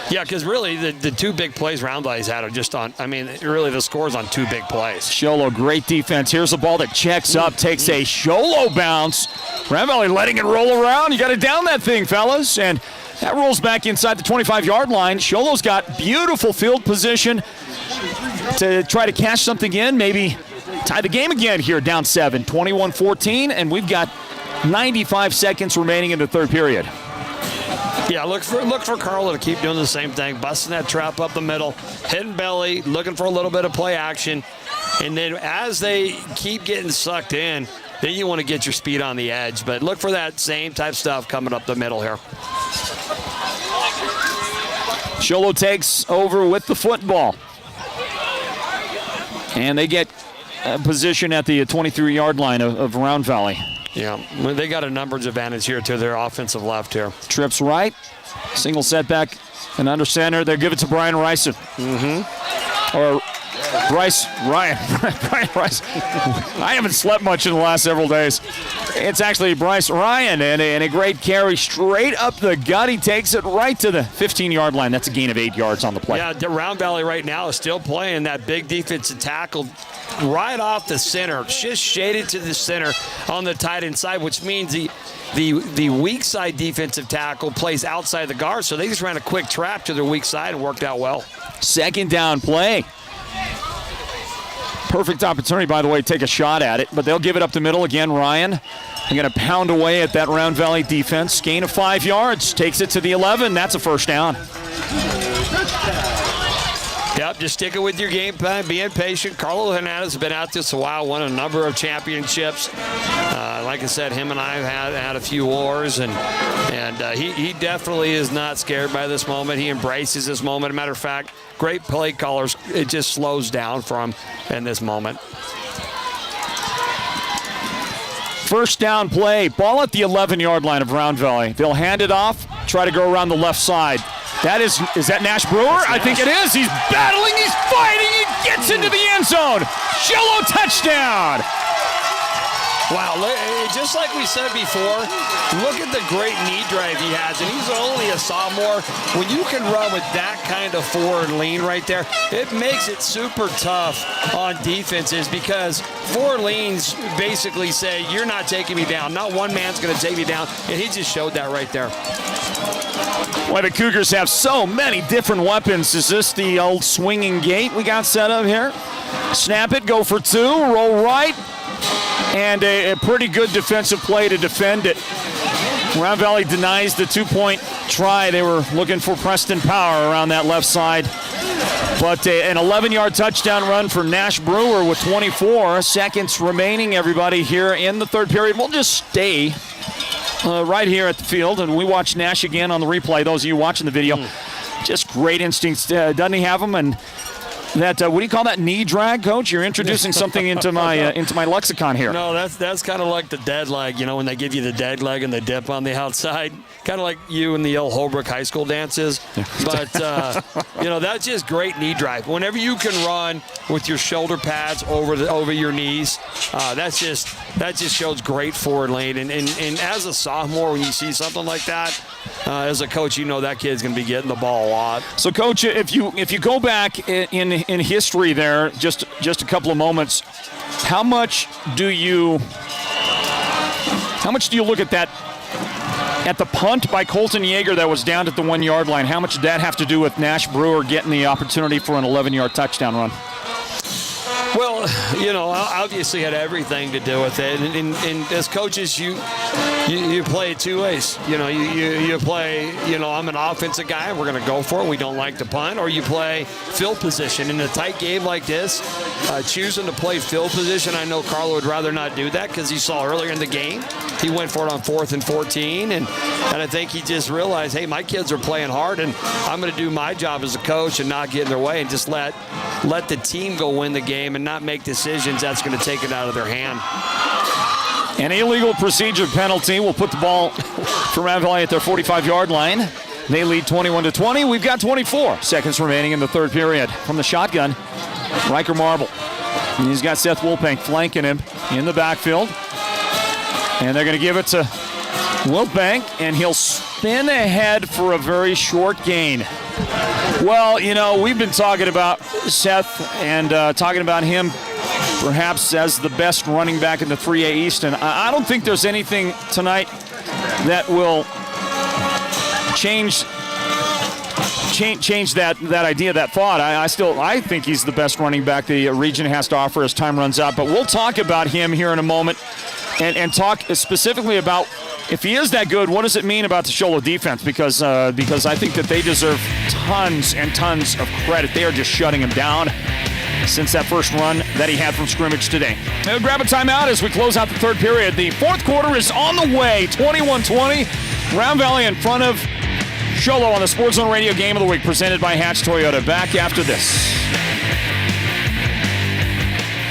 Yeah, because really the two big plays Round Valley's had are just really the score's on 2 big plays. Sholo, great defense. Here's a ball that checks up, takes a Sholo bounce. Round Valley letting it roll around. You got to down that thing, fellas. And that rolls back inside the 25-yard line. Sholo's got beautiful field position to try to cash something in, maybe tie the game again here, down 7, 21-14, and we've got 95 seconds remaining in the third period. Yeah, look for Carlo to keep doing the same thing, busting that trap up the middle, hitting belly, looking for a little bit of play action. And then as they keep getting sucked in, then you want to get your speed on the edge. But look for that same type stuff coming up the middle here. Sholo takes over with the football. And they get a position at the 23-yard line of Round Valley. Yeah, they got a numbers advantage here to their offensive left here. Trips right, single setback, and under center. They give it to Brian Rice. Or Ryan. Brian Rice. I haven't slept much in the last several days. It's actually Bryce Ryan, and a great carry straight up the gut. He takes it right to the 15-yard line. That's a gain of 8 yards on the play. Yeah, Round Valley right now is still playing that big defensive tackle right off the center, just shaded to the center on the tight end side, which means the weak side defensive tackle plays outside the guard, so they just ran a quick trap to their weak side and worked out well. Second down play. Perfect opportunity, by the way, to take a shot at it, but they'll give it up the middle again. Ryan, they're going to pound away at that Round Valley defense. Gain of 5 yards, takes it to the 11. That's a first down. Yep, just stick it with your game plan, being patient. Carlo Hernandez has been out this a while, won a number of championships. Like I said, him and I have had a few wars, and he definitely is not scared by this moment. He embraces this moment. As a matter of fact, great play callers, it just slows down for him in this moment. First down play, ball at the 11-yard line of Round Valley. They'll hand it off, try to go around the left side. Is that Nash Brewer? I think it is. He's battling, he's fighting, he gets into the end zone. Sholo touchdown. Wow, just like we said before, look at the great knee drive he has, and he's only a sophomore. When you can run with that kind of forward lean right there, it makes it super tough on defenses because forward leans basically say, you're not taking me down. Not one man's going to take me down, and he just showed that right there. Why the Cougars have so many different weapons. Is this the old swinging gate we got set up here? Snap it, go for two, roll right. And a pretty good defensive play to defend it. Round Valley denies the two-point try. They were looking for Preston Power around that left side. But an 11-yard touchdown run for Nash Brewer with 24 seconds remaining, everybody, here in the third period. We'll just stay right here at the field, and we watch Nash again on the replay. Those of you watching the video, just great instincts. Doesn't he have them? And that what do you call that, knee drag, Coach? You're introducing something into my lexicon here. No, that's kind of like the dead leg. When they give you the dead leg and the dip on the outside, kind of like you in the old Holbrook High School dances. But that's just great knee drive. Whenever you can run with your shoulder pads over your knees, that just shows great forward lane. And as a sophomore, when you see something like that, as a coach, that kid's going to be getting the ball a lot. So, Coach, if you go back in history there, just a couple of moments, how much do you look at that, at the punt by Colton Yeager that was down at the 1 yard line? How much did that have to do with Nash Brewer getting the opportunity for an 11-yard touchdown run? Well, obviously had everything to do with it. And as coaches, you play it two ways. You play, I'm an offensive guy, we're going to go for it, we don't like to punt. Or you play field position. In a tight game like this, choosing to play field position, I know Carlo would rather not do that because you saw earlier in the game, he went for it on 4th and 14. And I think he just realized, hey, my kids are playing hard, and I'm going to do my job as a coach and not get in their way and just let the team go win the game and not make decisions that's going to take it out of their hand. An illegal procedure penalty will put the ball for Round Valley at their 45-yard line. They lead 21-20. We've got 24 seconds remaining in the third period. From the shotgun, Riker Marble. And he's got Seth Wilbank flanking him in the backfield. And they're going to give it to Wilbank, and he'll spin ahead for a very short gain. Well, we've been talking about Seth and talking about him perhaps as the best running back in the 3A East, and I don't think there's anything tonight that will change that idea, that thought. I think he's the best running back the region has to offer as time runs out. But we'll talk about him here in a moment and talk specifically about, if he is that good, what does it mean about the Sholo defense? Because I think that they deserve tons and tons of credit. They are just shutting him down since that first run that he had from scrimmage today. Now grab a timeout as we close out the third period. The fourth quarter is on the way, 21-20. Round Valley in front of Sholo on the Sports Zone Radio Game of the Week, presented by Hatch Toyota. Back after this.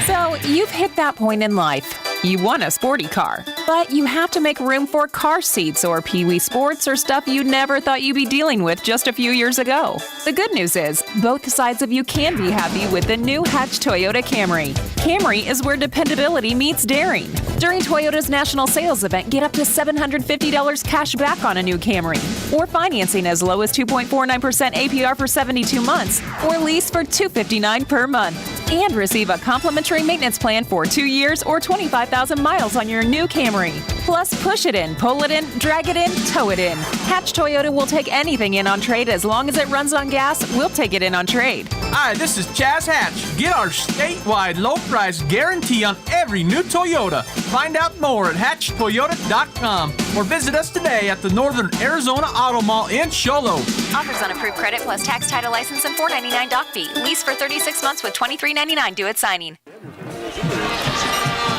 So you've hit that point in life. You want a sporty car, but you have to make room for car seats or Pee-wee Sports or stuff you never thought you'd be dealing with just a few years ago. The good news is, both sides of you can be happy with the new Hatch Toyota Camry. Camry is where dependability meets daring. During Toyota's national sales event, get up to $750 cash back on a new Camry, or financing as low as 2.49% APR for 72 months, or lease for $259 per month. And receive a complimentary maintenance plan for 2 years or 25,000 miles on your new Camry. Plus, push it in, pull it in, drag it in, tow it in. Hatch Toyota will take anything in on trade as long as it runs on gas. We'll take it in on trade. Hi, this is Chaz Hatch. Get our statewide low price guarantee on every new Toyota. Find out more at hatchtoyota.com or visit us today at the Northern Arizona Auto Mall in Sholo. Offers on approved credit plus tax, title, license, and $4.99 doc fee. Lease for 36 months with $23.99 due at signing.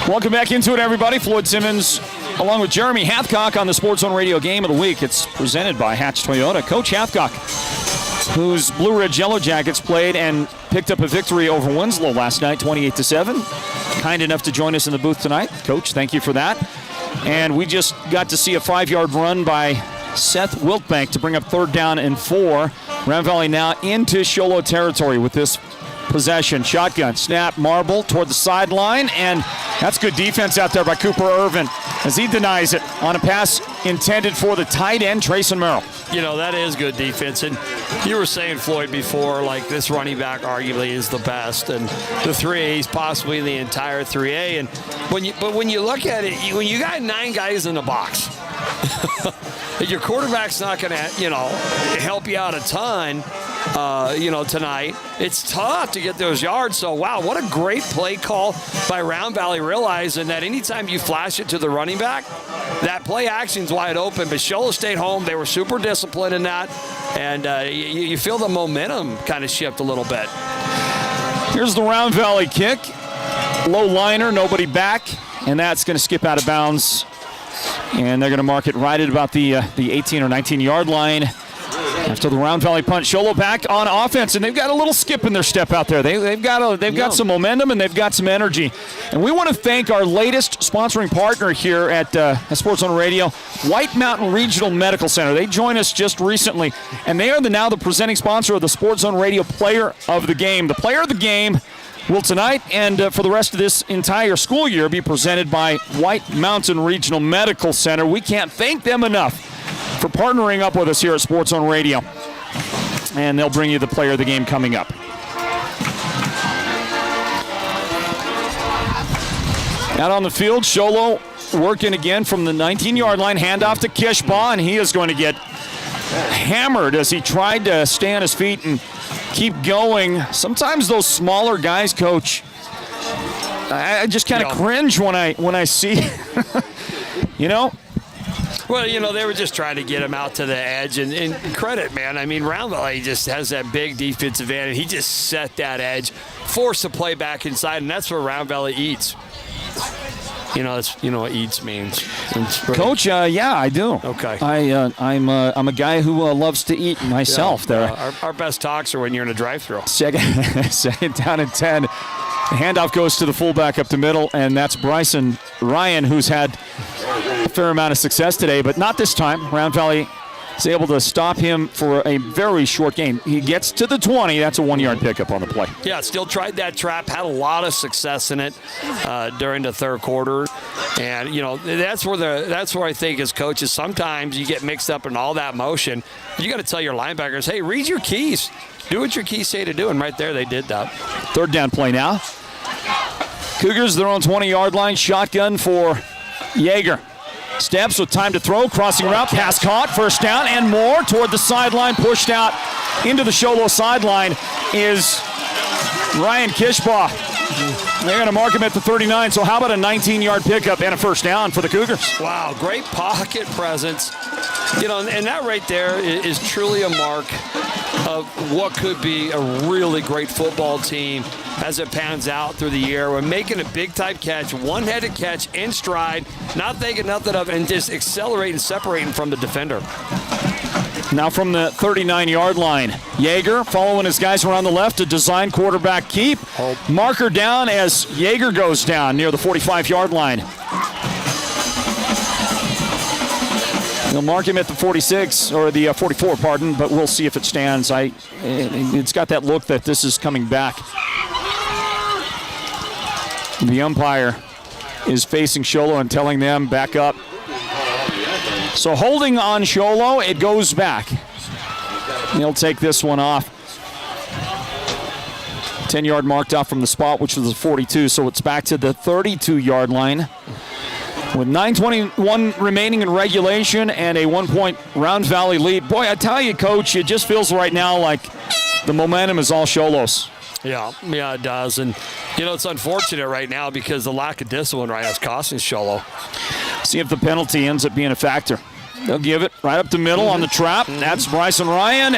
Welcome back into it, everybody. Floyd Simmons along with Jeremy Hathcock on the Sports Zone Radio Game of the Week. It's presented by Hatch Toyota. Coach Hathcock, whose Blue Ridge Yellow Jackets played and picked up a victory over Winslow last night, 28-7. Kind enough to join us in the booth tonight. Coach, thank you for that. And we just got to see a 5-yard run by Seth Wiltbank to bring up 3rd down and 4. Round Valley now into Sholo territory with this possession. Shotgun, snap, marble toward the sideline, and that's good defense out there by Cooper Irvin as he denies it on a pass intended for the tight end, Trayson Merrill. You know, that is good defense. And you were saying, Floyd, before, like, this running back arguably is the best, and the 3A is possibly the entire 3A. And when you look at it, when you got 9 guys in the box, your quarterback's not going to, help you out a ton, tonight. It's tough to get those yards. So, wow, what a great play call by Round Valley, realizing that anytime you flash it to the running back, that play action's wide open. But Sholo stayed home. They were super disciplined in that. And you feel the momentum kind of shift a little bit. Here's the Round Valley kick. Low liner, nobody back. And that's going to skip out of bounds. And they're going to mark it right at about the 18 or 19-yard line. After the Round Valley punt, Sholo back on offense, and they've got a little skip in their step out there. They've got some momentum and they've got some energy. And we want to thank our latest sponsoring partner here at Sports Zone Radio, White Mountain Regional Medical Center. They joined us just recently, and they are now the presenting sponsor of the Sports Zone Radio Player of the Game. The Player of the Game will tonight and for the rest of this entire school year be presented by White Mountain Regional Medical Center. We can't thank them enough for partnering up with us here at Sports Zone Radio. And they'll bring you the Player of the Game coming up. Out on the field, Sholo working again from the 19-yard line, handoff to Kishbaugh, and he is going to get hammered as he tried to stay on his feet and keep going. Sometimes those smaller guys, Coach, I just kind of cringe when I see, Well, they were just trying to get him out to the edge, and credit, man. I mean, Round Valley just has that big defensive end, and he just set that edge, forced the play back inside, and that's where Round Valley eats. That's what eats means. Coach, yeah, I do. Okay. I'm a guy who loves to eat myself. Our best talks are when you're in a drive-thru. Second down and 10. The handoff goes to the fullback up the middle, and that's Bryson Ryan, who's had a fair amount of success today, but not this time. Round Valley is able to stop him for a very short gain. He gets to the 20. That's a 1-yard pickup on the play. Yeah, still tried that trap, had a lot of success in it during the third quarter. And, that's where I think as coaches, sometimes you get mixed up in all that motion. You got to tell your linebackers, hey, read your keys. Do what your keys say to do, and right there they did that. 3rd down play now. Cougars, their own 20-yard line, shotgun for Yeager. Steps with time to throw, crossing route, pass caught, 1st down, and more toward the sideline, pushed out into the Sholo sideline is Ryan Kishbaugh. They're going to mark him at the 39, so how about a 19-yard pickup and a 1st down for the Cougars? Wow, great pocket presence. And that right there is truly a mark of what could be a really great football team as it pans out through the year. We're making a big-time catch, one-headed catch in stride, not thinking nothing of it, and just accelerating, separating from the defender. Now from the 39-yard line, Yeager following his guys around the left, a design quarterback keep. Marker down as Yeager goes down near the 45-yard line. They'll mark him at the 46, or the 44, pardon, but we'll see if it stands. It's got that look that this is coming back. The umpire is facing Sholo and telling them back up. So holding on Sholo, it goes back. He'll take this one off. 10-yard marked off from the spot, which was the 42, so it's back to the 32-yard line. With 9:21 remaining in regulation and a 1-point Round Valley lead. Boy, I tell you, Coach, it just feels right now like the momentum is all Sholo's. Yeah, it does. And, it's unfortunate right now because the lack of discipline right now is costing Sholo. See if the penalty ends up being a factor. They'll give it right up the middle on the trap. That's Bryson Ryan.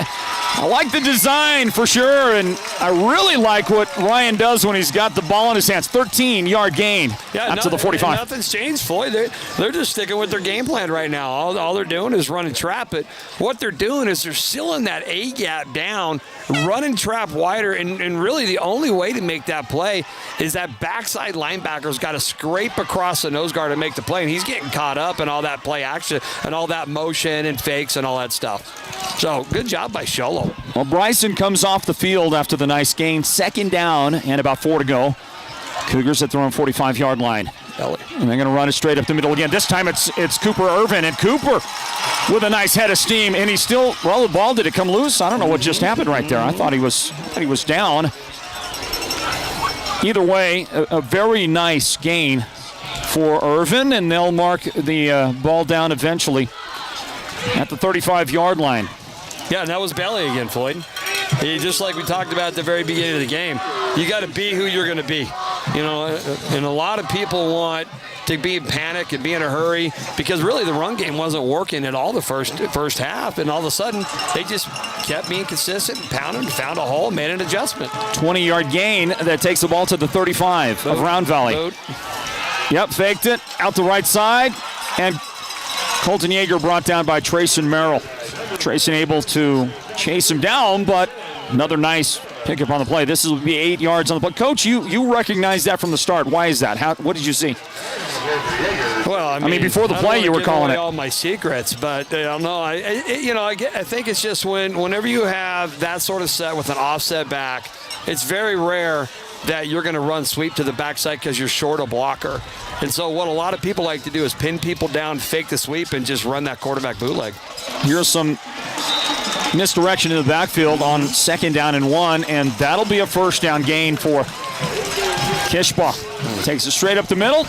I like the design for sure, and I really like what Ryan does when he's got the ball in his hands. 13-yard gain up to the 45. Nothing's changed, Floyd. They're just sticking with their game plan right now. All they're doing is running trap, but what they're doing is they're sealing that A-gap down, running trap wider, and really the only way to make that play is that backside linebacker's got to scrape across the nose guard to make the play, and he's getting caught up in all that play action and all that motion and fakes and all that stuff. So good job by Sholo. Well, Bryson comes off the field after the nice gain. 2nd down and about 4 to go. Cougars at their own 45-yard line. And they're going to run it straight up the middle again. This time it's Cooper Irvin, and Cooper with a nice head of steam, and he's still, well, the ball, did it come loose? I don't know what just happened right there. I thought he was down. Either way, a very nice gain for Irvin, and they'll mark the ball down eventually at the 35-yard line. Yeah, and that was Bailey again, Floyd. Just like we talked about at the very beginning of the game, you got to be who you're going to be. You know, and a lot of people want to be in panic and be in a hurry because really the run game wasn't working at all the first half, and all of a sudden they just kept being consistent, pounding, found a hole, made an adjustment. 20-yard gain that takes the ball to the 35 of Round Valley. Yep, faked it out the right side, and Colton Yeager brought down by Trayson Merrill. Trayson able to chase him down, but another nice pickup on the play. This will be 8 yards on the play. Coach, you recognized that from the start. Why is that? What did you see? Well, I mean before the play, you were calling it all my secrets, but I don't know. I think it's just whenever you have that sort of set with an offset back, it's very rare that you're going to run sweep to the backside because you're short a blocker. And so what a lot of people like to do is pin people down, fake the sweep, and just run that quarterback bootleg. Here's some misdirection in the backfield on 2nd down and 1, and that'll be a 1st down gain for Kishbaugh. Takes it straight up the middle.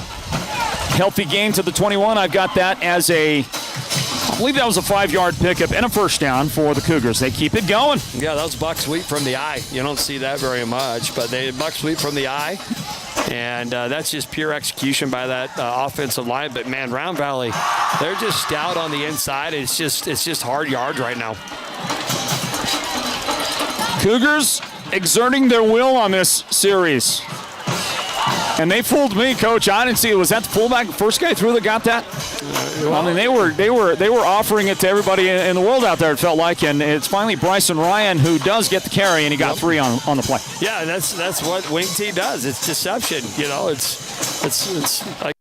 Healthy gain to the 21. I've got that as I believe that was a 5-yard pickup and a 1st down for the Cougars. They keep it going. Yeah, that was buck sweep from the eye. You don't see that very much, but they buck sweep from the eye. And that's just pure execution by that offensive line. But, man, Round Valley, they're just stout on the inside. It's just hard yards right now. Cougars exerting their will on this series. And they fooled me, Coach. I didn't see it. Was that the fullback, first guy through that got that? I mean, they were offering it to everybody in the world out there, it felt like. And it's finally Bryson Ryan who does get the carry, and he got 3 on the play. Yeah, that's what Wing T does. It's deception. You know, it's like.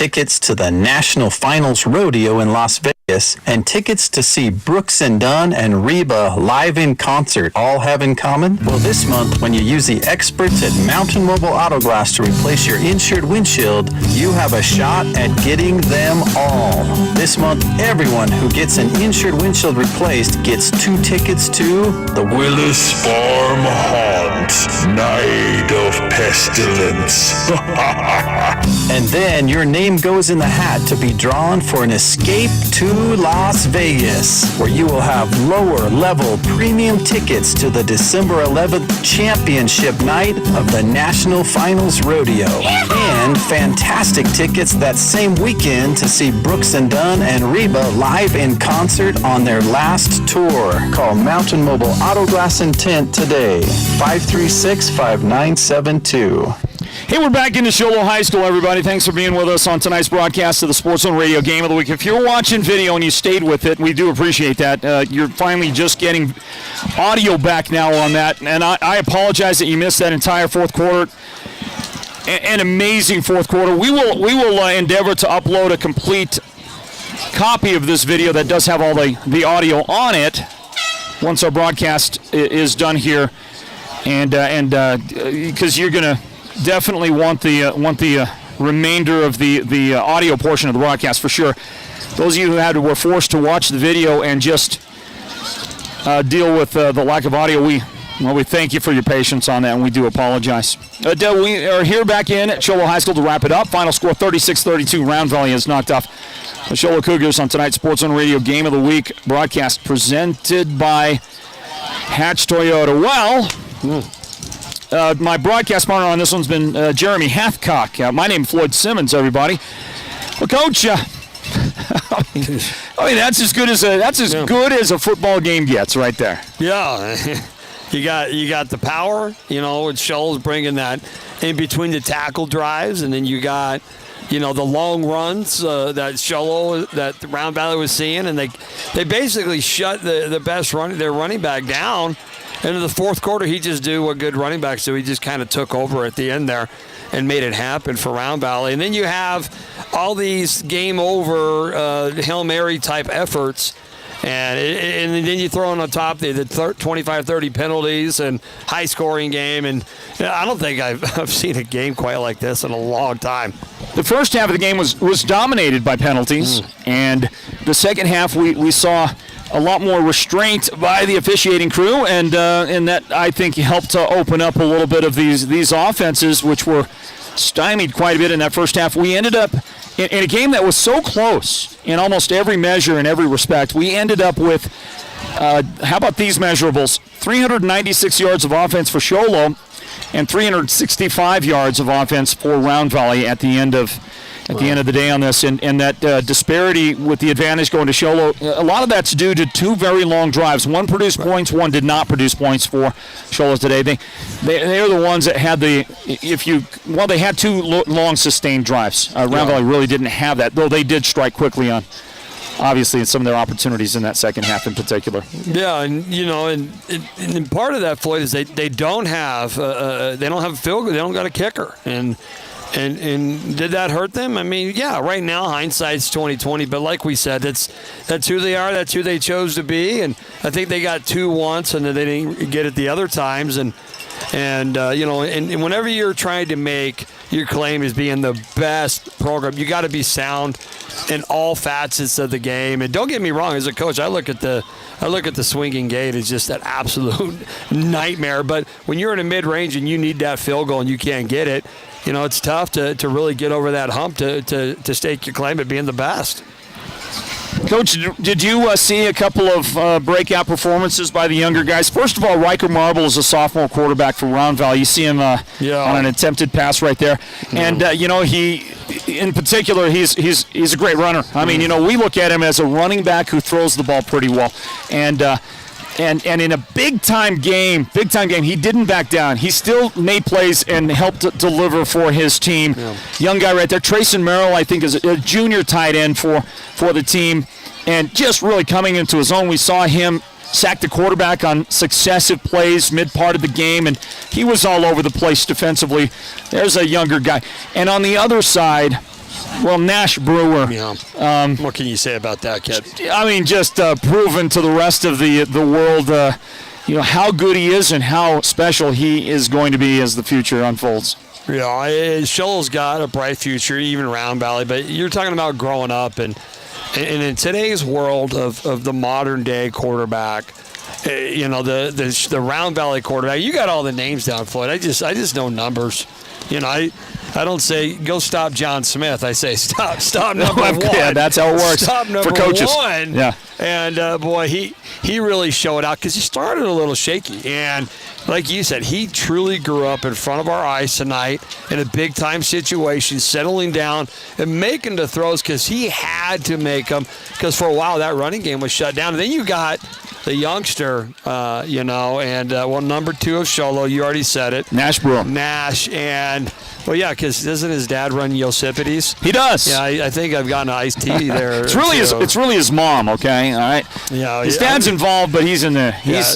tickets to the National Finals Rodeo in Las Vegas, and tickets to see Brooks and Dunn and Reba live in concert all have in common? Well, this month, when you use the experts at Mountain Mobile Auto Glass to replace your insured windshield, you have a shot at getting them all. This month, everyone who gets an insured windshield replaced gets 2 tickets to the Willis Farm Haunt, Night of Pestilence. And then your name goes in the hat to be drawn for an escape to Las Vegas, where you will have lower level premium tickets to the December 11th championship night of the National Finals Rodeo. And fantastic tickets that same weekend to see Brooks and Dunn and Reba live in concert on their last tour. Call Mountain Mobile Auto Glass and Tint today, 536-5972. Hey, we're back into Sholo High School, everybody. Thanks for being with us on tonight's broadcast of the Sports Zone Radio Game of the Week. If you're watching video and you stayed with it, we do appreciate that. You're finally just getting audio back now on that, and I apologize that you missed that entire fourth quarter. An amazing fourth quarter. We will endeavor to upload a complete copy of this video that does have all the audio on it once our broadcast is done here, and because you're gonna definitely want the remainder of the audio portion of the broadcast for sure. Those of you who were forced to watch the video and just deal with the lack of audio, we thank you for your patience on that, and we do apologize. We are here back in at Sholo High School to wrap it up. Final score 36-32. Round Valley has knocked off the Sholo Cougars on tonight's Sports Zone Radio Game of the Week broadcast presented by Hatch Toyota. Well, my broadcast partner on this one's been Jeremy Hathcock. My name is Floyd Simmons, everybody. Well, Coach, I mean that's as good as a football game gets, right there. Yeah, you got the power. With Sholo's bringing that in between the tackle drives, and then you got the long runs that Round Valley was seeing, and they basically shut their running back down. Into the fourth quarter, he just do what good running backs do. He just kind of took over at the end there and made it happen for Round Valley. And then you have all these game-over Hail Mary type efforts. And then you throw on top the 25-30 penalties and high-scoring game. And I don't think I've seen a game quite like this in a long time. The first half of the game was dominated by penalties. And the second half we saw a lot more restraint by the officiating crew, and that I think helped to open up a little bit of these offenses, which were stymied quite a bit in that first half. We ended up in a game that was so close in almost every measure, in every respect. We ended up with, how about these measurables? 396 yards of offense for Sholo and 365 yards of offense for Round Valley at the end of the day on this, and that disparity with the advantage going to Sholo, a lot of that's due to 2 very long drives. One produced points, one did not produce points for Sholo today. They're the ones that had they had 2 long sustained drives. Round Valley really didn't have that, though they did strike quickly on, obviously, in some of their opportunities in that second half in particular. Yeah, and part of that, Floyd, is they don't have a field goal, they don't got a kicker, and did that hurt them? I mean, yeah, right now hindsight's 20/20, but like we said, that's who they are, that's who they chose to be, and I think they got 2 once, and then they didn't get it the other times, and whenever you're trying to make your claim as being the best program, you got to be sound in all facets of the game. And don't get me wrong, as a coach, I look at the swinging gate as just an absolute nightmare. But when you're in a mid-range and you need that field goal and you can't get it, it's tough to really get over that hump to stake your claim at being the best. Coach, did you see a couple of breakout performances by the younger guys? First of all, Riker Marble is a sophomore quarterback for Round Valley. You see him on an attempted pass right there. And, he, in particular, he's a great runner. I mean, we look at him as a running back who throws the ball pretty well. And in a big-time game, he didn't back down. He still made plays and helped deliver for his team. Yeah. Young guy right there. Trayson Merrill, I think, is a junior tight end for the team, and just really coming into his own. We saw him sack the quarterback on successive plays mid-part of the game, and he was all over the place defensively. There's a younger guy. And on the other side, Well, Nash Brewer. Yeah. What can you say about that kid? I mean, just proven to the rest of the world, how good he is and how special he is going to be as the future unfolds. Yeah, Sholo's got a bright future, even Round Valley. But you're talking about growing up, and in today's world of the modern day quarterback, the Round Valley quarterback, you got all the names down, Floyd. I just know numbers. I don't say go stop John Smith. I say stop number one. Yeah, that's how it works. Stop number for coaches. one. Yeah. And boy, he really showed out because he started a little shaky. And like you said, he truly grew up in front of our eyes tonight in a big time situation, settling down and making the throws because he had to make them. Because for a while that running game was shut down. And then you got the youngster, and number 2 of Sholo, you already said it. Nash Brewer. Nash, and, well, yeah, because doesn't his dad run Yosipides? He does. Yeah, I think I've gotten an iced tea there. It's really his mom, okay? All right? Yeah. His dad's involved, but he's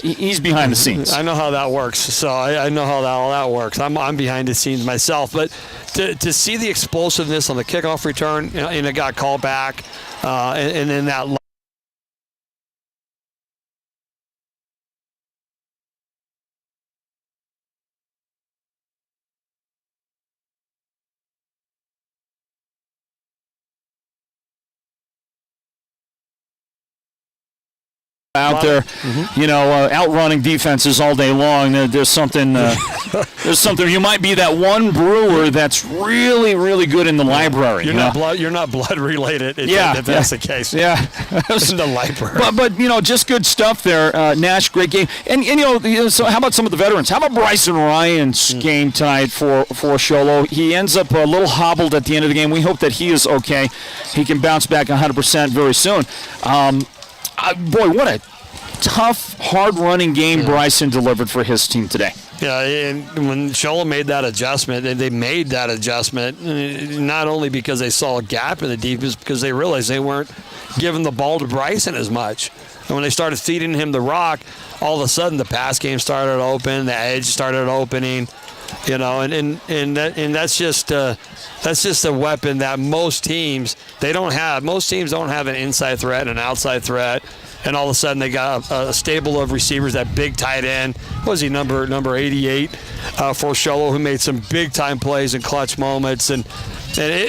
he's behind the scenes. I know how that works, so I know how all that works. I'm behind the scenes myself, but to see the explosiveness on the kickoff return, and it got called back, and then that out there, outrunning defenses all day long. There's something. There's something. You might be that one Brewer that's really, really good in the library. You're not blood related. If that's the case. Yeah, in the library. But just good stuff there. Nash, great game. And so how about some of the veterans? How about Bryson Ryan's game tonight for Sholo? He ends up a little hobbled at the end of the game. We hope that he is okay. He can bounce back 100% very soon. Boy, what a tough, hard-running game Bryson delivered for his team today. Yeah, and when Sholo made that adjustment, and they made that adjustment not only because they saw a gap in the defense, because they realized they weren't giving the ball to Bryson as much. And when they started feeding him the rock, all of a sudden the pass game started open, the edge started opening, and that's just a weapon that most teams don't have. Most teams don't have an inside threat and an outside threat. And all of a sudden they got a stable of receivers, that big tight end. What was he, number 88 for Sholo, who made some big-time plays and clutch moments. And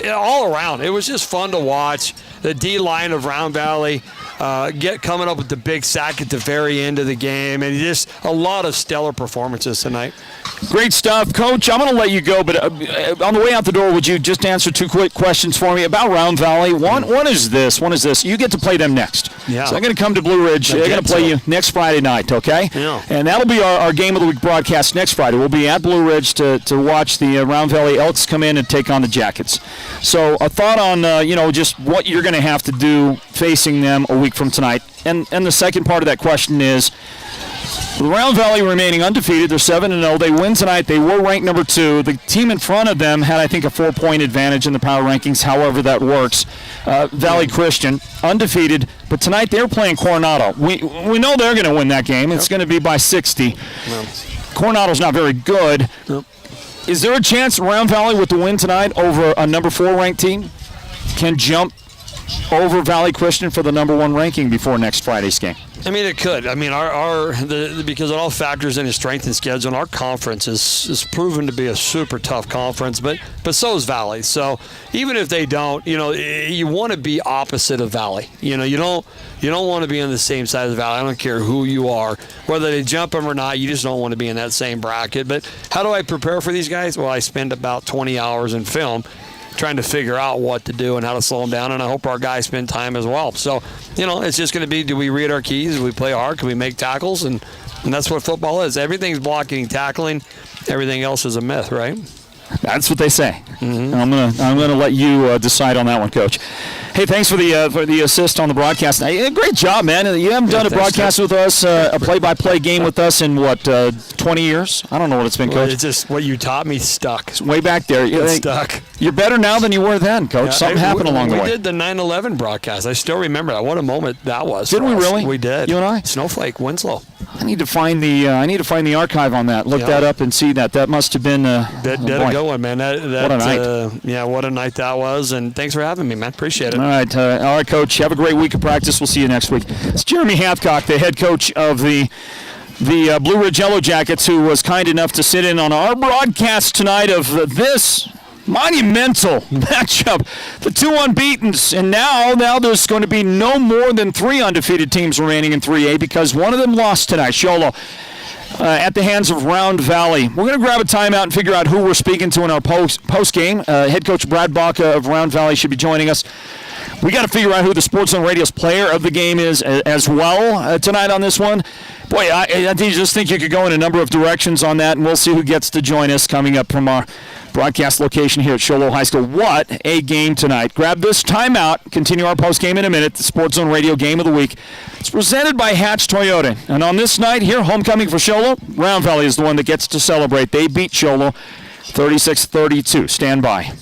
all around, it was just fun to watch. The D-line of Round Valley coming up with the big sack at the very end of the game. And just a lot of stellar performances tonight. Great stuff. Coach, I'm going to let you go, but on the way out the door, would you just answer 2 quick questions for me about Round Valley? One is this. You get to play them next. Yeah. So I'm going to come to Blue Ridge. They're going to play you next Friday night, okay? Yeah. And that'll be our Game of the Week broadcast next Friday. We'll be at Blue Ridge to watch the Round Valley Elks come in and take on the Jackets. So a thought on, just what you're going to have to do facing them a week from tonight. And the second part of that question is, Round Valley remaining undefeated. They're 7-0. They win tonight. They were ranked number 2. The team in front of them had, I think, a 4-point advantage in the power rankings, however that works. Valley Christian, undefeated, but tonight they're playing Coronado. We know they're going to win that game. It's going to be by 60. No. Coronado's not very good. Nope. Is there a chance Round Valley, with the win tonight over a number 4 ranked team, can jump over Valley Christian for the number 1 ranking before next Friday's game? I mean, it could. I mean, because it all factors into strength and schedule, and our conference is proven to be a super tough conference, but so is Valley. So even if they don't, you want to be opposite of Valley. You don't want to be on the same side of the Valley. I don't care who you are, whether they jump them or not. You just don't want to be in that same bracket. But how do I prepare for these guys? Well, I spend about 20 hours in film trying to figure out what to do and how to slow them down, and I hope our guys spend time as well. So, it's just going to be, do we read our keys? Do we play hard? Can we make tackles? And that's what football is. Everything's blocking and tackling. Everything else is a myth, right? That's what they say. Mm-hmm. I'm gonna let you decide on that one, Coach. Hey, thanks for the assist on the broadcast. Hey, great job, man. You haven't done a broadcast with us, a play-by-play game with us in, 20 years? I don't know what it's been, Coach. It's just what you taught me stuck. It's way back there. It's stuck. You're better now than you were then, Coach. Something happened along the way. We did the 9/11 broadcast. I still remember that. What a moment that was. Did we really? We did. You and I? Snowflake, Winslow. I need to find the archive on that. Look that up and see that. That must have been Did a good one, man. What a night. What a night that was. And thanks for having me, man. Appreciate it. All right, Coach. Have a great week of practice. We'll see you next week. It's Jeremy Hathcock, the head coach of the Blue Ridge Yellow Jackets, who was kind enough to sit in on our broadcast tonight of this monumental matchup. The two unbeatens, and now there's going to be no more than 3 undefeated teams remaining in 3A because one of them lost tonight, Sholo, at the hands of Round Valley. We're going to grab a timeout and figure out who we're speaking to in our post game. Head coach Brad Baca of Round Valley should be joining us. We got to figure out who the Sports Zone Radio's player of the game is as well tonight on this one. Boy, I just think you could go in a number of directions on that, and we'll see who gets to join us coming up from our broadcast location here at Sholo High School. What a game tonight. Grab this timeout. Continue our post game in a minute. The Sports Zone Radio Game of the Week. It's presented by Hatch Toyota. And on this night here, homecoming for Sholo, Round Valley is the one that gets to celebrate. They beat Sholo 36-32. Stand by.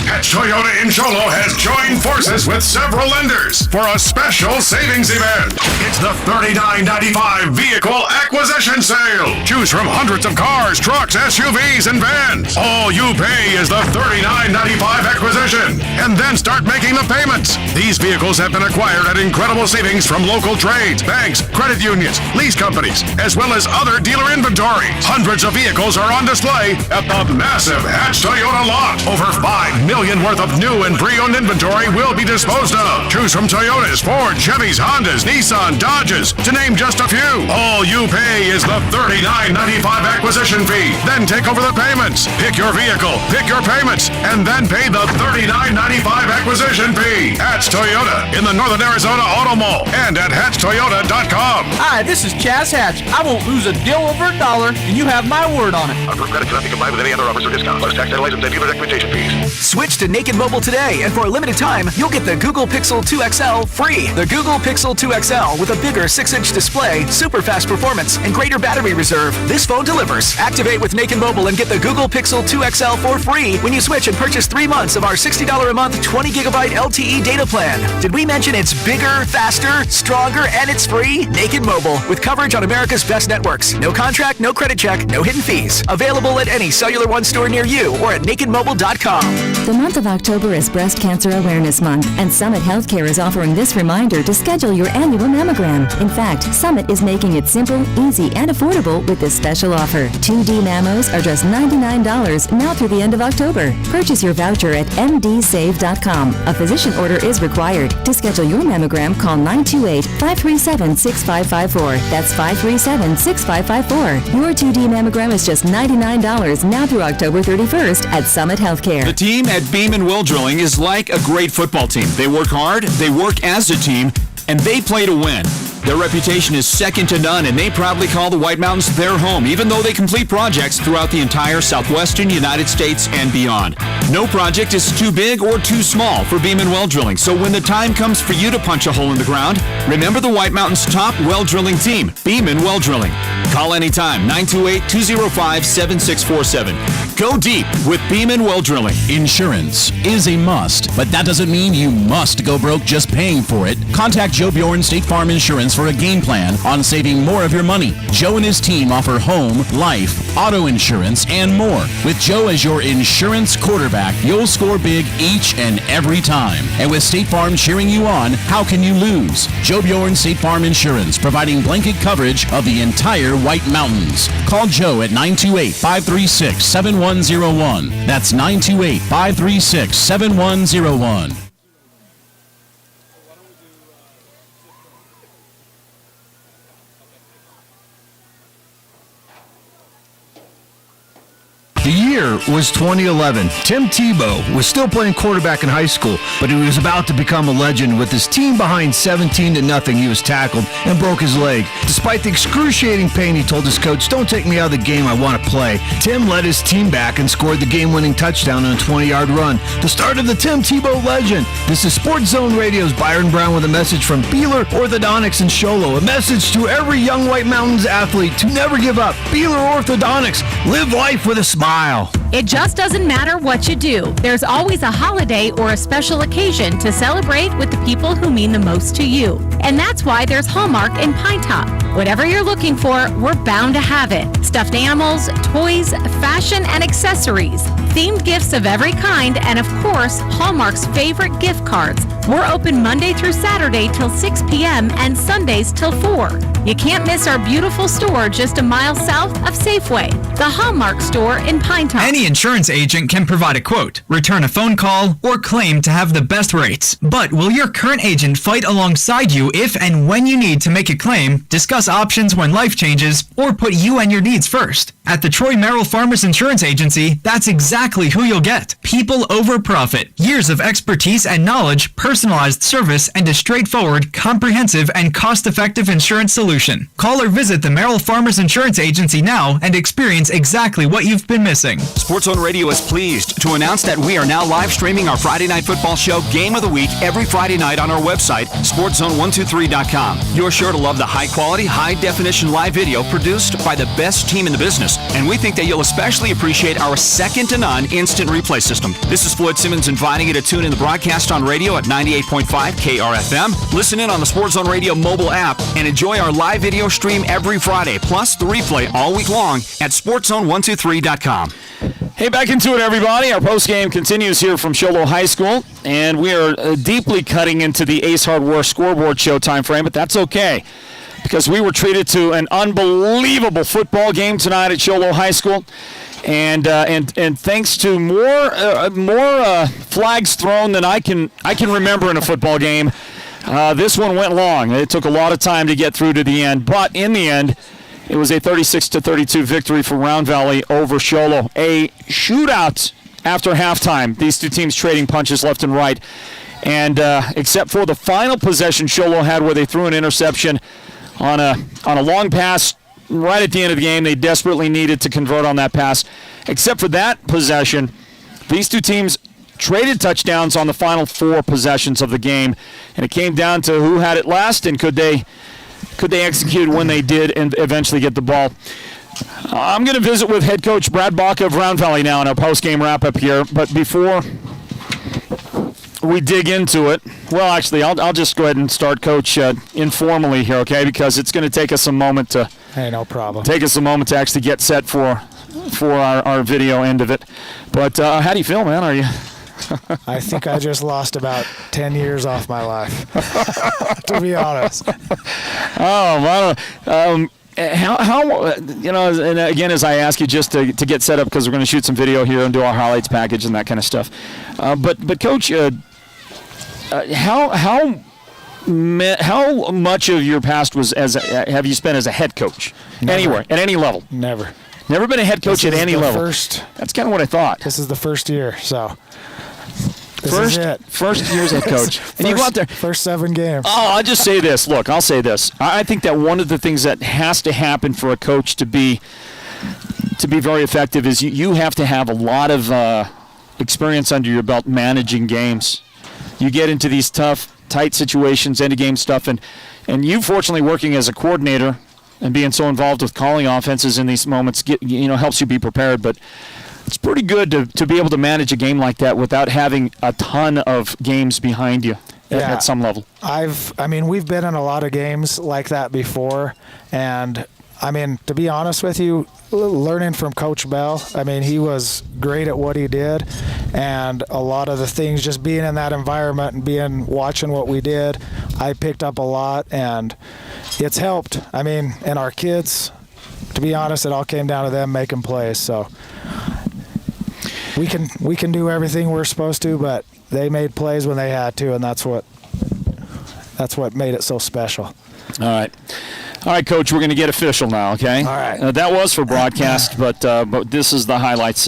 Hatch Toyota in Sholo has joined forces with several lenders for a special savings event. It's the $39.95 Vehicle Acquisition Sale. Choose from hundreds of cars, trucks, SUVs, and vans. All you pay is the $39.95 acquisition, and then start making the payments. These vehicles have been acquired at incredible savings from local trades, banks, credit unions, lease companies, as well as other dealer inventory. Hundreds of vehicles are on display at the massive Hatch Toyota lot. Over $5 million worth of new and pre-owned inventory will be disposed of. Choose from Toyotas, Ford, Chevys, Hondas, Nissan, Dodges, to name just a few. All you pay is the $39.95 acquisition fee. Then take over the payments. Pick your vehicle, pick your payments, and then pay the $39.95 acquisition fee. Hatch Toyota in the Northern Arizona Auto Mall and at HatchToyota.com. Hi, this is Chaz Hatch. I won't lose a deal over $1, and you have my word on it. Approved credit cannot be combined with any other offers or discounts. Plus tax and license and dealer documentation fees. Switch to Naked Mobile today, and for a limited time, you'll get the Google Pixel 2 XL free. The Google Pixel 2 XL with a bigger 6-inch display, super fast performance, and greater battery reserve. This phone delivers. Activate with Naked Mobile and get the Google Pixel 2 XL for free when you switch and purchase 3 months of our $60 a month 20 gigabyte LTE data plan. Did we mention it's bigger, faster, stronger, and it's free? Naked Mobile with coverage on America's best networks. No contract, no credit check, no hidden fees. Available at any Cellular One store near you or at nakedmobile.com. The month of October is Breast Cancer Awareness Month, and Summit Healthcare is offering this reminder to schedule your annual mammogram. In fact, Summit is making it simple, easy, and affordable with this special offer. 2D mammos are just $99 now through the end of October. Purchase your voucher at mdsave.com. A physician order is required. To schedule your mammogram, call 928-537-6554. That's 537-6554. Your 2D mammogram is just $99 now through October 31st at Summit Healthcare. The team at Beeman Well Drilling is like a great football team. They work hard, they work as a team, and they play to win. Their reputation is second to none, and they proudly call the White Mountains their home, even though they complete projects throughout the entire southwestern United States and beyond. No project is too big or too small for Beeman Well Drilling, so when the time comes for you to punch a hole in the ground, remember the White Mountains' top well drilling team, Beeman Well Drilling. Call anytime, 928-205-7647. Go deep with Beeman Well Drilling. Insurance is a must, but that doesn't mean you must go broke just paying for it. Contact Joe Bjorn State Farm Insurance for a game plan on saving more of your money. Joe and his team offer home, life, auto insurance, and more. With Joe as your insurance quarterback, you'll score big each and every time. And with State Farm cheering you on, how can you lose? Joe Bjorn State Farm Insurance, providing blanket coverage of the entire White Mountains. Call Joe at 928-536-7101. That's 928-536-7101. The year was 2011. Tim Tebow was still playing quarterback in high school, but he was about to become a legend with his team behind 17-0. He was tackled and broke his leg. Despite the excruciating pain, he told his coach, "Don't take me out of the game, I want to play." Tim led his team back and scored the game-winning touchdown on a 20-yard run. The start of the Tim Tebow legend. This is Sports Zone Radio's Byron Brown with a message from Beeler Orthodontics in Sholo. A message to every young White Mountains athlete to never give up. Beeler Orthodontics. Live life with a smile. It just doesn't matter what you do. There's always a holiday or a special occasion to celebrate with the people who mean the most to you. And that's why there's Hallmark in Pine Top. Whatever you're looking for, we're bound to have it. Stuffed animals, toys, fashion, and accessories. Themed gifts of every kind, and of course, Hallmark's favorite gift cards. We're open Monday through Saturday till 6 p.m. and Sundays till 4. You can't miss our beautiful store just a mile south of Safeway. The Hallmark store in Pine Top. Any insurance agent can provide a quote, return a phone call, or claim to have the best rates. But will your current agent fight alongside you if and when you need to make a claim, discuss options when life changes, or put you and your needs first? At the Troy Merrill Farmers Insurance Agency, that's exactly who you'll get. People over profit. Years of expertise and knowledge, personalized service, and a straightforward, comprehensive, and cost-effective insurance solution. Call or visit the Merrill Farmers Insurance Agency now and experience exactly what you've been missing. Sports Zone Radio is pleased to announce that we are now live streaming our Friday Night Football Show Game of the Week every Friday night on our website, sportszone123.com. You're sure to love the high-quality, high-definition live video produced by the best team in the business, and we think that you'll especially appreciate our second-to-none instant replay system. This is Floyd Simmons inviting you to tune in the broadcast on radio at 98.5 KRFM. Listen in on the Sports Zone Radio mobile app and enjoy our live video stream every Friday, plus the replay all week long at sportszone123.com. Hey, back into it, everybody. Our postgame continues here from Sholo High School, and we are deeply cutting into the Ace Hardware scoreboard show time frame, but that's okay because we were treated to an unbelievable football game tonight at Sholo High School, and thanks to more flags thrown than I can remember in a football game. This one went long. It took a lot of time to get through to the end, but in the end, it was a 36-32 victory for Round Valley over Sholo. A shootout after halftime. These two teams trading punches left and right. And except for the final possession Sholo had where they threw an interception on a long pass right at the end of the game. They desperately needed to convert on that pass. Except for that possession, these two teams traded touchdowns on the final 4 possessions of the game. And it came down to who had it last and could they execute when they did and eventually get the ball. I'm going to visit with head coach Brad Baca of Round Valley now in our post-game wrap-up here. But before we dig into it, well, actually, I'll just go ahead and start, Coach, informally here, okay? Because it's going to take us a moment to no problem. Take us a moment to actually get set for our video end of it. But how do you feel, man? Are you? I think I just lost about 10 years off my life, to be honest. How and again, as I ask you just to get set up, because we're going to shoot some video here and do our highlights package and that kind of stuff. But Coach, how much of your past was have you spent as a head coach? Never. Anywhere, at any level? Never been a head coach at any level. That's kind of what I thought. This is the first year, so. First year's head coach. And you go out there. First 7 games. Oh, I'll just say this. Look, I'll say this. I think that one of the things that has to happen for a coach to be very effective is you have to have a lot of experience under your belt managing games. You get into these tough, tight situations, end-of-game stuff, and you, fortunately, working as a coordinator and being so involved with calling offenses in these moments, helps you be prepared. But it's pretty good to be able to manage a game like that without having a ton of games behind you at some level. We've been in a lot of games like that before, and to be honest with you, learning from Coach Bell, he was great at what he did, and a lot of the things, just being in that environment and watching what we did, I picked up a lot, and it's helped. And our kids, to be honest, it all came down to them making plays, so we can do everything we're supposed to, but they made plays when they had to, and that's what made it so special. All right. All right, Coach, we're going to get official now, okay? All right. That was for broadcast, but this is the highlights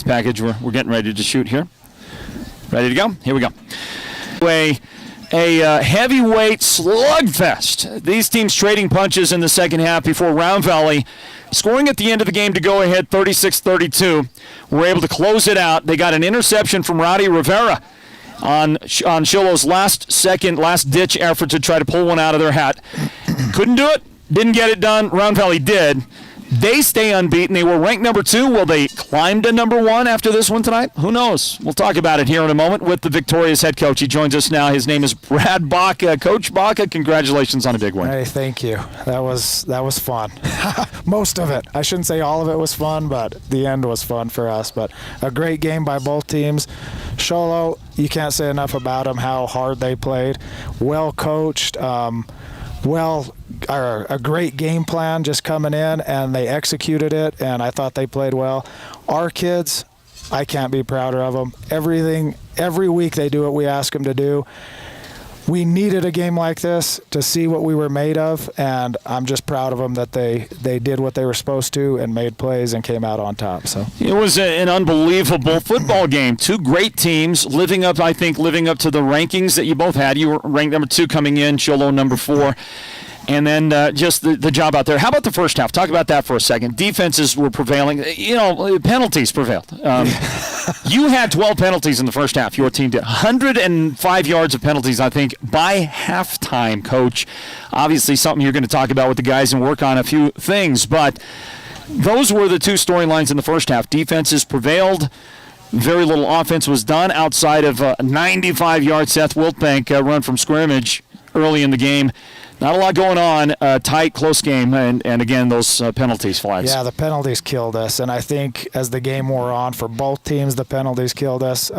package we're getting ready to shoot here. Ready to go? Here we go. A heavyweight slugfest. These teams trading punches in the second half before Round Valley scoring at the end of the game to go ahead 36-32. Were able to close it out. They got an interception from Rowdy Rivera on Sholo's last-ditch effort to try to pull one out of their hat. Couldn't do it. Didn't get it done. Round Valley did. They stay unbeaten. They were ranked number 2. Will they climb to number 1 after this one tonight? Who knows? We'll talk about it here in a moment with the victorious head coach. He joins us now. His name is Brad Baca. Coach Baca, congratulations on a big win. Hey, thank you. That was fun. Most of it. I shouldn't say all of it was fun, but the end was fun for us. But a great game by both teams. Sholo, you can't say enough about them, how hard they played. Well coached. A great game plan just coming in, and they executed it, and I thought they played well. Our kids, I can't be prouder of them. Every week they do what we ask them to do. We needed a game like this to see what we were made of, and I'm just proud of them that they did what they were supposed to and made plays and came out on top. So it was an unbelievable football game. 2 great teams living up to the rankings that you both had. You were ranked number 2 coming in, Sholo number 4. And then just the job out there. How about the first half? Talk about that for a second. Defenses were prevailing. Penalties prevailed. You had 12 penalties in the first half. Your team did 105 yards of penalties, I think, by halftime, Coach. Obviously something you're going to talk about with the guys and work on a few things. But those were the 2 storylines in the first half. Defenses prevailed. Very little offense was done outside of a 95-yard Seth Wiltbank run from scrimmage early in the game. Not a lot going on. Tight, close game, and again, those penalties flags. Yeah, the penalties killed us, and I think as the game wore on for both teams, the penalties killed us.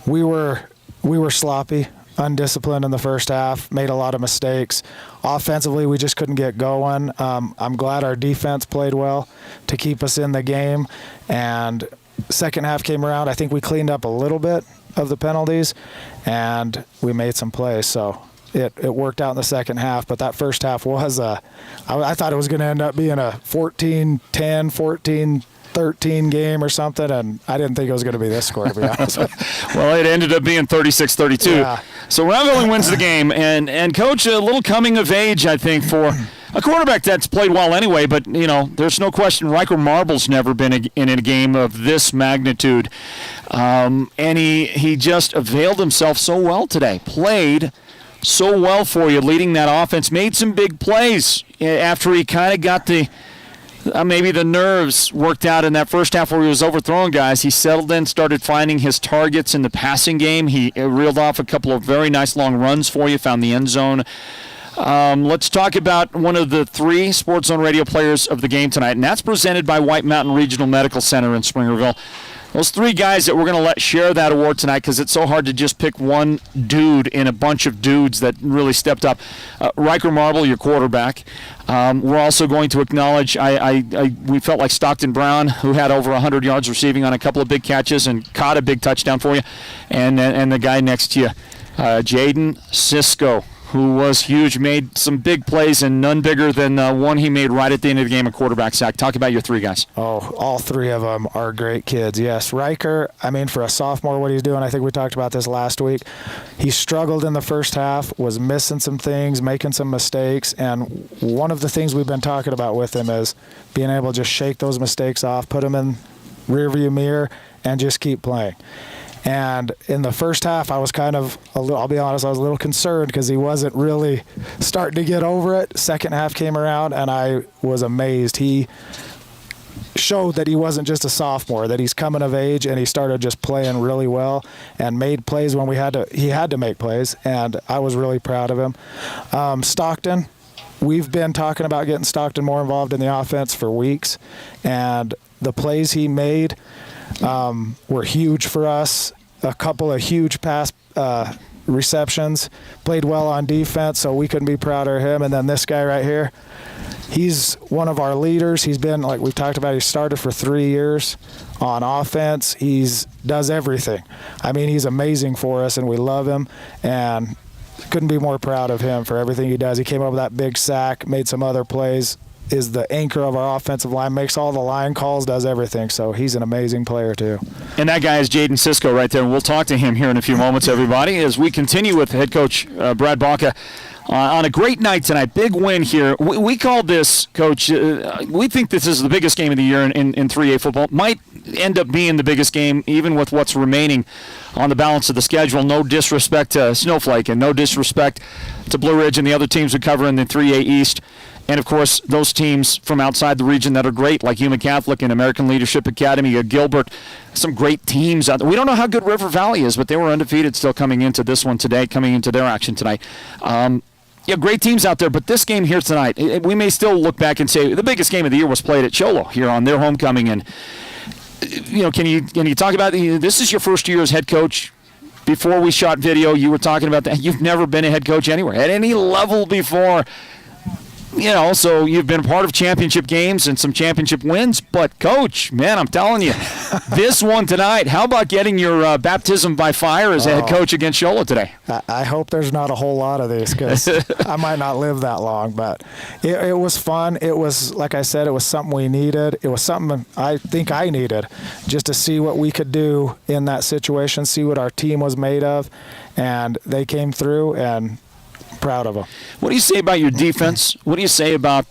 We were sloppy, undisciplined in the first half, made a lot of mistakes. Offensively, we just couldn't get going. I'm glad our defense played well to keep us in the game, and second half came around. I think we cleaned up a little bit of the penalties, and we made some plays, so it worked out in the second half, but that first half was I thought it was going to end up being a 14-10, 14-13 game or something, and I didn't think it was going to be this score, to be honest. Well, it ended up being 36-32. Yeah. So Round Valley wins the game, and Coach, a little coming of age, I think, for a quarterback that's played well anyway, but, there's no question Riker Marble's never been in a game of this magnitude, and he just availed himself so well today, played so well for you, leading that offense, made some big plays after he kind of got maybe the nerves worked out in that first half where he was overthrowing guys. He settled in, started finding his targets in the passing game. He reeled off a couple of very nice long runs for you, found the end zone. Let's talk about one of the 3 Sports Zone Radio players of the game tonight, and that's presented by White Mountain Regional Medical Center in Springerville. Those 3 guys that we're going to let share that award tonight because it's so hard to just pick one dude in a bunch of dudes that really stepped up. Riker Marble, your quarterback. We're also going to acknowledge we felt like Stockton Brown, who had over 100 yards receiving on a couple of big catches and caught a big touchdown for you, and the guy next to you, Jaden Cisco, who was huge, made some big plays, and none bigger than one he made right at the end of the game, a quarterback sack. Talk about your 3 guys. Oh, all 3 of them are great kids. Yes, Riker, for a sophomore, what he's doing, I think we talked about this last week. He struggled in the first half, was missing some things, making some mistakes, and one of the things we've been talking about with him is being able to just shake those mistakes off, put them in rearview mirror, and just keep playing. And in the first half, I was I'll be honest, I was a little concerned because he wasn't really starting to get over it. Second half came around, and I was amazed. He showed that he wasn't just a sophomore, that he's coming of age, and he started just playing really well and made plays when he had to make plays, and I was really proud of him. Stockton, we've been talking about getting Stockton more involved in the offense for weeks, and the plays he made were huge for us. A couple of huge pass receptions, played well on defense, so we couldn't be prouder of him. And then this guy right here, he's one of our leaders. He's been, like we've talked about, he started for 3 years on offense. Does everything. He's amazing for us, and we love him. And couldn't be more proud of him for everything he does. He came up with that big sack, made some other plays, is the anchor of our offensive line, makes all the line calls, does everything. So he's an amazing player too. And that guy is Jaden Sisko right there, and we'll talk to him here in a few moments, everybody, as we continue with head coach Brad Baca on a great night tonight. Big win here. We called this, Coach, we think this is the biggest game of the year in 3A football. Might end up being the biggest game, even with what's remaining on the balance of the schedule. No disrespect to Snowflake and no disrespect to Blue Ridge and the other teams we cover in the 3A East. And, of course, those teams from outside the region that are great, like Yuma Catholic and American Leadership Academy, Gilbert, some great teams out there. We don't know how good River Valley is, but they were undefeated still coming into this one today, coming into their action tonight. Yeah, great teams out there, but this game here tonight, we may still look back and say the biggest game of the year was played at Sholo here on their homecoming. And, can you talk about this is your first year as head coach? Before we shot video, you were talking about that. You've never been a head coach anywhere at any level before. So you've been a part of championship games and some championship wins. But, Coach, man, I'm telling you, this one tonight, how about getting your baptism by fire as a head coach against Sholo today? I hope there's not a whole lot of these because I might not live that long. But it was fun. It was, like I said, it was something we needed. It was something I think I needed just to see what we could do in that situation, see what our team was made of. And they came through, and proud of them. What do you say about your defense? What do you say about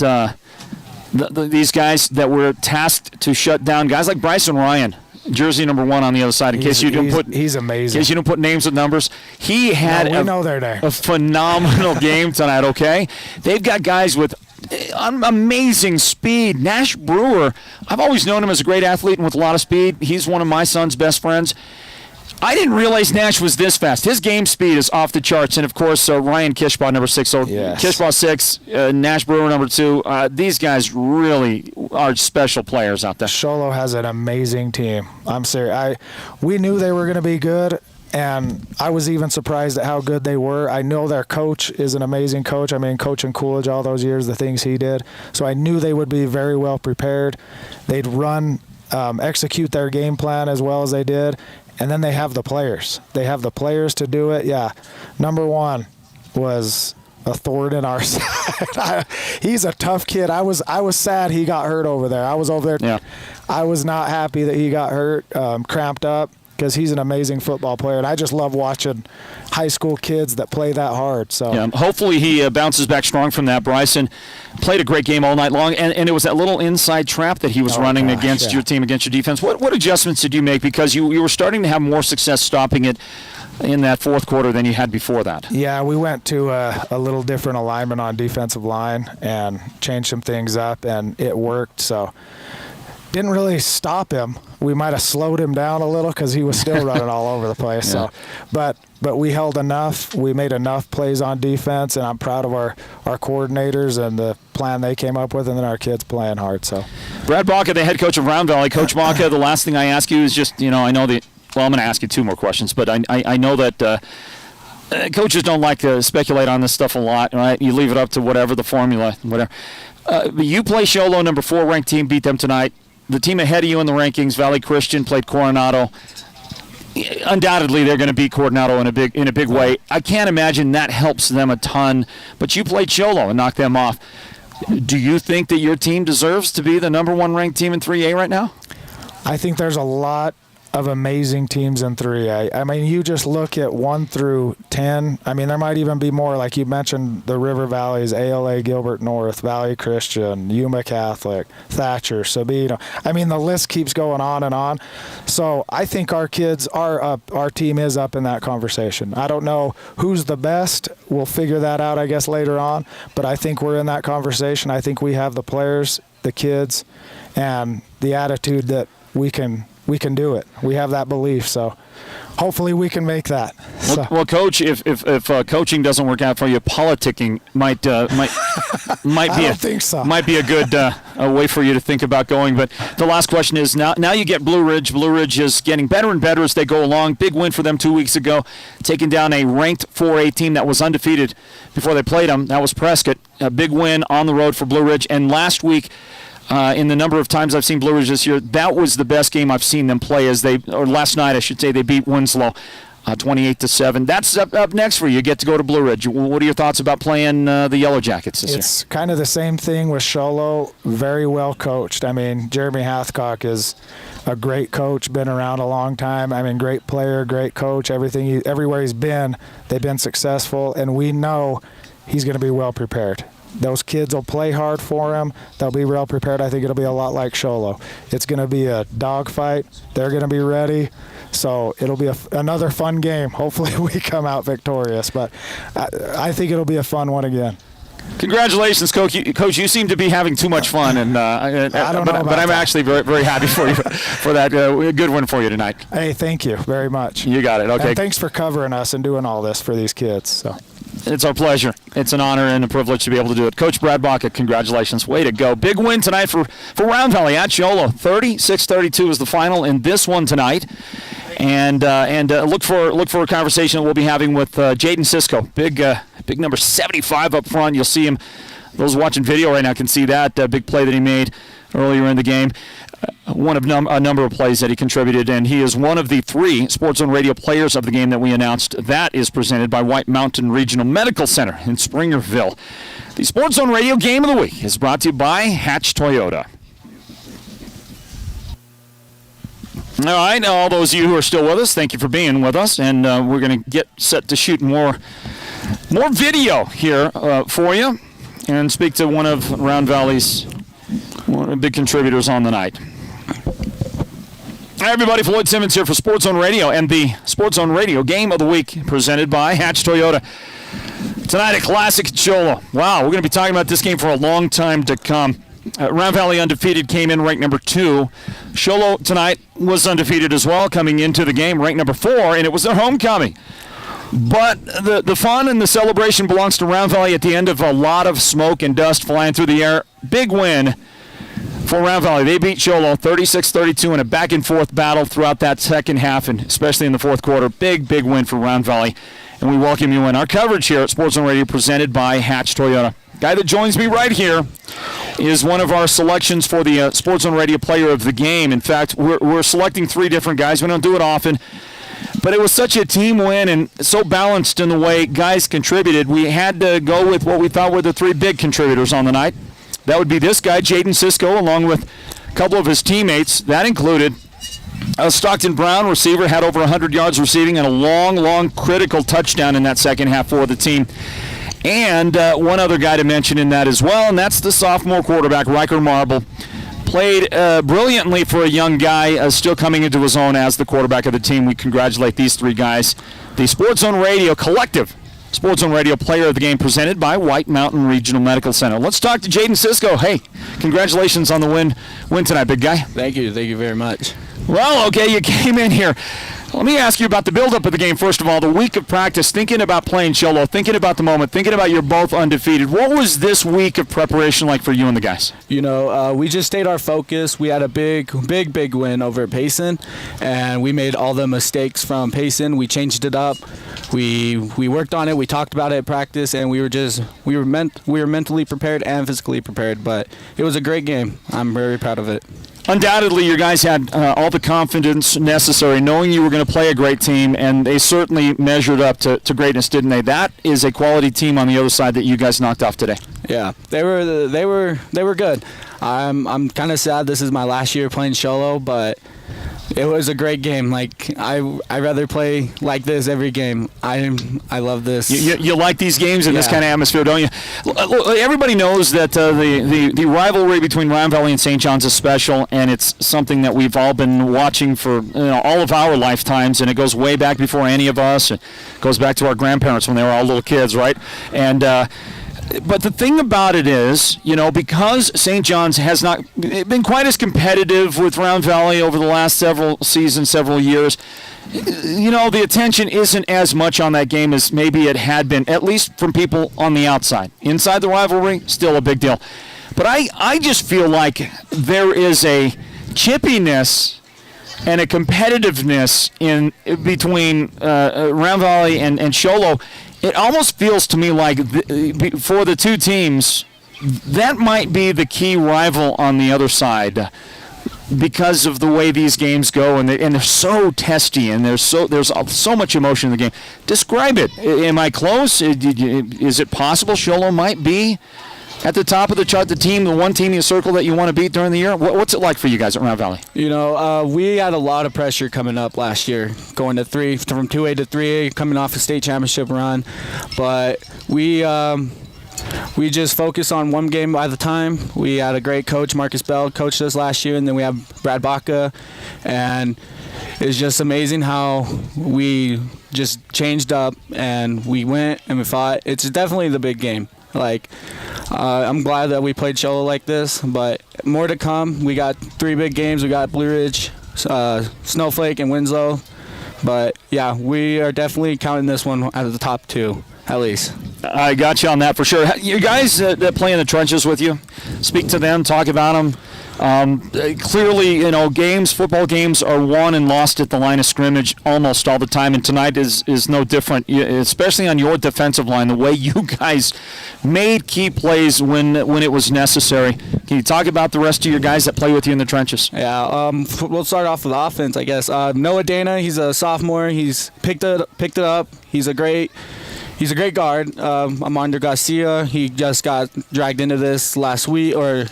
these guys that were tasked to shut down guys like Bryson Ryan, jersey number 1 on the other side? He's amazing. In case you didn't put names with numbers, he had a phenomenal game tonight. Okay, they've got guys with amazing speed. Nash Brewer, I've always known him as a great athlete and with a lot of speed. He's one of my son's best friends. I didn't realize Nash was this fast. His game speed is off the charts. And, of course, Ryan Kishbaugh, number 6. So Kishbaugh 6, Nash Brewer, number 2. These guys really are special players out there. Sholo has an amazing team. I'm serious. We knew they were going to be good, and I was even surprised at how good they were. I know their coach is an amazing coach. I mean, coaching Coolidge all those years, the things he did. So I knew they would be very well prepared. They'd execute their game plan as well as they did. And then they have the players. They have the players to do it. Yeah, number 1 was a thorn in our side. He's a tough kid. I was sad he got hurt over there. I was over there. Yeah. I was not happy that he got hurt, cramped up, because he's an amazing football player. And I just love watching high school kids that play that hard. So hopefully he bounces back strong from that. Bryson played a great game all night long, and it was that little inside trap that he was running against your team, against your defense. What adjustments did you make? Because you were starting to have more success stopping it in that fourth quarter than you had before that. Yeah, we went to a little different alignment on defensive line and changed some things up, and it worked. So didn't really stop him. We might have slowed him down a little because he was still running all over the place. Yeah. So, but we held enough. We made enough plays on defense, and I'm proud of our coordinators and the plan they came up with, and then our kids playing hard. So, Brad Baca, the head coach of Round Valley. Coach Baca, the last thing I ask you is just, I know that. Well, I'm going to ask you 2 more questions, but I know that coaches don't like to speculate on this stuff a lot, right? You leave it up to whatever the formula, whatever. You play Sholo, number 4 ranked team, beat them tonight. The team ahead of you in the rankings, Valley Christian, played Coronado. Undoubtedly, they're going to beat Coronado in a big way. I can't imagine that helps them a ton. But you played Sholo and knocked them off. Do you think that your team deserves to be the number 1 ranked team in 3A right now? I think there's a lot of amazing teams in 3A. I mean, you just look at 1 through 10. I mean, there might even be more. Like you mentioned, the River Valleys, ALA, Gilbert North, Valley Christian, Yuma Catholic, Thatcher, Sabino. I mean, the list keeps going on and on. So I think our kids are up. Our team is up in that conversation. I don't know who's the best. We'll figure that out, I guess, later on. But I think we're in that conversation. I think we have the players, the kids, and the attitude that we can do it. We have that belief, so hopefully we can make that. Well, Coach, if coaching doesn't work out for you, politicking might be I don't think so. Might be a good way for you to think about going. But the last question is now you get Blue Ridge. Blue Ridge is getting better and better as they go along. Big win for them 2 weeks ago, taking down a ranked 4A team that was undefeated before they played them. That was Prescott. A big win on the road for Blue Ridge. And last week, in the number of times I've seen Blue Ridge this year, that was the best game I've seen them play last night, I should say, they beat Winslow. 28-7. That's up next for you. You get to go to Blue Ridge. What are your thoughts about playing the Yellow Jackets this year? It's kind of the same thing with Sholo. Very well coached. I mean, Jeremy Hathcock is a great coach, been around a long time. I mean, great player, great coach. Everywhere he's been, they've been successful, and we know he's going to be well prepared. Those kids will play hard for him. They'll be well prepared. I think it'll be a lot like Sholo. It's going to be a dogfight. They're going to be ready. So it'll be another fun game. Hopefully we come out victorious. But I think it'll be a fun one again. Congratulations, Coach. You seem to be having too much fun, and I don't know but I'm actually very, very happy for you for that good one for you tonight. Hey, thank you very much. You got it. Okay. And thanks for covering us and doing all this for these kids. So. It's our pleasure. It's an honor and a privilege to be able to do it. Coach Brad Baca, congratulations. Way to go. Big win tonight for Round Valley at Sholo. 36-32 is the final in this one tonight. And look for a conversation that we'll be having with Jaden Cisco. Big number 75 up front. You'll see him. Those watching video right now can see that big play that he made earlier in the game. One of a number of plays that he contributed, and he is one of the 3 Sports Zone Radio players of the game that we announced. That is presented by White Mountain Regional Medical Center in Springerville. The Sports Zone Radio Game of the Week is brought to you by Hatch Toyota. All right, all those of you who are still with us, thank you for being with us, and we're going to get set to shoot more video here for you and speak to one of Round Valley's big contributors on the night. Hi, everybody. Floyd Simmons here for Sports Zone Radio and the Sports Zone Radio Game of the Week presented by Hatch Toyota. Tonight, a classic at Sholo. Wow, we're going to be talking about this game for a long time to come. Round Valley undefeated came in ranked number 2. Sholo tonight was undefeated as well, coming into the game ranked number 4, and it was their homecoming. But the fun and the celebration belongs to Round Valley at the end of a lot of smoke and dust flying through the air. Big win for Round Valley. They beat Sholo 36-32 in a back-and-forth battle throughout that second half, and especially in the fourth quarter. Big win for Round Valley, and we welcome you in. Our coverage here at Sports Zone Radio presented by Hatch Toyota. Guy that joins me right here is one of our selections for the Sports Zone Radio Player of the Game. In fact, we're selecting 3 different guys. We don't do it often, but it was such a team win and so balanced in the way guys contributed. We had to go with what we thought were the 3 big contributors on the night. That would be this guy, Jaden Cisco, along with a couple of his teammates. That included Stockton Brown, receiver, had over 100 yards receiving and a long, critical touchdown in that second half for the team. And one other guy to mention in that as well, and that's the sophomore quarterback, Riker Marble. Played brilliantly for a young guy, still coming into his own as the quarterback of the team. We congratulate these 3 guys. The Sports Zone Radio Collective Sports Zone Radio Player of the Game presented by White Mountain Regional Medical Center. Let's talk to Jaden Cisco. Hey, congratulations on the win tonight, big guy. Thank you very much. Well, okay, you came in here. Let me ask you about the build-up of the game, first of all. The week of practice, thinking about playing Sholo, thinking about the moment, thinking about you're both undefeated. What was this week of preparation like for you and the guys? You know, we just stayed our focus. We had a big win over at Payson, and we made all the mistakes from Payson. We changed it up. We worked on it. We talked about it at practice, and we were mentally prepared and physically prepared. But it was a great game. I'm very proud of it. Undoubtedly, your guys had all the confidence necessary, knowing you were going to play a great team, and they certainly measured up to greatness, didn't they? That is a quality team on the other side that you guys knocked off today. Yeah, they were good. I'm kind of sad this is my last year playing Sholo, but it was a great game. Like I rather play like this every game. I love this. You like these games in this kind of atmosphere, don't you? Everybody knows that the rivalry between Round Valley and St. John's is special, and it's something that we've all been watching for all of our lifetimes, and it goes way back before any of us. It goes back to our grandparents when they were all little kids, right? And but the thing about it is, because St. John's has not been quite as competitive with Round Valley over the last several seasons, several years, the attention isn't as much on that game as maybe it had been, at least from people on the outside. Inside the rivalry, still a big deal. But I just feel like there is a chippiness and a competitiveness between Round Valley and Sholo. It almost feels to me like for the two teams, that might be the key rival on the other side. because of the way these games go, and they're so testy, and there's so much emotion in the game. Describe it. Am I close? Is it possible Sholo might be at the top of the chart, the one team you circle that you want to beat during the year? What's it like for you guys at Round Valley? We had a lot of pressure coming up last year, going to from 2A to 3A, coming off a state championship run. But we just focus on one game at a time. We had a great coach, Marcus Bell, coached us last year, and then we have Brad Baca, and it's just amazing how we just changed up, and we went and we fought. It's definitely the big game. I'm glad that we played Sholo like this, but more to come. We got 3 big games. We got Blue Ridge, Snowflake, and Winslow. But, yeah, we are definitely counting this one at the top 2, at least. I got you on that for sure. You guys that play in the trenches with you, speak to them, talk about them. Clearly, football games are won and lost at the line of scrimmage almost all the time, and tonight is no different, especially on your defensive line, the way you guys made key plays when it was necessary. Can you talk about the rest of your guys that play with you in the trenches? Yeah, we'll start off with offense, I guess. Noah Dana, he's a sophomore. He's picked it up. He's a great guard. Armando Garcia, he just got dragged into this last week or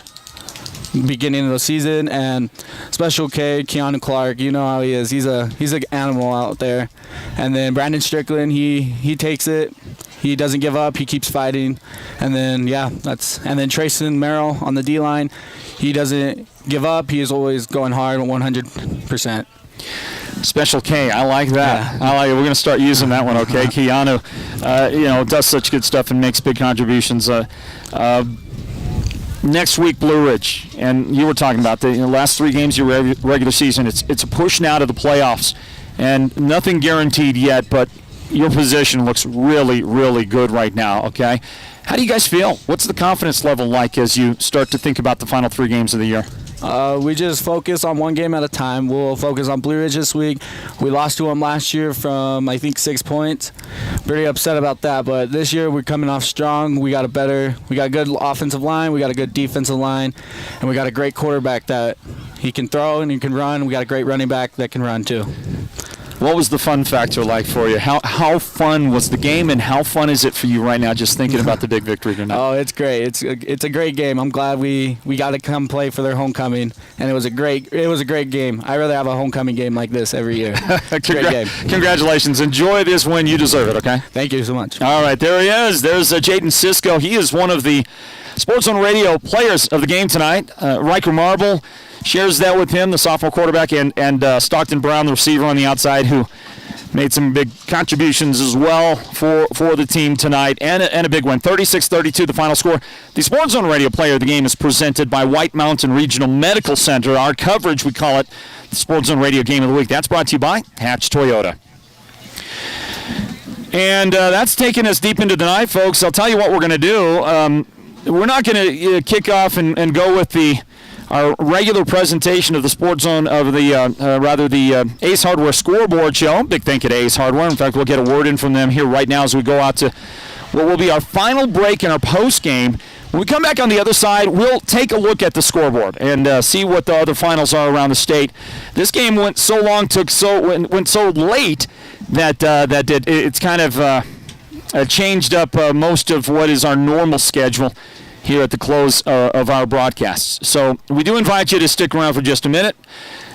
beginning of the season. And Special K, Keanu Clark, you know how he is. He's an animal out there. And then Brandon Strickland, he takes it. He doesn't give up. He keeps fighting. And then and then Trayson Merrill on the D line. He doesn't give up. He is always going hard 100%. Special K, I like that. Yeah. I like it. We're going to start using that one, okay? Keanu, does such good stuff and makes big contributions. Next week, Blue Ridge, and you were talking about the last 3 games of your regular season. It's a push now to the playoffs, and nothing guaranteed yet, but your position looks really, really good right now, okay? How do you guys feel? What's the confidence level like as you start to think about the final 3 games of the year? We just focus on one game at a time. We'll focus on Blue Ridge this week. We lost to them last year from, I think, 6 points. Pretty upset about that, but this year we're coming off strong. We got a good offensive line, we got a good defensive line, and we got a great quarterback that he can throw and he can run. We got a great running back that can run too. What was the fun factor like for you? How fun was the game, and how fun is it for you right now just thinking about the big victory tonight? Oh, it's great. It's a great game. I'm glad we got to come play for their homecoming, and it was a great game. I'd rather have a homecoming game like this every year. Great game. Congratulations. Enjoy this win. You deserve it, okay? Thank you so much. All right, there he is. There's Jaden Cisco. He is one of the Sports Zone Radio players of the game tonight. Riker Marble shares that with him, the sophomore quarterback, and Stockton Brown, the receiver on the outside, who made some big contributions as well for the team tonight, and a big win. 36-32, the final score. The Sports Zone Radio player of the game is presented by White Mountain Regional Medical Center. Our coverage, we call it the Sports Zone Radio Game of the Week. That's brought to you by Hatch Toyota. And that's taking us deep into the night, folks. I'll tell you what we're going to do. We're not going to kick off and go with our regular presentation of the Sports Zone of the Ace Hardware scoreboard show. Big thank you to Ace Hardware. In fact, we'll get a word in from them here right now as we go out to what will be our final break in our post game. When we come back on the other side, we'll take a look at the scoreboard and see what the other finals are around the state. This game went so long, went so late that it's kind of changed up most of what is our normal schedule here at the close of our broadcasts. So we do invite you to stick around for just a minute,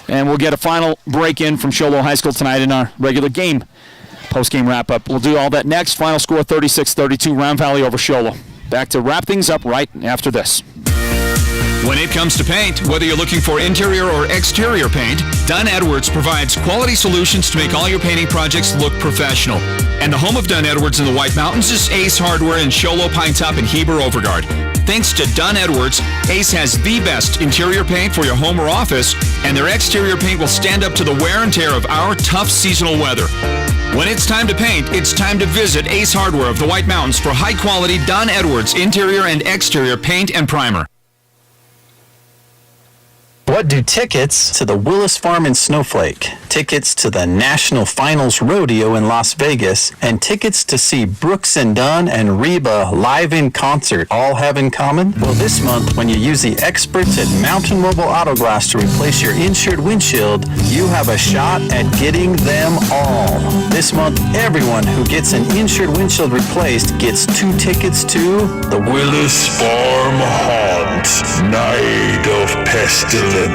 and we'll get a final break in from Sholo High School tonight in our regular game post-game wrap-up. We'll do all that next. Final score 36-32, Round Valley over Sholo. Back to wrap things up right after this. When it comes to paint, whether you're looking for interior or exterior paint, Dunn Edwards provides quality solutions to make all your painting projects look professional. And the home of Dunn Edwards in the White Mountains is Ace Hardware in Sholo, Pine Top, and Heber Overgard. Thanks to Dunn Edwards, Ace has the best interior paint for your home or office, and their exterior paint will stand up to the wear and tear of our tough seasonal weather. When it's time to paint, it's time to visit Ace Hardware of the White Mountains for high-quality Dunn Edwards interior and exterior paint and primer. What do tickets to the Willis Farm in Snowflake, tickets to the National Finals Rodeo in Las Vegas, and tickets to see Brooks and Dunn and Reba live in concert all have in common? Well, this month, when you use the experts at Mountain Mobile Auto Glass to replace your insured windshield, you have a shot at getting them all. This month, everyone who gets an insured windshield replaced gets 2 tickets to the Willis Farm Haunt, Night of Pestilence.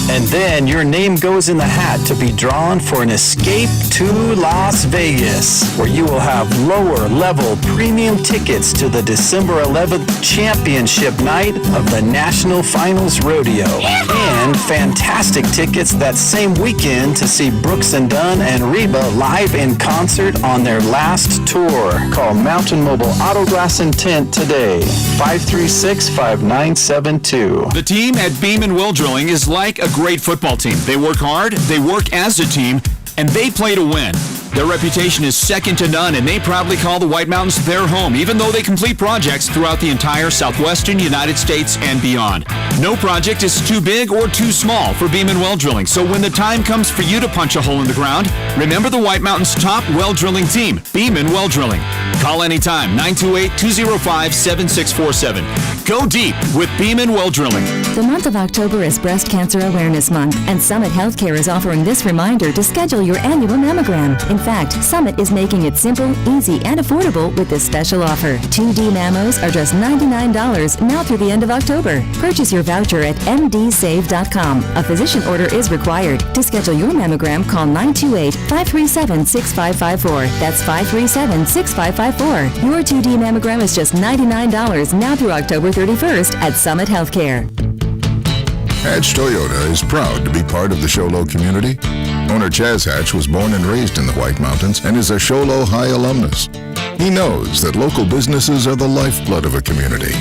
And then your name goes in the hat to be drawn for an escape to Las Vegas, where you will have lower level premium tickets to the December 11th championship night of the National Finals Rodeo. And fantastic tickets that same weekend to see Brooks and Dunn and Reba live in concert on their last tour. Call Mountain Mobile Auto Glass and Tint today, 536-5972. The team at Beeman Will Drilling is like a great football team. They work hard, they work as a team, and they play to win. Their reputation is second to none, and they proudly call the White Mountains their home, even though they complete projects throughout the entire southwestern United States and beyond. No project is too big or too small for Beeman Well Drilling, so when the time comes for you to punch a hole in the ground, remember the White Mountains' top well drilling team, Beeman Well Drilling. Call anytime, 928-205-7647. Go deep with Beeman Well Drilling. The month of October is Breast Cancer Awareness Month, and Summit Healthcare is offering this reminder to schedule your annual mammogram. In fact, Summit is making it simple, easy, and affordable with this special offer. 2D mammos are just $99 now through the end of October. Purchase your voucher at mdsave.com. A physician order is required. To schedule your mammogram, call 928-537-6554. That's 537-6554. Your 2D mammogram is just $99 now through October 31st at Summit Healthcare. Hatch Toyota is proud to be part of the Sholo community. Owner Chaz Hatch was born and raised in the White Mountains and is a Sholo High alumnus. He knows that local businesses are the lifeblood of a community.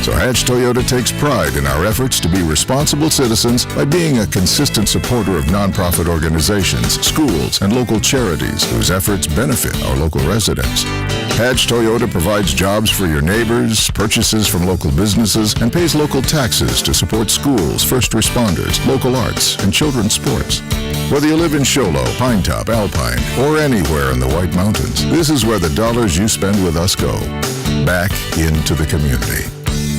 So Hatch Toyota takes pride in our efforts to be responsible citizens by being a consistent supporter of nonprofit organizations, schools, and local charities whose efforts benefit our local residents. Hatch Toyota provides jobs for your neighbors, purchases from local businesses, and pays local taxes to support schools, first responders, local arts, and children's sports. Whether you live in Sholo, Pine Top, Alpine, or anywhere in the White Mountains, this is where the dollars you spend with us go, back into the community.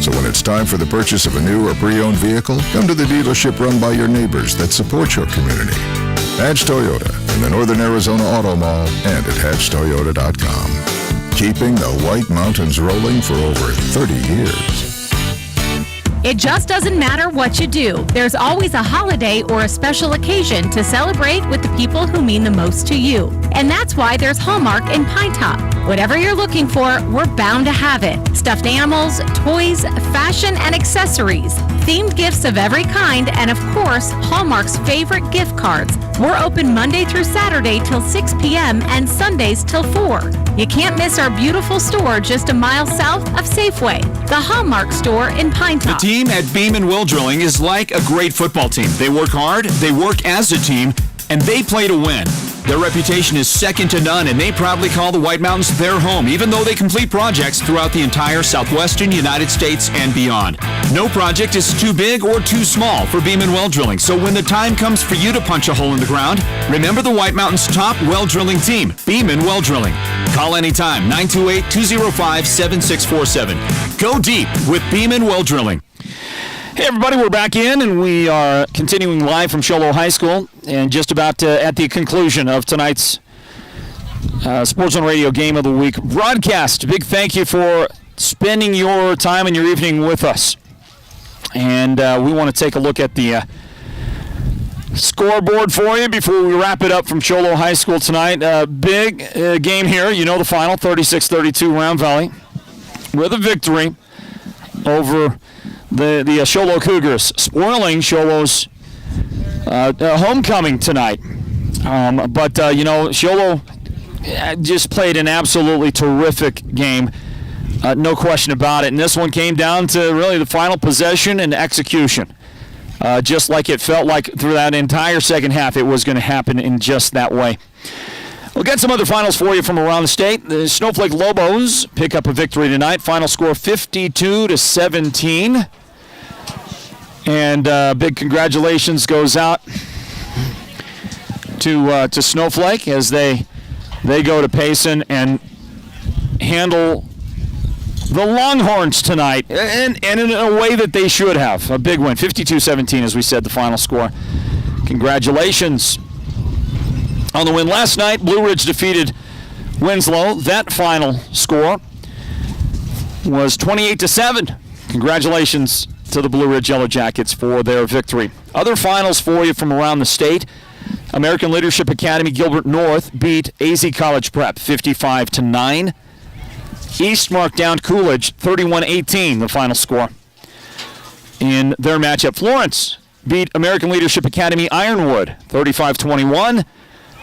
So when it's time for the purchase of a new or pre-owned vehicle, come to the dealership run by your neighbors that support your community. Hatch Toyota in the Northern Arizona Auto Mall and at hatchtoyota.com. Keeping the White Mountains rolling for over 30 years. It just doesn't matter what you do. There's always a holiday or a special occasion to celebrate with the people who mean the most to you. And that's why there's Hallmark in Pine Top. Whatever you're looking for, we're bound to have it. Stuffed animals, toys, fashion, and accessories. Themed gifts of every kind, and of course, Hallmark's favorite gift cards. We're open Monday through Saturday till 6 p.m. and Sundays till 4. You can't miss our beautiful store just a mile south of Safeway, the Hallmark store in Pine Top. The team at Beeman Will Drilling is like a great football team. They work hard, they work as a team, and they play to win. Their reputation is second to none, and they proudly call the White Mountains their home, even though they complete projects throughout the entire southwestern United States and beyond. No project is too big or too small for Beeman Well Drilling, so when the time comes for you to punch a hole in the ground, remember the White Mountains' top well drilling team, Beeman Well Drilling. Call anytime, 928-205-7647. Go deep with Beeman Well Drilling. Hey everybody, we're back in and we are continuing live from Sholo High School and just about at the conclusion of tonight's Sports on Radio Game of the Week broadcast. Big thank you for spending your time and your evening with us. And we want to take a look at the scoreboard for you before we wrap it up from Sholo High School tonight. Big game here, you know the final, 36-32 Round Valley with a victory over the Sholo Cougars, spoiling Sholo's homecoming tonight. But Sholo just played an absolutely terrific game, no question about it. And this one came down to really the final possession and execution. Just like it felt like through that entire second half, it was going to happen in just that way. We'll get some other finals for you from around the state. The Snowflake Lobos pick up a victory tonight. Final score 52-17. And big congratulations goes out to Snowflake as they go to Payson and handle the Longhorns tonight, and in a way that they should have. A big win, 52-17, as we said, the final score. Congratulations on the win last night. Blue Ridge defeated Winslow. That final score was 28-7. Congratulations to the Blue Ridge Yellow Jackets for their victory. Other finals for you from around the state. American Leadership Academy Gilbert North beat AZ College Prep 55-9. East marked down Coolidge 31-18, the final score. In their matchup, Florence beat American Leadership Academy Ironwood 35-21.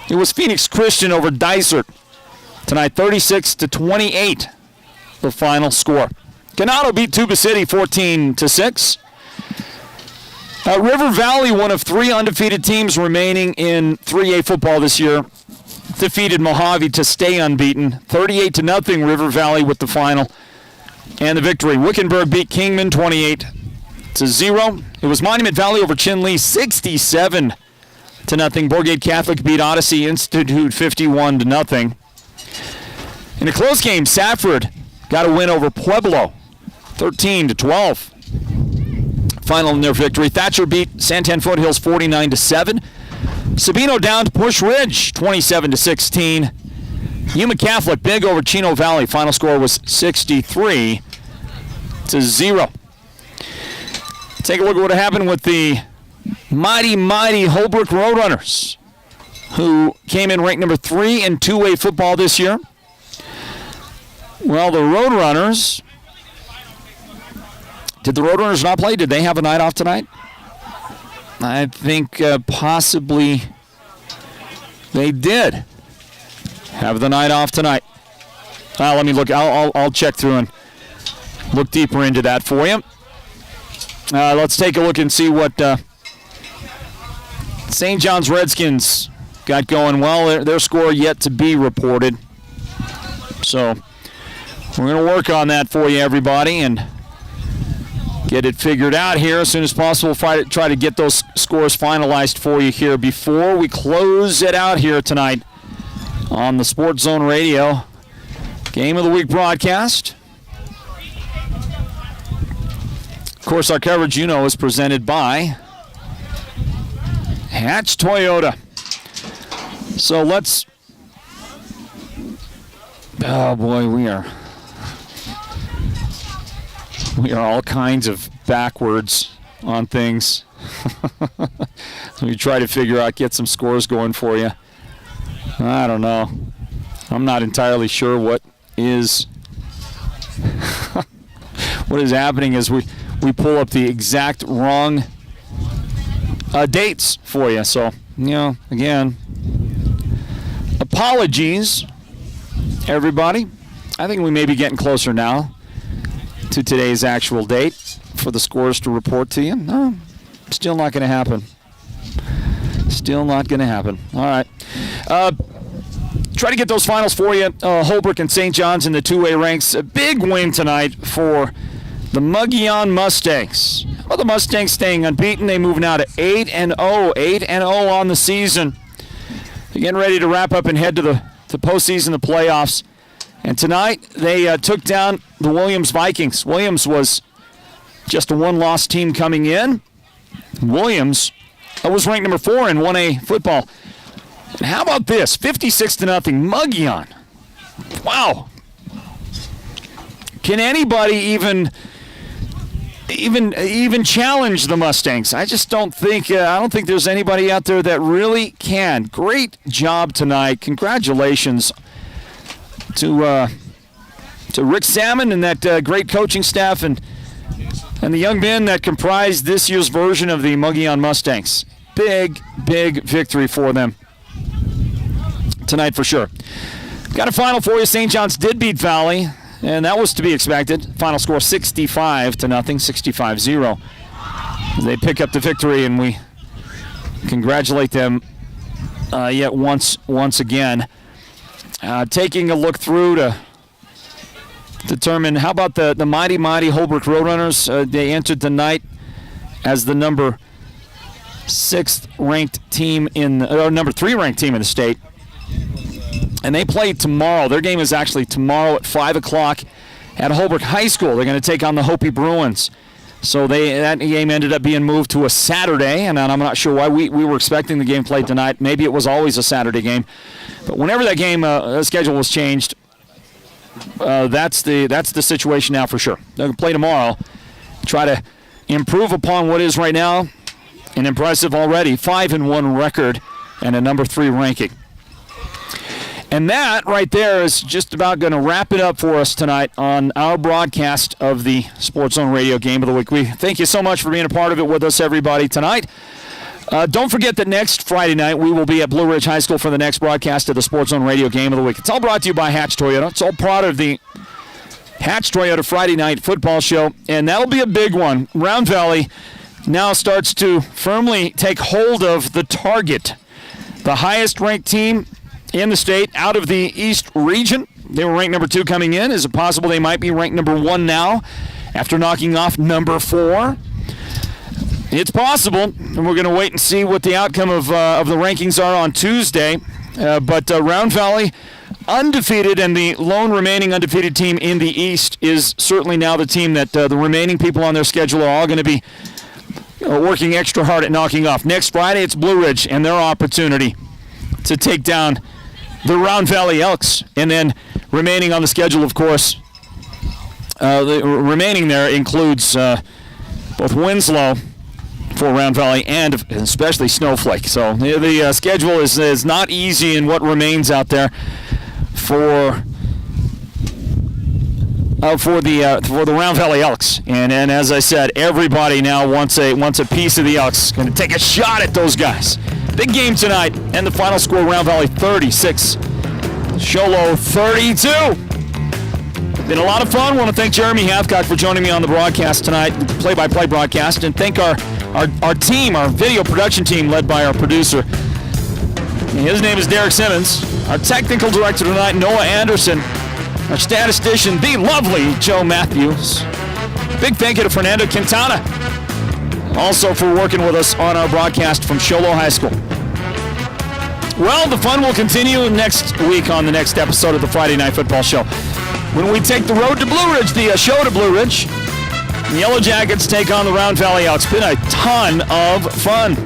It was Phoenix Christian over Dysart tonight, 36-28, the final score. Ganado beat Tuba City 14-6. River Valley, one of 3 undefeated teams remaining in 3A football this year, defeated Mojave to stay unbeaten. 38-0 River Valley with the final and the victory. Wickenburg beat Kingman 28-0. It was Monument Valley over Chinle 67-0. Borgate Catholic beat Odyssey Institute 51-0. In a close game, Safford got a win over Pueblo 13-12. Final in their victory. Thatcher beat Santan Foothills 49-7. Sabino down to Push Ridge 27-16. Yuma Catholic big over Chino Valley. Final score was 63-0. Take a look at what happened with the mighty Holbrook Roadrunners, who came in ranked number 3 in 2A football this year. Well, the Roadrunners, did the Roadrunners not play? Did they have a night off tonight? I think possibly they did have the night off tonight. Let me look. I'll check through and look deeper into that for you. Let's take a look and see what St. John's Redskins got going. Well, their score yet to be reported. So we're going to work on that for you, everybody, and get it figured out here as soon as possible. Try to get those scores finalized for you here before we close it out here tonight on the Sports Zone Radio Game of the Week broadcast. Of course, our coverage, is presented by Hatch Toyota. So let's... Oh, boy, we are all kinds of backwards on things. We try to figure out, get some scores going for you. I don't know. I'm not entirely sure what is happening as we pull up the exact wrong dates for you. So, again, apologies, everybody. I think we may be getting closer now to today's actual date for the scores to report to you. No, still not going to happen. Still not going to happen. All right. Try to get those finals for you. Holbrook and St. John's in the 2A ranks. A big win tonight for the Mogollon Mustangs. Well, the Mustangs staying unbeaten. They move now to 8-0. 8-0 on the season. They're getting ready to wrap up and head to the postseason, the playoffs. And tonight, they took down the Williams Vikings. Williams was just a one-loss team coming in. Williams was ranked number 4 in 1A football. And how about this? 56-0, Mogollon. Wow. Can anybody even challenge the Mustangs? I just don't think there's anybody out there that really can. Great job tonight. Congratulations to Rick Salmon and that great coaching staff and the young men that comprised this year's version of the Mogollon Mustangs. Big victory for them tonight for sure. Got a final for you. St. John's did beat Valley, and that was to be expected. Final score 65-0, 65-0. They pick up the victory, and we congratulate them yet once again. Taking a look through to determine how about the mighty Holbrook Roadrunners. They entered the night as the number 6th ranked team number 3 ranked team in the state. And they play tomorrow. Their game is actually tomorrow at 5 o'clock at Holbrook High School. They're going to take on the Hopi Bruins. So that game ended up being moved to a Saturday, and I'm not sure why. We were expecting the game played tonight. Maybe it was always a Saturday game. But whenever that game schedule was changed, that's the situation now for sure. They're going to play tomorrow, try to improve upon what is right now an impressive already 5-1 record and a number 3 ranking. And that right there is just about going to wrap it up for us tonight on our broadcast of the Sports Zone Radio Game of the Week. We thank you so much for being a part of it with us, everybody, tonight. Don't forget that next Friday night we will be at Blue Ridge High School for the next broadcast of the Sports Zone Radio Game of the Week. It's all brought to you by Hatch Toyota. It's all part of the Hatch Toyota Friday Night Football Show, and that'll be a big one. Round Valley now starts to firmly take hold of the target. The highest-ranked team in the state out of the East region. They were ranked number 2 coming in. Is it possible they might be ranked number 1 now after knocking off number 4? It's possible, and we're going to wait and see what the outcome of the rankings are on Tuesday. But Round Valley, undefeated, and the lone remaining undefeated team in the East is certainly now the team that the remaining people on their schedule are all going to be working extra hard at knocking off. Next Friday, it's Blue Ridge and their opportunity to take down the Round Valley Elks. And then remaining on the schedule, of course, the remaining there includes both Winslow for Round Valley and especially Snowflake. So the schedule is not easy in what remains out there for the Round Valley Elks. And as I said, everybody now wants a piece of the Elks. Going to take a shot at those guys. Big game tonight, and the final score, Round Valley 36, Sholo 32. Been a lot of fun. Want to thank Jeremy Hathcock for joining me on the broadcast tonight, the play-by-play broadcast, and thank our team, our video production team, led by our producer. His name is Derek Simmons. Our technical director tonight, Noah Anderson. Our statistician, the lovely Joe Matthews. Big thank you to Fernando Quintana, also for working with us on our broadcast from Sholo High School. Well, the fun will continue next week on the next episode of the Friday Night Football Show, when we take the road to Blue Ridge, the show to Blue Ridge. The Yellow Jackets take on the Round Valley Elks. It's been a ton of fun.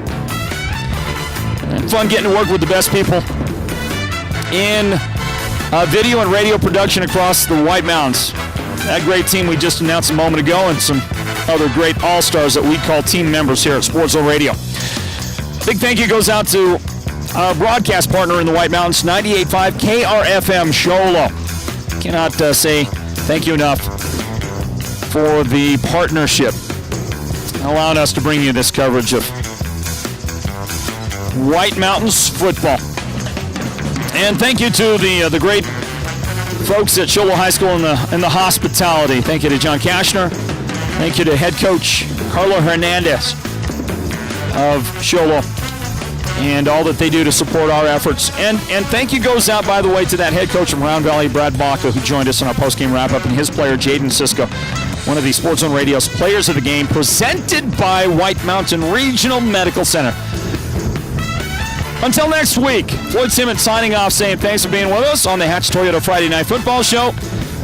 And fun getting to work with the best people in video and radio production across the White Mountains. That great team we just announced a moment ago, and some other great all-stars that we call team members here at Sports Zone Radio. Big thank you goes out to our broadcast partner in the White Mountains, 98.5 KRFM Sholo. Cannot say thank you enough for the partnership, allowing us to bring you this coverage of White Mountains football. And thank you to the great folks at Sholo High School in the hospitality. Thank you to John Kashner. Thank you to head coach Carlo Hernandez of Sholo and all that they do to support our efforts. And thank you goes out, by the way, to that head coach from Round Valley, Brad Baca, who joined us in our postgame wrap-up, and his player, Jaden Sisko, one of the Sports Zone Radio's players of the game, presented by White Mountain Regional Medical Center. Until next week, Floyd Simmons signing off, saying thanks for being with us on the Hatch Toyota Friday Night Football Show.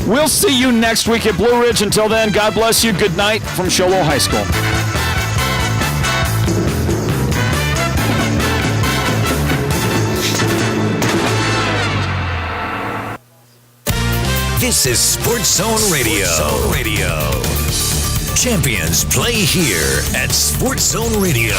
We'll see you next week at Blue Ridge. Until then, God bless you. Good night from Sholo High School. This is Sports Zone Radio. Champions play here at Sports Zone Radio.